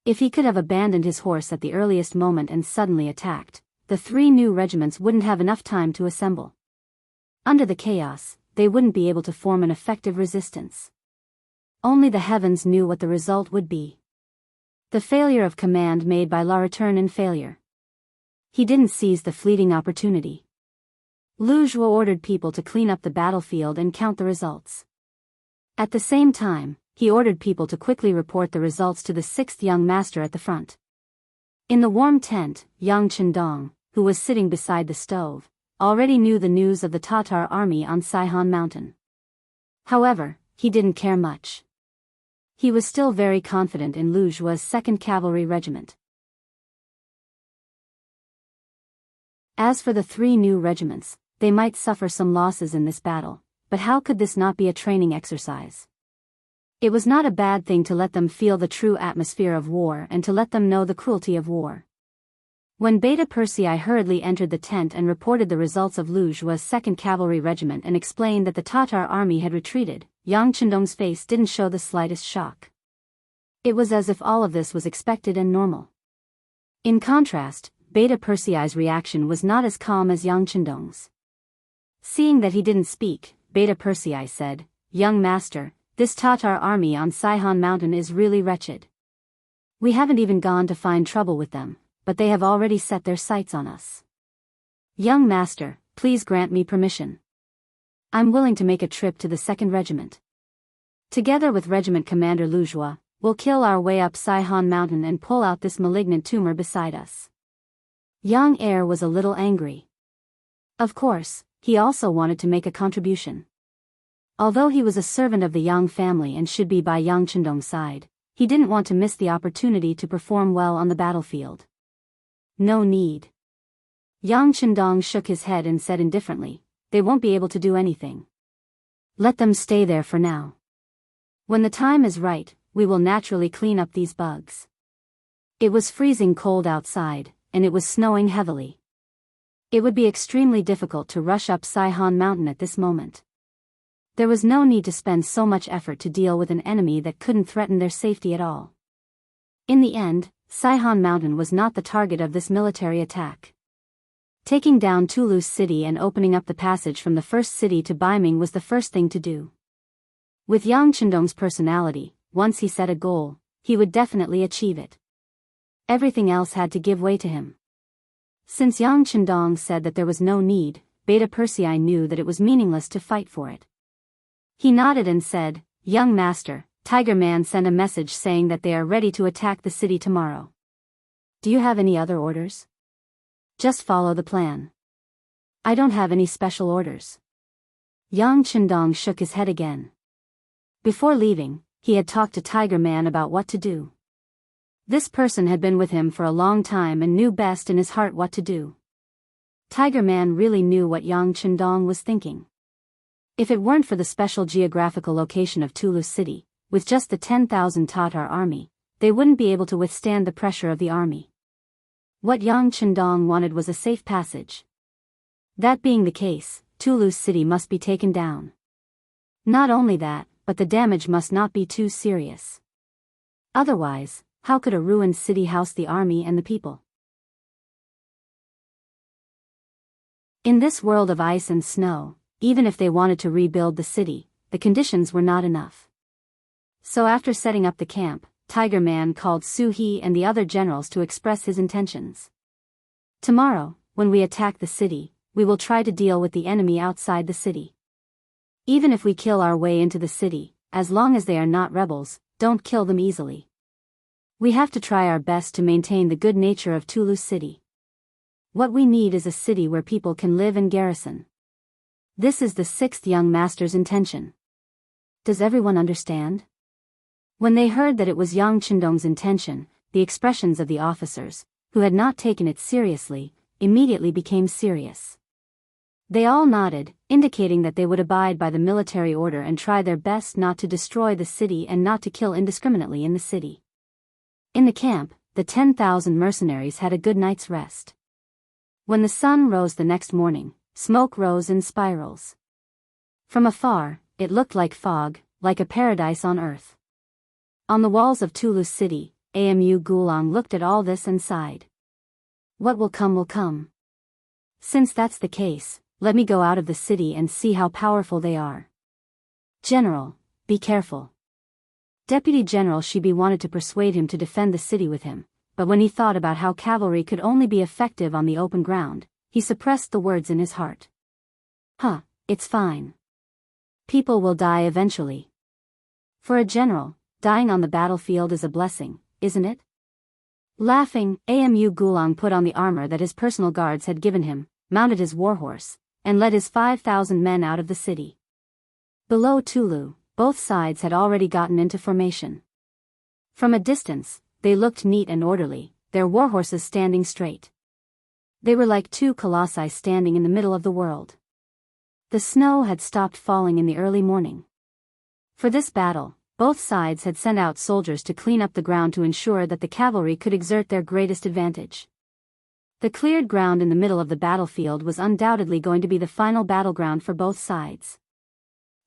If he could have abandoned his horse at the earliest moment and suddenly attacked, the 3 new regiments wouldn't have enough time to assemble. Under the chaos, they wouldn't be able to form an effective resistance. Only the heavens knew what the result would be. The failure of command made Bai La return in failure. He didn't seize the fleeting opportunity. Wuxia ordered people to clean up the battlefield and count the results. At the same time, he ordered people to quickly report the results to the 6th young master at the front. In the warm tent, young Chendong, who was sitting beside the stove, already knew the news of the Tatar army on Saihan Mountain. However, he didn't care much. He was still very confident in Wuxia's 2nd Cavalry Regiment. As for the 3 new regiments, they might suffer some losses in this battle, but how could this not be a training exercise? It was not a bad thing to let them feel the true atmosphere of war and to let them know the cruelty of war. When Beta Persei hurriedly entered the tent and reported the results of Wuxia's 2nd Cavalry Regiment and explained that the Tatar army had retreated, young Chendong's face didn't show the slightest shock. It was as if all of this was expected and normal. In contrast, Beta Persei's reaction was not as calm as young Chendong's. Seeing that he didn't speak, Beta Persei said, "Young master, this Tatar army on Saihan Mountain is really wretched. We haven't even gone to find trouble with them, but they have already set their sights on us. Young master, please grant me permission. I'm willing to make a trip to the 2nd Regiment. Together with Regiment Commander Wuxia, we'll kill our way up Saihan Mountain and pull out this malignant tumor beside us." Young heir was a little angry. Of course, he also wanted to make a contribution. Although he was a servant of the Yang family and should be by Yang Chendong's side, he didn't want to miss the opportunity to perform well on the battlefield. No need. Yang Chendong shook his head and said indifferently, "They won't be able to do anything. Let them stay there for now. When the time is right, we will naturally clean up these bugs." It was freezing cold outside, and it was snowing heavily. It would be extremely difficult to rush up Saihan Mountain at this moment. There was no need to spend so much effort to deal with an enemy that couldn't threaten their safety at all. In the end, Saihan Mountain was not the target of this military attack. Taking down Toulouse city and opening up the passage from the first city to Baiming was the first thing to do. With Yang Chendong's personality, once he set a goal, he would definitely achieve it. Everything else had to give way to him. Since Yang Chendong said that there was no need, Beta Persei knew that it was meaningless to fight for it. He nodded and said, "Young master, Tiger Man sent a message saying that they are ready to attack the city tomorrow. Do you have any other orders?" "Just follow the plan. I don't have any special orders. Yang Chendong shook his head again. Before leaving, he had talked to Tiger Man about what to do. This person had been with him for a long time and knew best in his heart what to do. Tiger Man really knew what Yang Chendong was thinking. If it weren't for the special geographical location of Toulouse City, with just the 10,000 Tatar army, they wouldn't be able to withstand the pressure of the army. What Yang Chendong wanted was a safe passage. That being the case, Toulouse City must be taken down. Not only that, but the damage must not be too serious. Otherwise, how could a ruined city house the army and the people? In this world of ice and snow, even if they wanted to rebuild the city, the conditions were not enough. So after setting up the camp, Tiger Man called Su He and the other generals to express his intentions. Tomorrow, when we attack the city, we will try to deal with the enemy outside the city. Even if we kill our way into the city, as long as they are not rebels, don't kill them easily. We have to try our best to maintain the good nature of Toulouse City. What we need is a city where people can live and garrison. This is the sixth young master's intention. Does everyone understand? When they heard that it was Yang Chendong's intention, the expressions of the officers, who had not taken it seriously, immediately became serious. They all nodded, indicating that they would abide by the military order and try their best not to destroy the city and not to kill indiscriminately in the city. In the camp, the 10,000 mercenaries had a good night's rest. When the sun rose the next morning, smoke rose in spirals. From afar, it looked like fog, like a paradise on earth. On the walls of Toulouse City, Amu Gulang looked at all this and sighed. What will come will come. Since that's the case, let me go out of the city and see how powerful they are. General, be careful. Deputy General Shibi wanted to persuade him to defend the city with him, but when he thought about how cavalry could only be effective on the open ground, he suppressed the words in his heart. It's fine. People will die eventually. For a general, dying on the battlefield is a blessing, isn't it? Laughing, Amu Gulang put on the armor that his personal guards had given him, mounted his warhorse, and led his 5,000 men out of the city. Below Toulouse, both sides had already gotten into formation. From a distance, they looked neat and orderly, their warhorses standing straight. They were like two colossi standing in the middle of the world. The snow had stopped falling in the early morning. For this battle, both sides had sent out soldiers to clean up the ground to ensure that the cavalry could exert their greatest advantage. The cleared ground in the middle of the battlefield was undoubtedly going to be the final battleground for both sides.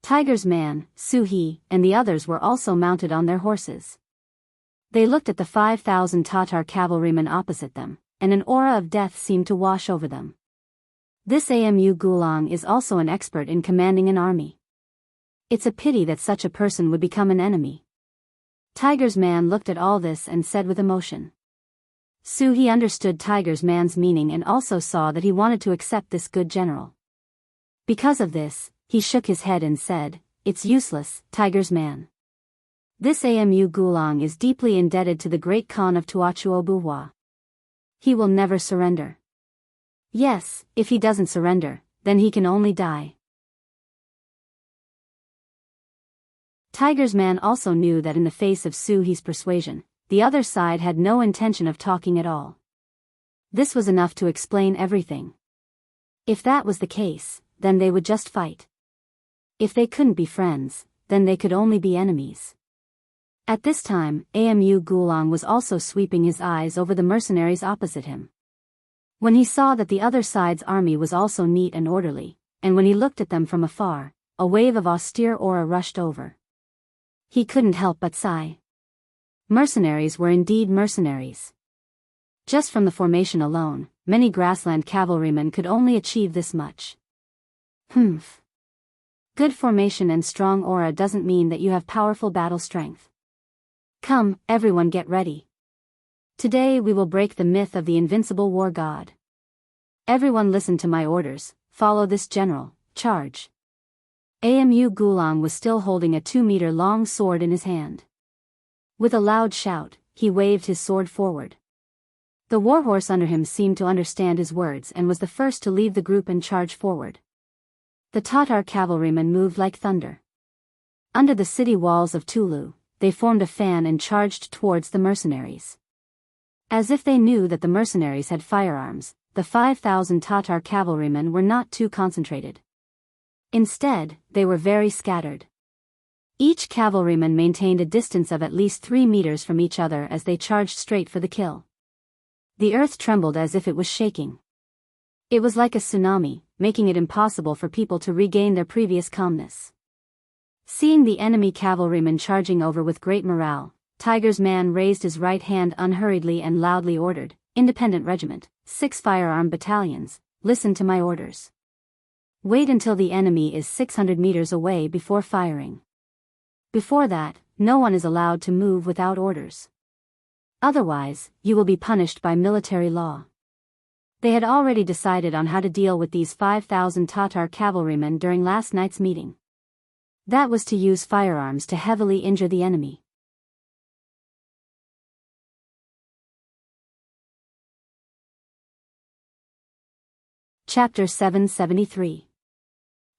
Tiger's man, Su He, and the others were also mounted on their horses. They looked at the 5,000 Tatar cavalrymen opposite them, and an aura of death seemed to wash over them. This Amu Gulang is also an expert in commanding an army. It's a pity that such a person would become an enemy. Tiger's man looked at all this and said with emotion. Su He understood Tiger's man's meaning and also saw that he wanted to accept this good general. Because of this, he shook his head and said, "It's useless, Tiger's man. This Amu Gulang is deeply indebted to the great Khan of Tuachuobuhua. He will never surrender. Yes, if he doesn't surrender, then he can only die." Tiger's man also knew that in the face of Su He's persuasion, the other side had no intention of talking at all. This was enough to explain everything. If that was the case, then they would just fight. If they couldn't be friends, then they could only be enemies. At this time, Amu Gulang was also sweeping his eyes over the mercenaries opposite him. When he saw that the other side's army was also neat and orderly, and when he looked at them from afar, a wave of austere aura rushed over. He couldn't help but sigh. Mercenaries were indeed mercenaries. Just from the formation alone, many grassland cavalrymen could only achieve this much. Good formation and strong aura doesn't mean that you have powerful battle strength. Come, everyone get ready. Today we will break the myth of the invincible war god. Everyone listen to my orders, follow this general, charge. Amu Gulang was still holding a 2-meter-long sword in his hand. With a loud shout, he waved his sword forward. The warhorse under him seemed to understand his words and was the first to leave the group and charge forward. The Tatar cavalrymen moved like thunder. Under the city walls of Tulu, they formed a fan and charged towards the mercenaries. As if they knew that the mercenaries had firearms, the 5,000 Tatar cavalrymen were not too concentrated. Instead, they were very scattered. Each cavalryman maintained a distance of at least 3 meters from each other as they charged straight for the kill. The earth trembled as if it was shaking. It was like a tsunami, making it impossible for people to regain their previous calmness. Seeing the enemy cavalrymen charging over with great morale, Tiger's man raised his right hand unhurriedly and loudly ordered, "Independent Regiment, 6 firearm battalions, listen to my orders. Wait until the enemy is 600 meters away before firing. Before that, no one is allowed to move without orders. Otherwise, you will be punished by military law." They had already decided on how to deal with these 5,000 Tatar cavalrymen during last night's meeting. That was to use firearms to heavily injure the enemy. Chapter 773.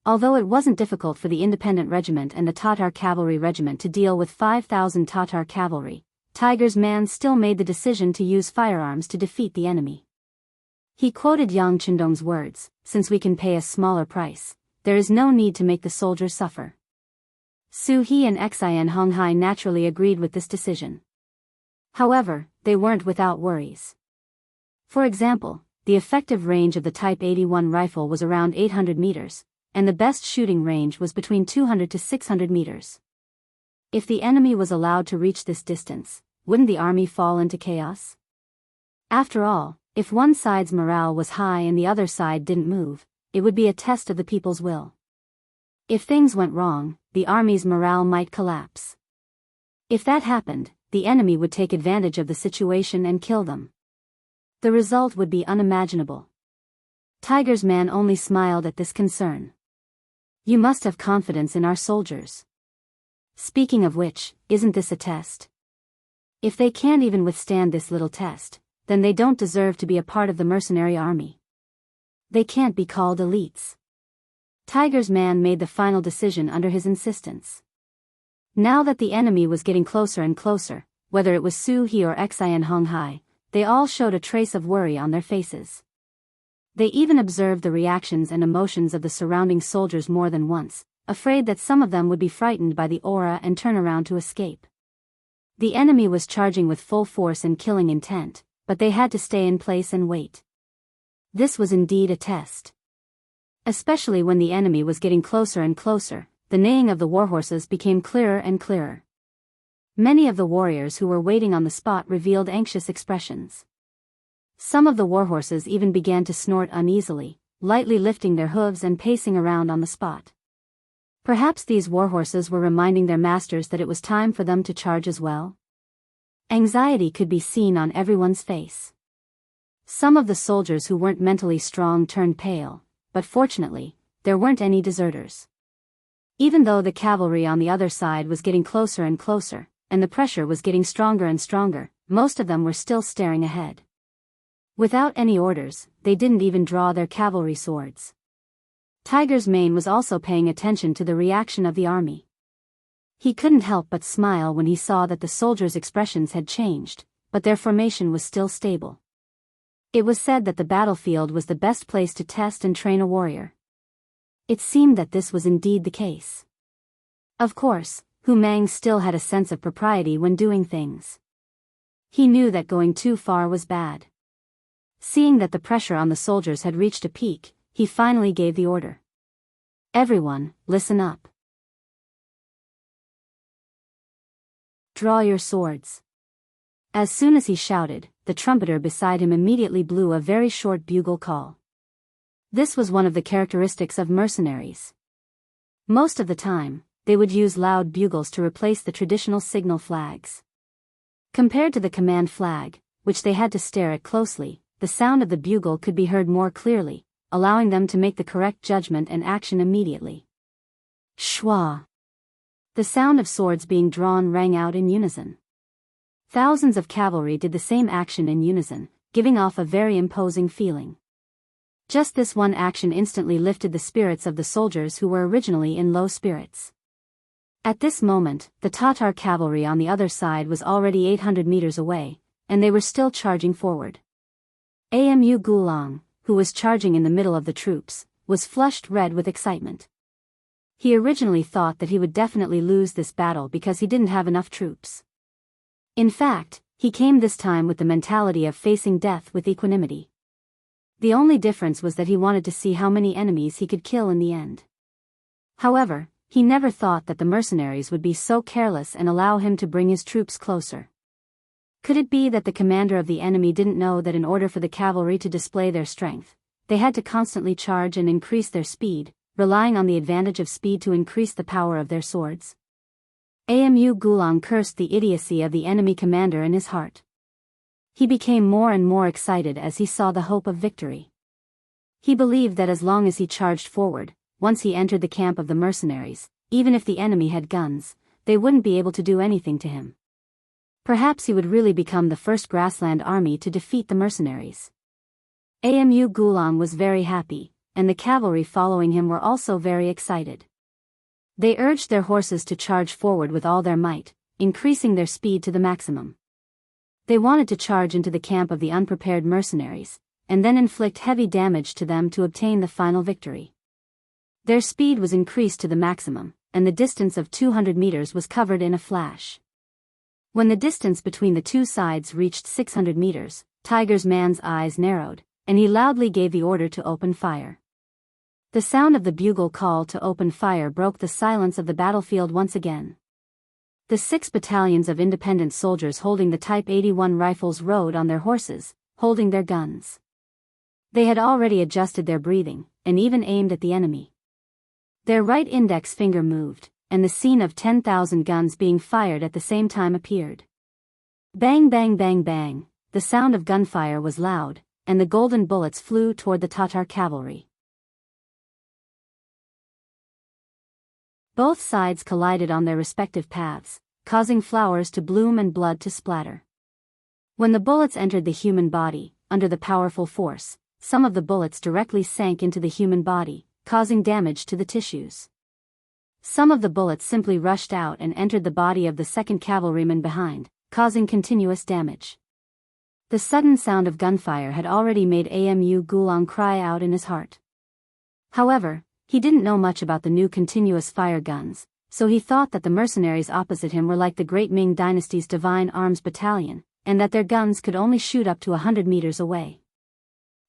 Although it wasn't difficult for the Independent Regiment and the Tatar Cavalry Regiment to deal with 5,000 Tatar cavalry, Tiger's man still made the decision to use firearms to defeat the enemy. He quoted Yang Chendong's words, "Since we can pay a smaller price, there is no need to make the soldiers suffer." Su He and Xian Honghai naturally agreed with this decision. However, they weren't without worries. For example, the effective range of the Type 81 rifle was around 800 meters, and the best shooting range was between 200 to 600 meters. If the enemy was allowed to reach this distance, wouldn't the army fall into chaos? After all, if one side's morale was high and the other side didn't move, it would be a test of the people's will. If things went wrong, the army's morale might collapse. If that happened, the enemy would take advantage of the situation and kill them. The result would be unimaginable. Tiger's man only smiled at this concern. "You must have confidence in our soldiers. Speaking of which, isn't this a test? If they can't even withstand this little test, then they don't deserve to be a part of the mercenary army. They can't be called elites." Tiger's man made the final decision under his insistence. Now that the enemy was getting closer and closer, whether it was Su He or Xian Honghai, they all showed a trace of worry on their faces. They even observed the reactions and emotions of the surrounding soldiers more than once, afraid that some of them would be frightened by the aura and turn around to escape. The enemy was charging with full force and killing intent, but they had to stay in place and wait. This was indeed a test. Especially when the enemy was getting closer and closer, the neighing of the warhorses became clearer and clearer. Many of the warriors who were waiting on the spot revealed anxious expressions. Some of the warhorses even began to snort uneasily, lightly lifting their hooves and pacing around on the spot. Perhaps these warhorses were reminding their masters that it was time for them to charge as well? Anxiety could be seen on everyone's face. Some of the soldiers who weren't mentally strong turned pale, but fortunately, there weren't any deserters. Even though the cavalry on the other side was getting closer and closer, and the pressure was getting stronger and stronger, most of them were still staring ahead. Without any orders, they didn't even draw their cavalry swords. Tiger's mane was also paying attention to the reaction of the army. He couldn't help but smile when he saw that the soldiers' expressions had changed, but their formation was still stable. It was said that the battlefield was the best place to test and train a warrior. It seemed that this was indeed the case. Of course, Hu Mang still had a sense of propriety when doing things. He knew that going too far was bad. Seeing that the pressure on the soldiers had reached a peak, he finally gave the order. "Everyone, listen up. Draw your swords." As soon as he shouted, the trumpeter beside him immediately blew a very short bugle call. This was one of the characteristics of mercenaries. Most of the time, they would use loud bugles to replace the traditional signal flags. Compared to the command flag, which they had to stare at closely, the sound of the bugle could be heard more clearly, allowing them to make the correct judgment and action immediately. Shwa! The sound of swords being drawn rang out in unison. Thousands of cavalry did the same action in unison, giving off a very imposing feeling. Just this one action instantly lifted the spirits of the soldiers who were originally in low spirits. At this moment, the Tatar cavalry on the other side was already 800 meters away, and they were still charging forward. Amu Gulang, who was charging in the middle of the troops, was flushed red with excitement. He originally thought that he would definitely lose this battle because he didn't have enough troops. In fact, he came this time with the mentality of facing death with equanimity. The only difference was that he wanted to see how many enemies he could kill in the end. However, he never thought that the mercenaries would be so careless and allow him to bring his troops closer. Could it be that the commander of the enemy didn't know that in order for the cavalry to display their strength, they had to constantly charge and increase their speed, relying on the advantage of speed to increase the power of their swords? Amu Gulang cursed the idiocy of the enemy commander in his heart. He became more and more excited as he saw the hope of victory. He believed that as long as he charged forward, once he entered the camp of the mercenaries, even if the enemy had guns, they wouldn't be able to do anything to him. Perhaps he would really become the first grassland army to defeat the mercenaries. Amu Gulang was very happy, and the cavalry following him were also very excited. They urged their horses to charge forward with all their might, increasing their speed to the maximum. They wanted to charge into the camp of the unprepared mercenaries, and then inflict heavy damage to them to obtain the final victory. Their speed was increased to the maximum, and the distance of 200 meters was covered in a flash. When the distance between the two sides reached 600 meters, Tiger's man's eyes narrowed, and he loudly gave the order to open fire. The sound of the bugle call to open fire broke the silence of the battlefield once again. The 6 battalions of independent soldiers holding the Type 81 rifles rode on their horses, holding their guns. They had already adjusted their breathing, and even aimed at the enemy. Their right index finger moved, and the scene of 10,000 guns being fired at the same time appeared. Bang bang bang bang, the sound of gunfire was loud, and the golden bullets flew toward the Tatar cavalry. Both sides collided on their respective paths, causing flowers to bloom and blood to splatter. When the bullets entered the human body, under the powerful force, some of the bullets directly sank into the human body, causing damage to the tissues. Some of the bullets simply rushed out and entered the body of the second cavalryman behind, causing continuous damage. The sudden sound of gunfire had already made Amu Gulang cry out in his heart. However, he didn't know much about the new continuous fire guns, so he thought that the mercenaries opposite him were like the great Ming Dynasty's Divine Arms Battalion, and that their guns could only shoot up to 100 meters away.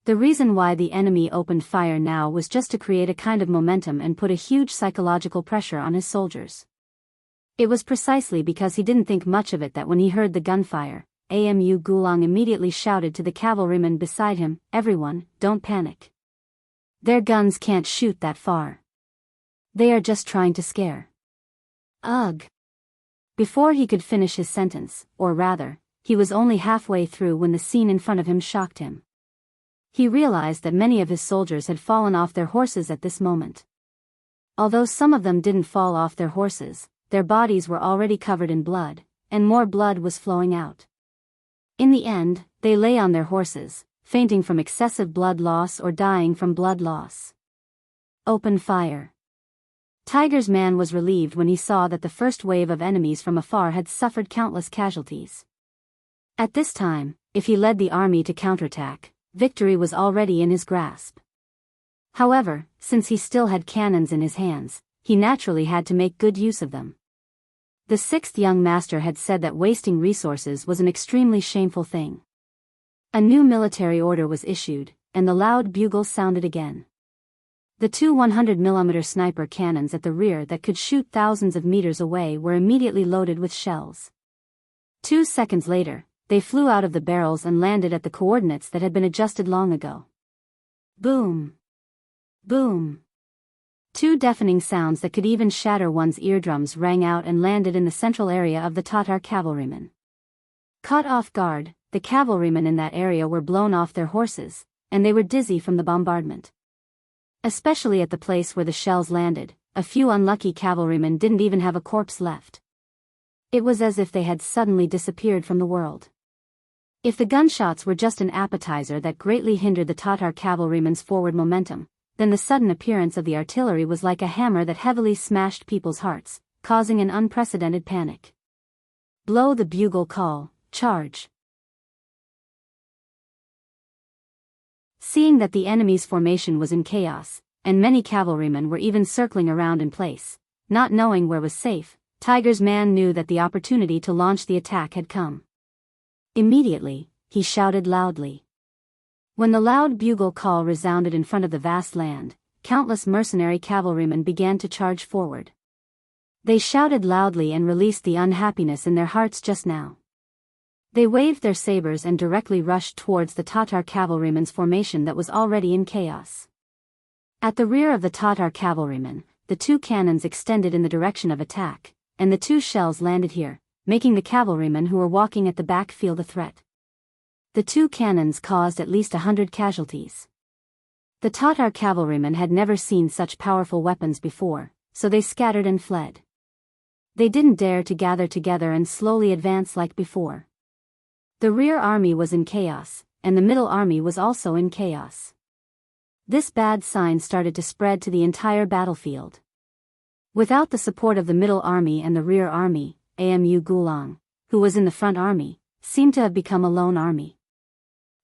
The reason why the enemy opened fire now was just to create a kind of momentum and put a huge psychological pressure on his soldiers. It was precisely because he didn't think much of it that when he heard the gunfire, Amu Gulang immediately shouted to the cavalrymen beside him, "Everyone, don't panic. Their guns can't shoot that far. They are just trying to scare." Ugh! Before he could finish his sentence, or rather, he was only halfway through when the scene in front of him shocked him. He realized that many of his soldiers had fallen off their horses at this moment. Although some of them didn't fall off their horses, their bodies were already covered in blood, and more blood was flowing out. In the end, they lay on their horses, fainting from excessive blood loss or dying from blood loss. Open fire. Tiger's man was relieved when he saw that the first wave of enemies from afar had suffered countless casualties. At this time, if he led the army to counterattack, victory was already in his grasp. However, since he still had cannons in his hands, he naturally had to make good use of them. The 6th young master had said that wasting resources was an extremely shameful thing. A new military order was issued, and the loud bugle sounded again. The 2 100mm sniper cannons at the rear that could shoot thousands of meters away were immediately loaded with shells. 2 seconds later, they flew out of the barrels and landed at the coordinates that had been adjusted long ago. Boom! Boom! 2 deafening sounds that could even shatter one's eardrums rang out and landed in the central area of the Tatar cavalrymen. Caught off guard, the cavalrymen in that area were blown off their horses, and they were dizzy from the bombardment. Especially at the place where the shells landed, a few unlucky cavalrymen didn't even have a corpse left. It was as if they had suddenly disappeared from the world. If the gunshots were just an appetizer that greatly hindered the Tatar cavalrymen's forward momentum, then the sudden appearance of the artillery was like a hammer that heavily smashed people's hearts, causing an unprecedented panic. Blow the bugle call, charge. Seeing that the enemy's formation was in chaos, and many cavalrymen were even circling around in place, not knowing where was safe, Tiger's man knew that the opportunity to launch the attack had come. Immediately, he shouted loudly. When the loud bugle call resounded in front of the vast land, countless mercenary cavalrymen began to charge forward. They shouted loudly and released the unhappiness in their hearts just now. They waved their sabers and directly rushed towards the Tatar cavalrymen's formation that was already in chaos. At the rear of the Tatar cavalrymen, the two cannons extended in the direction of attack, and the two shells landed here, making the cavalrymen who were walking at the back feel the threat. The two cannons caused at least 100 casualties. The Tatar cavalrymen had never seen such powerful weapons before, so they scattered and fled. They didn't dare to gather together and slowly advance like before. The rear army was in chaos, and the middle army was also in chaos. This bad sign started to spread to the entire battlefield. Without the support of the middle army and the rear army, Amu Gulang, who was in the front army, seemed to have become a lone army.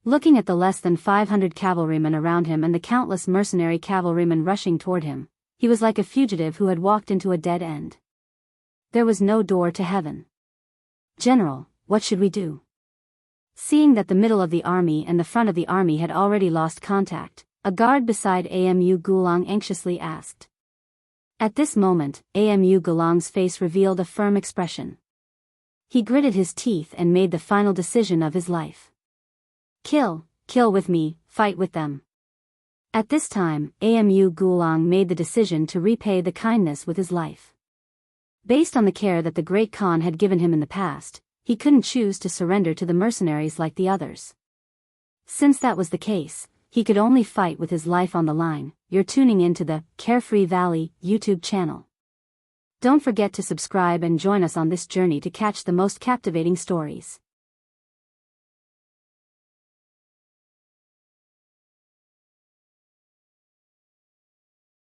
Looking at the less than 500 cavalrymen around him and the countless mercenary cavalrymen rushing toward him, he was like a fugitive who had walked into a dead end. There was no door to heaven. "General, what should we do?" Seeing that the middle of the army and the front of the army had already lost contact, a guard beside Amu Gulang anxiously asked. At this moment, Amu Gulang's face revealed a firm expression. He gritted his teeth and made the final decision of his life. Kill with me, fight with them. At this time, Amu Gulang made the decision to repay the kindness with his life. Based on the care that the Great Khan had given him in the past, he couldn't choose to surrender to the mercenaries like the others. Since that was the case, he could only fight with his life on the line. You're tuning into the Carefree Valley YouTube channel. Don't forget to subscribe and join us on this journey to catch the most captivating stories.